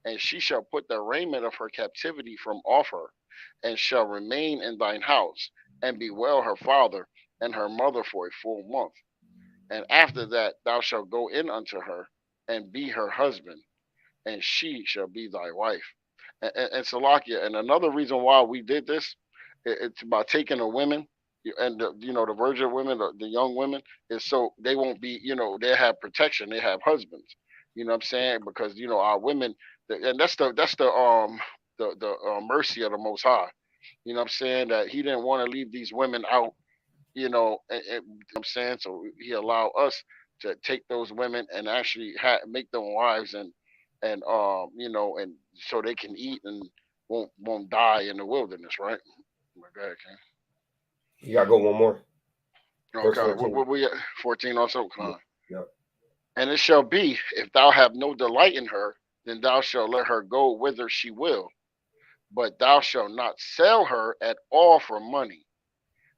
Speaker 11: And she shall put the raiment of her captivity from off her, and shall remain in thine house, and bewail her father and her mother for a full month. And after that thou shalt go in unto her, and be her husband, and she shall be thy wife. And Salakia, and another reason why we did this, it's about taking the women and the virgin women, the young women, is so they won't be, they have protection, they have husbands. You know what I'm saying? Because our women, and that's the mercy of the Most High. You know what I'm saying? That He didn't want to leave these women out. You know what I'm saying? So He allowed us to take those women and actually make them wives and and so they can eat and won't die in the wilderness, right? Go ahead, King.
Speaker 9: You gotta go one more.
Speaker 11: Okay, what we at? 14 also?
Speaker 9: Yep.
Speaker 11: And it shall be, if thou have no delight in her, then thou shalt let her go whither she will. But thou shalt not sell her at all for money.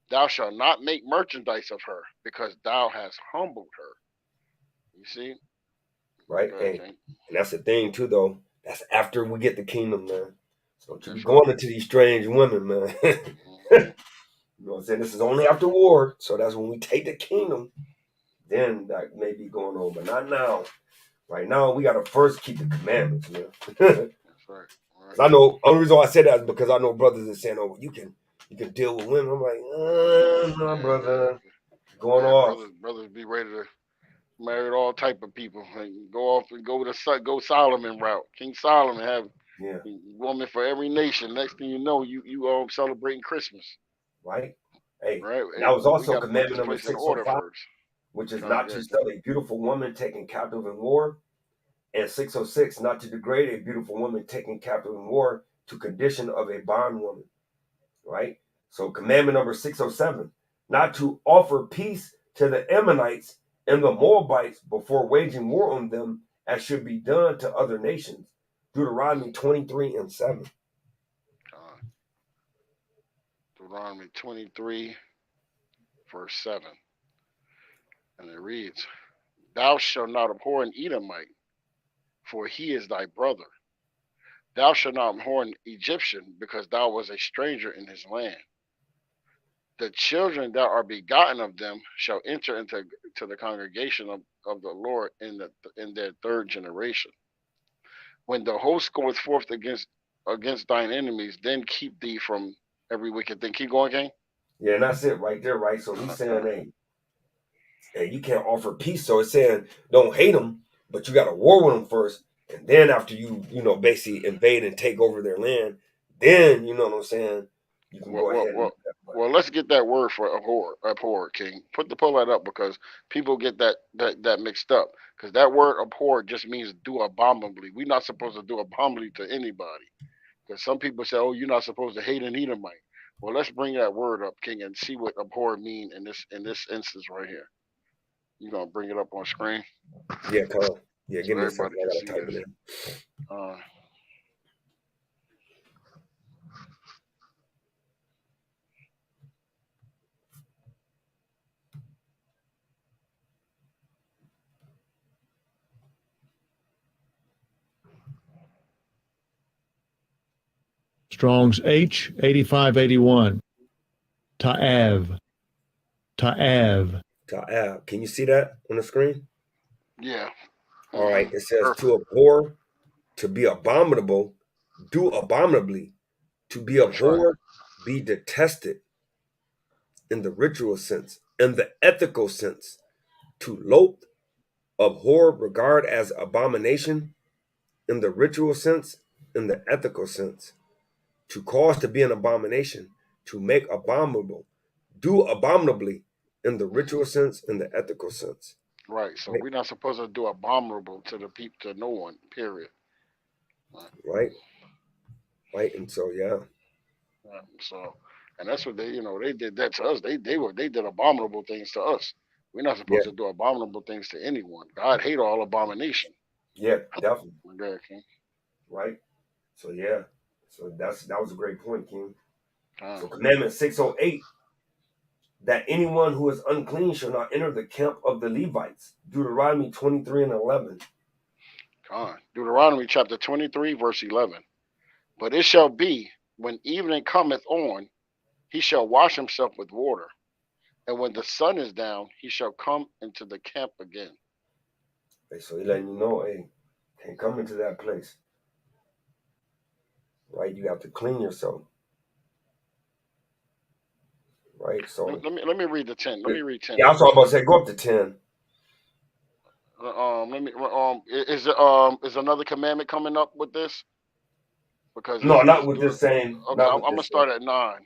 Speaker 11: Thou shalt not make merchandise of her, because thou hast humbled her. You see?
Speaker 9: Right? And that's the thing too, though. That's after we get the kingdom, man. So don't you be going into these strange women, man. You know what I'm saying? This is only after war. So that's when we take the kingdom. Then that may be going on, but not now. Right now, we gotta first keep the commandments, man.
Speaker 11: That's right.
Speaker 9: Cause I know only reason why I say that is because I know brothers that saying, "Oh, you can deal with women." I'm like, no, brother, going off.
Speaker 11: Brothers be ready to marry all type of people and go off and go Solomon route. King Solomon have woman for every nation. Next thing you know, you celebrating Christmas.
Speaker 9: Right. Hey,
Speaker 11: right.
Speaker 9: That was also commandment number 605, which is not to sell a beautiful woman taken captive in war, and 606, not to degrade a beautiful woman taken captive in war to condition of a bondwoman, right? So commandment number 607, not to offer peace to the Ammonites and the Moabites before waging war on them, as should be done to other nations. Deuteronomy 23 and 7.
Speaker 11: Deuteronomy 23, verse 7. And it reads, Thou shalt not abhor an Edomite, for he is thy brother. Thou shalt not abhor an Egyptian, because thou was a stranger in his land. The children that are begotten of them shall enter into the congregation of the Lord in their third generation. When the host goeth forth against thine enemies, then keep thee from every wicked thing. Keep going, King.
Speaker 9: Yeah, and that's it right there, right? So he's saying, hey, you can't offer peace. So it's saying don't hate them, but you got to war with them first. And then after you basically invade and take over their land, then, you know what I'm saying, you can go ahead and
Speaker 11: Well, let's get that word for abhor, King. Pull that up, because people get that mixed up. Because that word abhor just means do abominably. We're not supposed to do abominably to anybody. Because some people say, oh, you're not supposed to hate an Edomite. Well, let's bring that word up, King, and see what abhor mean in this instance right here. You gonna bring it up on screen?
Speaker 9: Yeah, come on. Yeah,
Speaker 11: so
Speaker 9: give me a second.
Speaker 11: everybody
Speaker 9: I
Speaker 11: can
Speaker 9: gotta
Speaker 11: see
Speaker 9: type
Speaker 11: this.
Speaker 9: it in.
Speaker 12: Strong's H 8581. Ta'av. Ta'av.
Speaker 9: Ta'av. Can you see that on the screen?
Speaker 11: Yeah.
Speaker 9: All right. It says
Speaker 11: Perfect.
Speaker 9: to abhor, to be abominable, do abominably, to be abhorred, be detested in the ritual sense, in the ethical sense, to loathe, abhor, regard as abomination in the ritual sense, in the ethical sense, to cause to be an abomination, to make abominable, do abominably in the ritual sense, in the ethical sense.
Speaker 11: Right. So we're not supposed to do abominable to the people, to no one. Period.
Speaker 9: Right. Right. And so
Speaker 11: So, and that's what they did that to us. They did abominable things to us. We're not
Speaker 9: yeah,
Speaker 11: supposed to do abominable things to anyone. God hate all abomination.
Speaker 9: yeah, definitely.
Speaker 11: Okay, King.
Speaker 9: Right. So so that was a great point, King. So commandment 608, that anyone who is unclean shall not enter the camp of the Levites. Deuteronomy 23 and 11.
Speaker 11: Deuteronomy chapter 23, verse 11. But it shall be, when evening cometh on, he shall wash himself with water, and when the sun is down, he shall come into the camp again.
Speaker 9: Okay, so he letting you know, hey, can't come into that place. Right? You have to clean yourself. Right? So
Speaker 11: let me read the 10. Let me read 10.
Speaker 9: Yeah, I was talking about say go up to 10.
Speaker 11: Is another commandment coming up with this? Because
Speaker 9: No, not with this same.
Speaker 11: Okay, I'm gonna start at 9.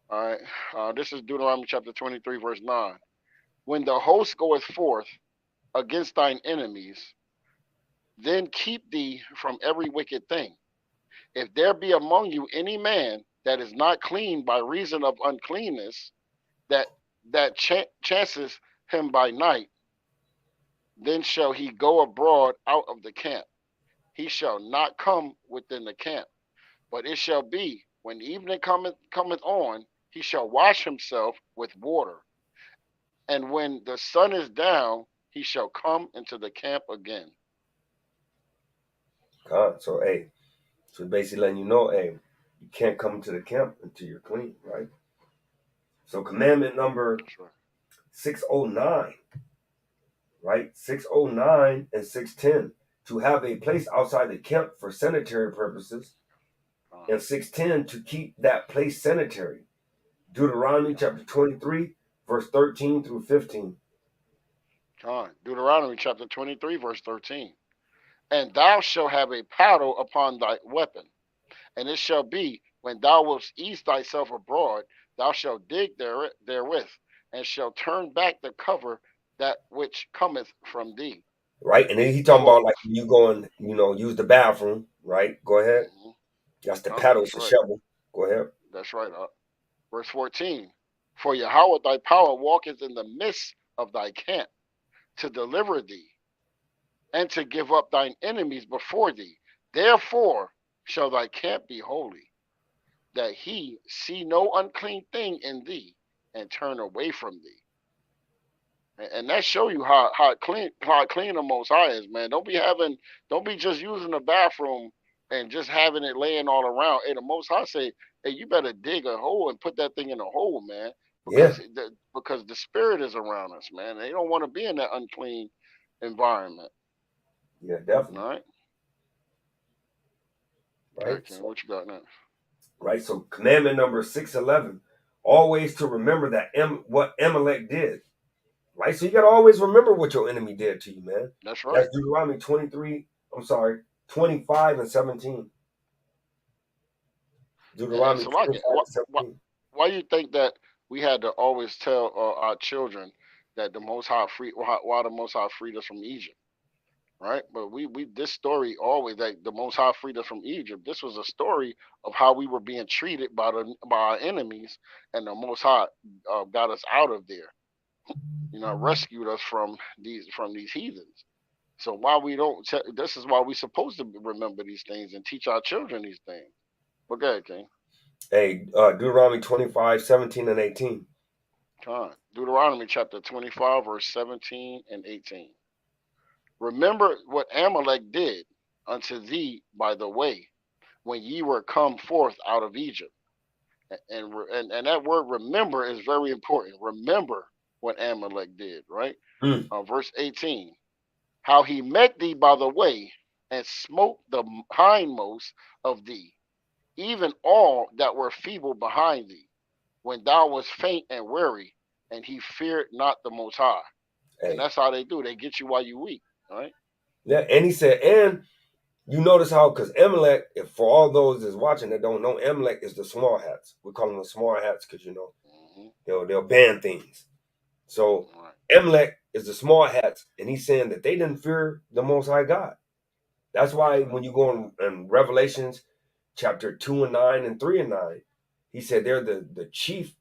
Speaker 11: All right. This is Deuteronomy chapter 23, verse 9. When the host goeth forth against thine enemies, then keep thee from every wicked thing. If there be among you any man that is not clean by reason of uncleanness, that chances him by night, then shall he go abroad out of the camp. He shall not come within the camp. But it shall be, when evening cometh on, he shall wash himself with water. And when the sun is down, he shall come into the camp again.
Speaker 9: God, so hey, so basically letting you know, hey, you can't come to the camp until you're clean, right? So commandment number 609, right? 609 and 610, to have a place outside the camp for sanitary purposes, and 610 to keep that place sanitary. Deuteronomy chapter 23, verse 13 through 15.
Speaker 11: Deuteronomy chapter 23, verse 13. And thou shalt have a paddle upon thy weapon, and it shall be, when thou wilt ease thyself abroad, thou shalt dig therewith, and shalt turn back the cover that which cometh from thee.
Speaker 9: Right, and then he talking about like you go and use the bathroom, right? Go ahead. That's the paddle, it's
Speaker 11: That's
Speaker 9: the
Speaker 11: right.
Speaker 9: shovel. Go ahead.
Speaker 11: That's right. Verse 14. For Yahweh thy power walketh in the midst of thy camp to deliver thee and to give up thine enemies before thee. Therefore shall thy camp be holy, that he see no unclean thing in thee and turn away from thee. And that show you how clean the Most High is, man. Don't be just using the bathroom and just having it laying all around. Hey, the Most High say, hey, you better dig a hole and put that thing in a hole, man,
Speaker 9: Yeah.
Speaker 11: because the spirit is around us, man. They don't want to be in that unclean environment.
Speaker 9: Yeah, definitely.
Speaker 11: All right.
Speaker 9: Right.
Speaker 11: Okay, what you got now?
Speaker 9: Right. So commandment number 611, always to remember that what Amalek did. Right. So you got to always remember what your enemy did to you, man.
Speaker 11: That's right.
Speaker 9: That's Deuteronomy 25 and 17.
Speaker 11: And
Speaker 9: Deuteronomy
Speaker 11: so,
Speaker 9: 25 and 17.
Speaker 11: why you think that we had to always tell our children that the Most High why the Most High freed us from Egypt, right? But we this story always that the Most High freed us from Egypt. This was a story of how we were being treated by our enemies, and the Most High got us out of there. Rescued us from these heathens. So why we don't? This is why we're supposed to remember these things and teach our children these things. But go ahead, King.
Speaker 9: Hey, Deuteronomy 25, 17 and 18.
Speaker 11: Deuteronomy chapter 25, verse 17 and 18. Remember what Amalek did unto thee by the way, when ye were come forth out of Egypt. And that word remember is very important. Remember what Amalek did, right? Verse 18. How he met thee by the way, and smote the hindmost of thee, even all that were feeble behind thee, when thou wast faint and weary, and he feared not the Most High.
Speaker 9: Hey.
Speaker 11: And that's how they do. They get you while you weak, right?
Speaker 9: Yeah, and he said, and you notice how, because Amalek, if for all those that's watching that don't know, Amalek is the small hats. We call them the small hats because, they'll ban things. So Amalek is the small hats, and he's saying that they didn't fear the Most High God. That's why when you go in Revelations chapter 2 and 9 and 3 and 9, he said they're the chief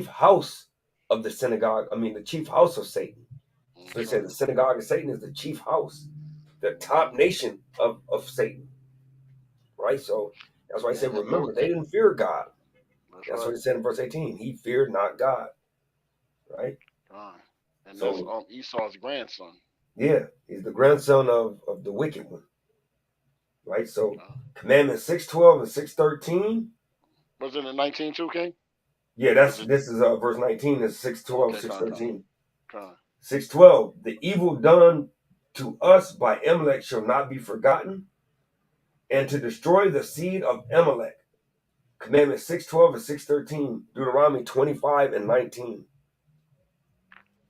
Speaker 9: house of the synagogue. I mean, the chief house of Satan. So he said the synagogue of Satan is the chief house, the top nation of Satan. Right? So that's why I said, remember, they didn't fear God. That's what he said in verse 18. He feared not God. Right?
Speaker 11: And that's Esau's grandson.
Speaker 9: Yeah, he's the grandson of the wicked one. Right? So commandment 612 and 613.
Speaker 11: Was it in 19 too, King?
Speaker 9: Yeah, this is verse 19 is 612, 613. 612, the evil done to us by Amalek shall not be forgotten, and to destroy the seed of Amalek. Commandment 612 and 613, Deuteronomy 25 and 19.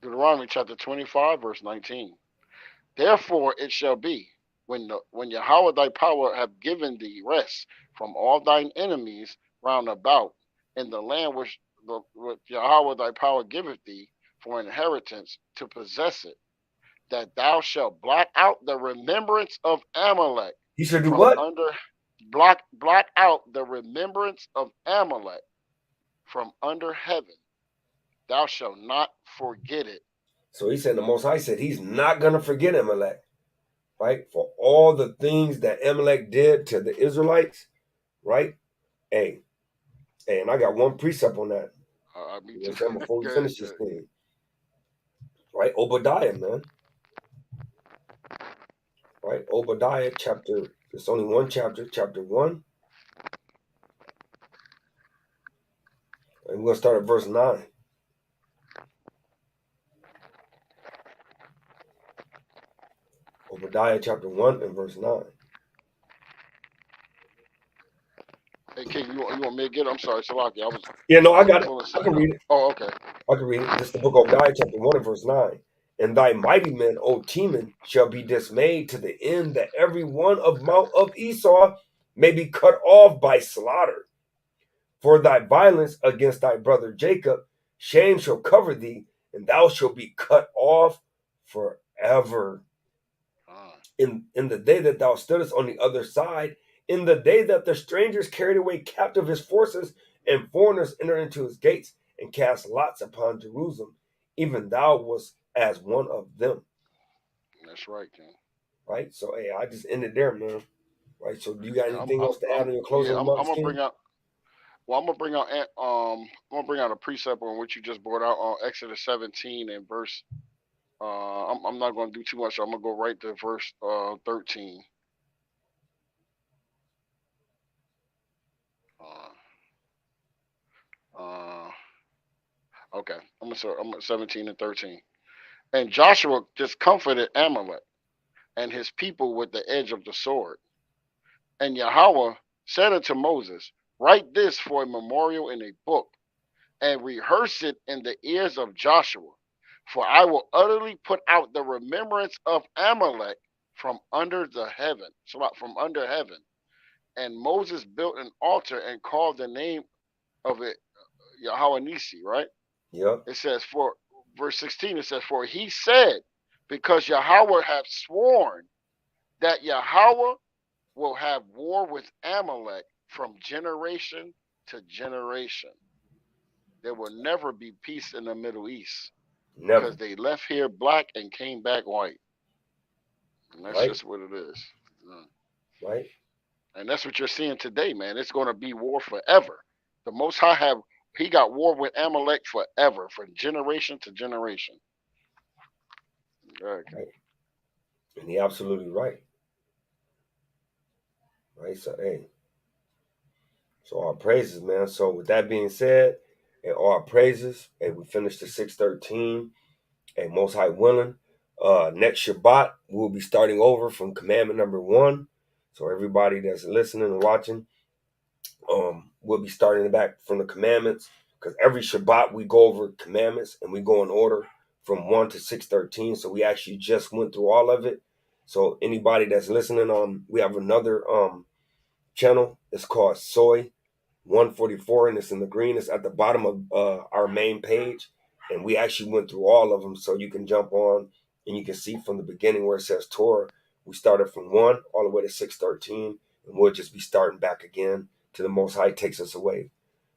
Speaker 11: Deuteronomy chapter 25, verse 19. Therefore it shall be, when Yahweh thy power have given thee rest from all thine enemies round about, in the land which Yahweh thy power giveth thee for inheritance to possess it, that thou shalt blot out the remembrance of Amalek.
Speaker 9: He should do what?
Speaker 11: Blot out the remembrance of Amalek from under heaven. Thou shalt not forget it.
Speaker 9: So he said, the Most High said he's not going to forget Amalek, right? For all the things that Amalek did to the Israelites, right? Hey, and I got one precept on that.
Speaker 11: Me too.
Speaker 9: Before we finish this thing. Right? Obadiah, man. Right? Obadiah chapter, there's only one chapter, chapter 1. And we're going to start at verse 9. Obadiah chapter 1 and verse 9.
Speaker 11: Hey, King, you want me to get it? I'm sorry, Salaki.
Speaker 9: I got it. I can read it.
Speaker 11: Oh, okay.
Speaker 9: I can read it. This is the book of Obadiah chapter 1 and verse 9. And thy mighty men, O Teman, shall be dismayed to the end that every one of Mount of Esau may be cut off by slaughter. For thy violence against thy brother Jacob, shame shall cover thee, and thou shalt be cut off forever. In the day that thou stoodest on the other side, in the day that the strangers carried away captive his forces, and foreigners entered into his gates, and cast lots upon Jerusalem, even thou wast as one of them.
Speaker 11: That's right, King.
Speaker 9: Right? So, hey, I just ended there, man. Right? So, do you got
Speaker 11: Yeah,
Speaker 9: anything else to add in your closing
Speaker 11: I'm
Speaker 9: remarks,
Speaker 11: gonna
Speaker 9: King?
Speaker 11: bring out. Well, I'm gonna bring out a precept on what you just brought out on Exodus 17 and verse. I'm not gonna do too much. I'm gonna go right to verse 13. Uh, okay, I'm at 17 and 13. And Joshua discomfited Amalek and his people with the edge of the sword. And Yahweh said unto Moses, write this for a memorial in a book, and rehearse it in the ears of Joshua. For I will utterly put out the remembrance of Amalek from under the heaven. So from under heaven. And Moses built an altar and called the name of it Yahweh Nisi, right?
Speaker 9: Yep.
Speaker 11: It says for verse 16, it says, for he said, because Yahweh hath sworn that Yahweh will have war with Amalek from generation to generation. There will never be peace in the Middle East
Speaker 9: Never.
Speaker 11: because they left here black and came back white. And that's
Speaker 9: Right?
Speaker 11: just what it is.
Speaker 9: Right?
Speaker 11: And that's what you're seeing today, man. It's going to be war forever. The Most High he got war with Amalek forever, from generation to generation. Okay.
Speaker 9: Right. And he absolutely right. Right? So, hey. So, our praises, man. So, with that being said, and all our praises, and we finished the 613, and Most High willing. Next Shabbat, we'll be starting over from commandment number 1. So, everybody that's listening and watching, we'll be starting back from the commandments, because every Shabbat we go over commandments and we go in order from 1 to 613. So we actually just went through all of it. So anybody that's listening, we have another channel. It's called Soy 144, and it's in the green. It's at the bottom of our main page, and we actually went through all of them. So you can jump on and you can see from the beginning where it says Torah. We started from 1 all the way to 613, and we'll just be starting back again till the Most High takes us away.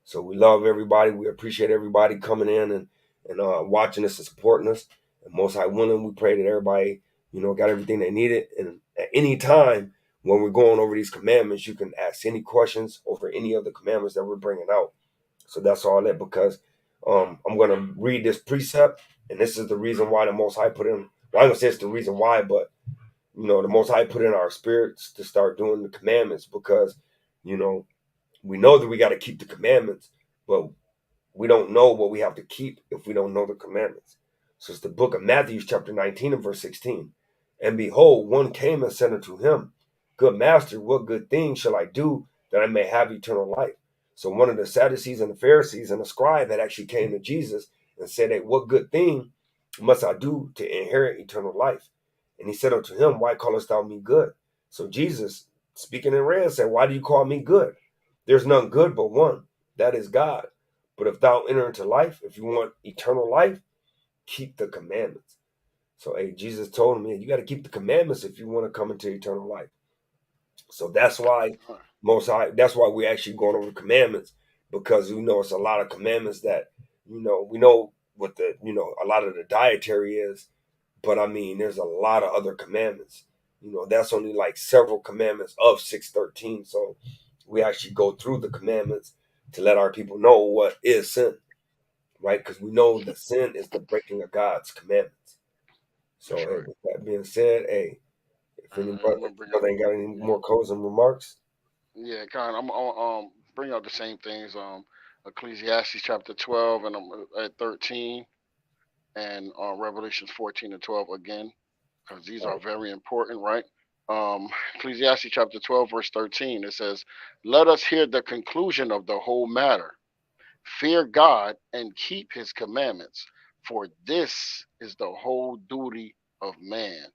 Speaker 9: So we love everybody. We appreciate everybody coming in and watching us and supporting us. And Most High willing, we pray that everybody, got everything they needed. And at any time when we're going over these commandments, you can ask any questions over any of the commandments that we're bringing out. So that's all that, because I'm going to read this precept, and this is the reason why the Most High put in. Well, I'm going to say it's the reason why, but the Most High put in our spirits to start doing the commandments, because we know that we got to keep the commandments, but we don't know what we have to keep if we don't know the commandments. So it's the book of Matthew, chapter 19 and verse 16. And behold, one came and said unto him, Good master, what good thing shall I do that I may have eternal life? So one of the Sadducees and the Pharisees and the scribe had actually came to Jesus and said, Hey, what good thing must I do to inherit eternal life? And he said unto him, Why callest thou me good? So Jesus, speaking in red, said, Why do you call me good? There's none good but one, that is God. But if thou enter into life, if you want eternal life, keep the commandments. So, hey, Jesus told him, you got to keep the commandments if you want to come into eternal life. So that's why that's why we're actually going over commandments, because we know it's a lot of commandments that, we know what a lot of the dietary is, but I mean, there's a lot of other commandments. That's only like several commandments of 613. So we actually go through the commandments to let our people know what is sin, right? Because we know that sin is the breaking of God's commandments. So,
Speaker 11: That's
Speaker 9: hey,
Speaker 11: right.
Speaker 9: with that being said, hey, if any brother ain't got any more closing remarks,
Speaker 11: Yeah, kind. I'm gonna bring out the same things. Ecclesiastes chapter 12, and I'm at 13, and Revelations 14 and 12 again, because these are very important, right? Ecclesiastes chapter 12, verse 13. It says, "Let us hear the conclusion of the whole matter. Fear God and keep His commandments, for this is the whole duty of man."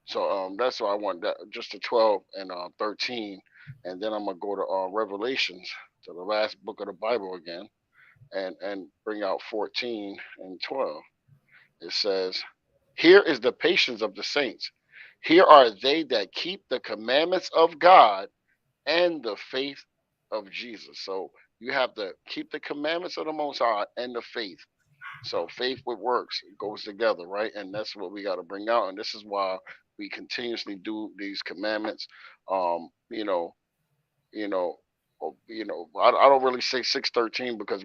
Speaker 11: So that's why I want that, just the 12 and 13, and then I'm gonna go to Revelations, to the last book of the Bible again, and bring out 14 and 12. It says, "Here is the patience of the saints. Here are they that keep the commandments of God and the faith of Jesus. So you have to keep the commandments of the Most High and the faith. So faith with works goes together, right? And that's what we got to bring out. And this is why we continuously do these commandments. Um, you know, you know, I don't really say 613 because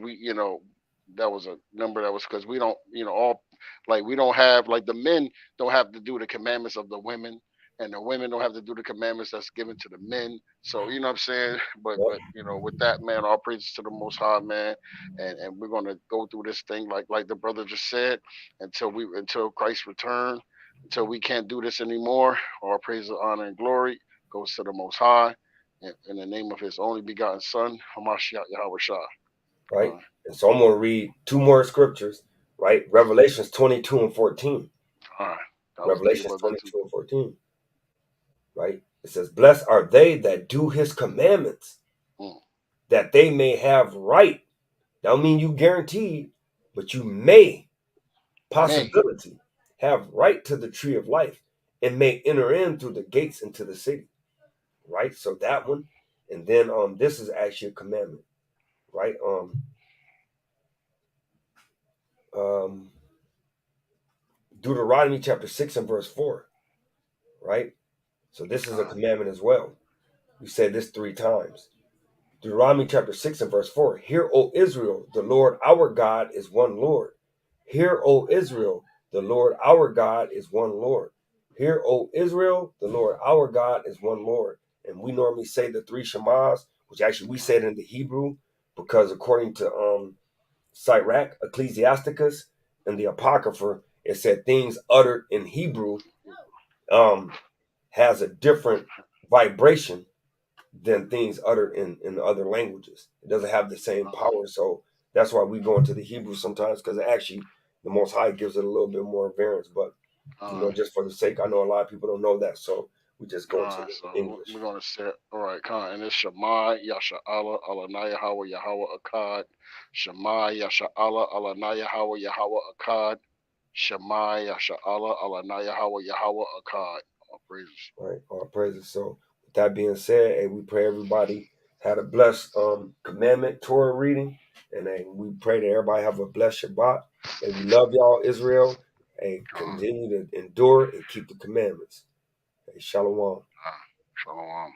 Speaker 11: that was a number that was because we don't, all like we don't have like the men don't have to do the commandments of the women, and the women don't have to do the commandments that's given to the men. So you know what I'm saying. But with that, man, all praises to the Most High, man, and we're gonna go through this thing like the brother just said until Christ return, until we can't do this anymore. All praise, honor, and glory goes to the Most High in the name of his only begotten son, Hamashiach Yahweh Shah.
Speaker 9: Right? And so I'm going to read two more scriptures, right? Revelations 22 and 14.
Speaker 11: All right. I was thinking
Speaker 9: Revelations
Speaker 11: about that
Speaker 9: 22
Speaker 11: too.
Speaker 9: and 14. Right? It says, blessed are they that do his commandments, that they may have right. That don't mean you guaranteed, but you may, possibility, have right to the tree of life and may enter in through the gates into the city. Right? So that one. And then this is actually a commandment. Right? Deuteronomy chapter 6 and verse 4. Right? So this is a commandment as well. We said this 3 times. Deuteronomy chapter 6 and verse 4. Hear, O Israel, the Lord our God is one Lord. Hear, O Israel, the Lord our God is one Lord. Hear, O Israel, the Lord our God is one Lord. And we normally say the 3 Shemahs, which actually we said in the Hebrew, because according to Sirach, Ecclesiasticus, and the Apocrypha, it said things uttered in Hebrew has a different vibration than things uttered in other languages. It doesn't have the same power. So that's why we go into the Hebrew sometimes, because actually the Most High gives it a little bit more variance. But just for the sake, I know a lot of people don't know that, so we just go into
Speaker 11: So
Speaker 9: English.
Speaker 11: we're gonna say all right, Khan, and it's Shema Yasha Allah Allah Yahweh Yahweh Akkad. Shema Yasha Allah Allah Yahweh Yahweh Akkad. Shema Yasha Allah Allah Yahweh Yahweh Akkad. All praises.
Speaker 9: Right, all praises. So with that being said, hey, we pray everybody had a blessed commandment Torah reading, and we pray that everybody have a blessed Shabbat. And we love y'all, Israel, and continue to endure and keep the commandments. Hey, shalom.
Speaker 11: Shalom.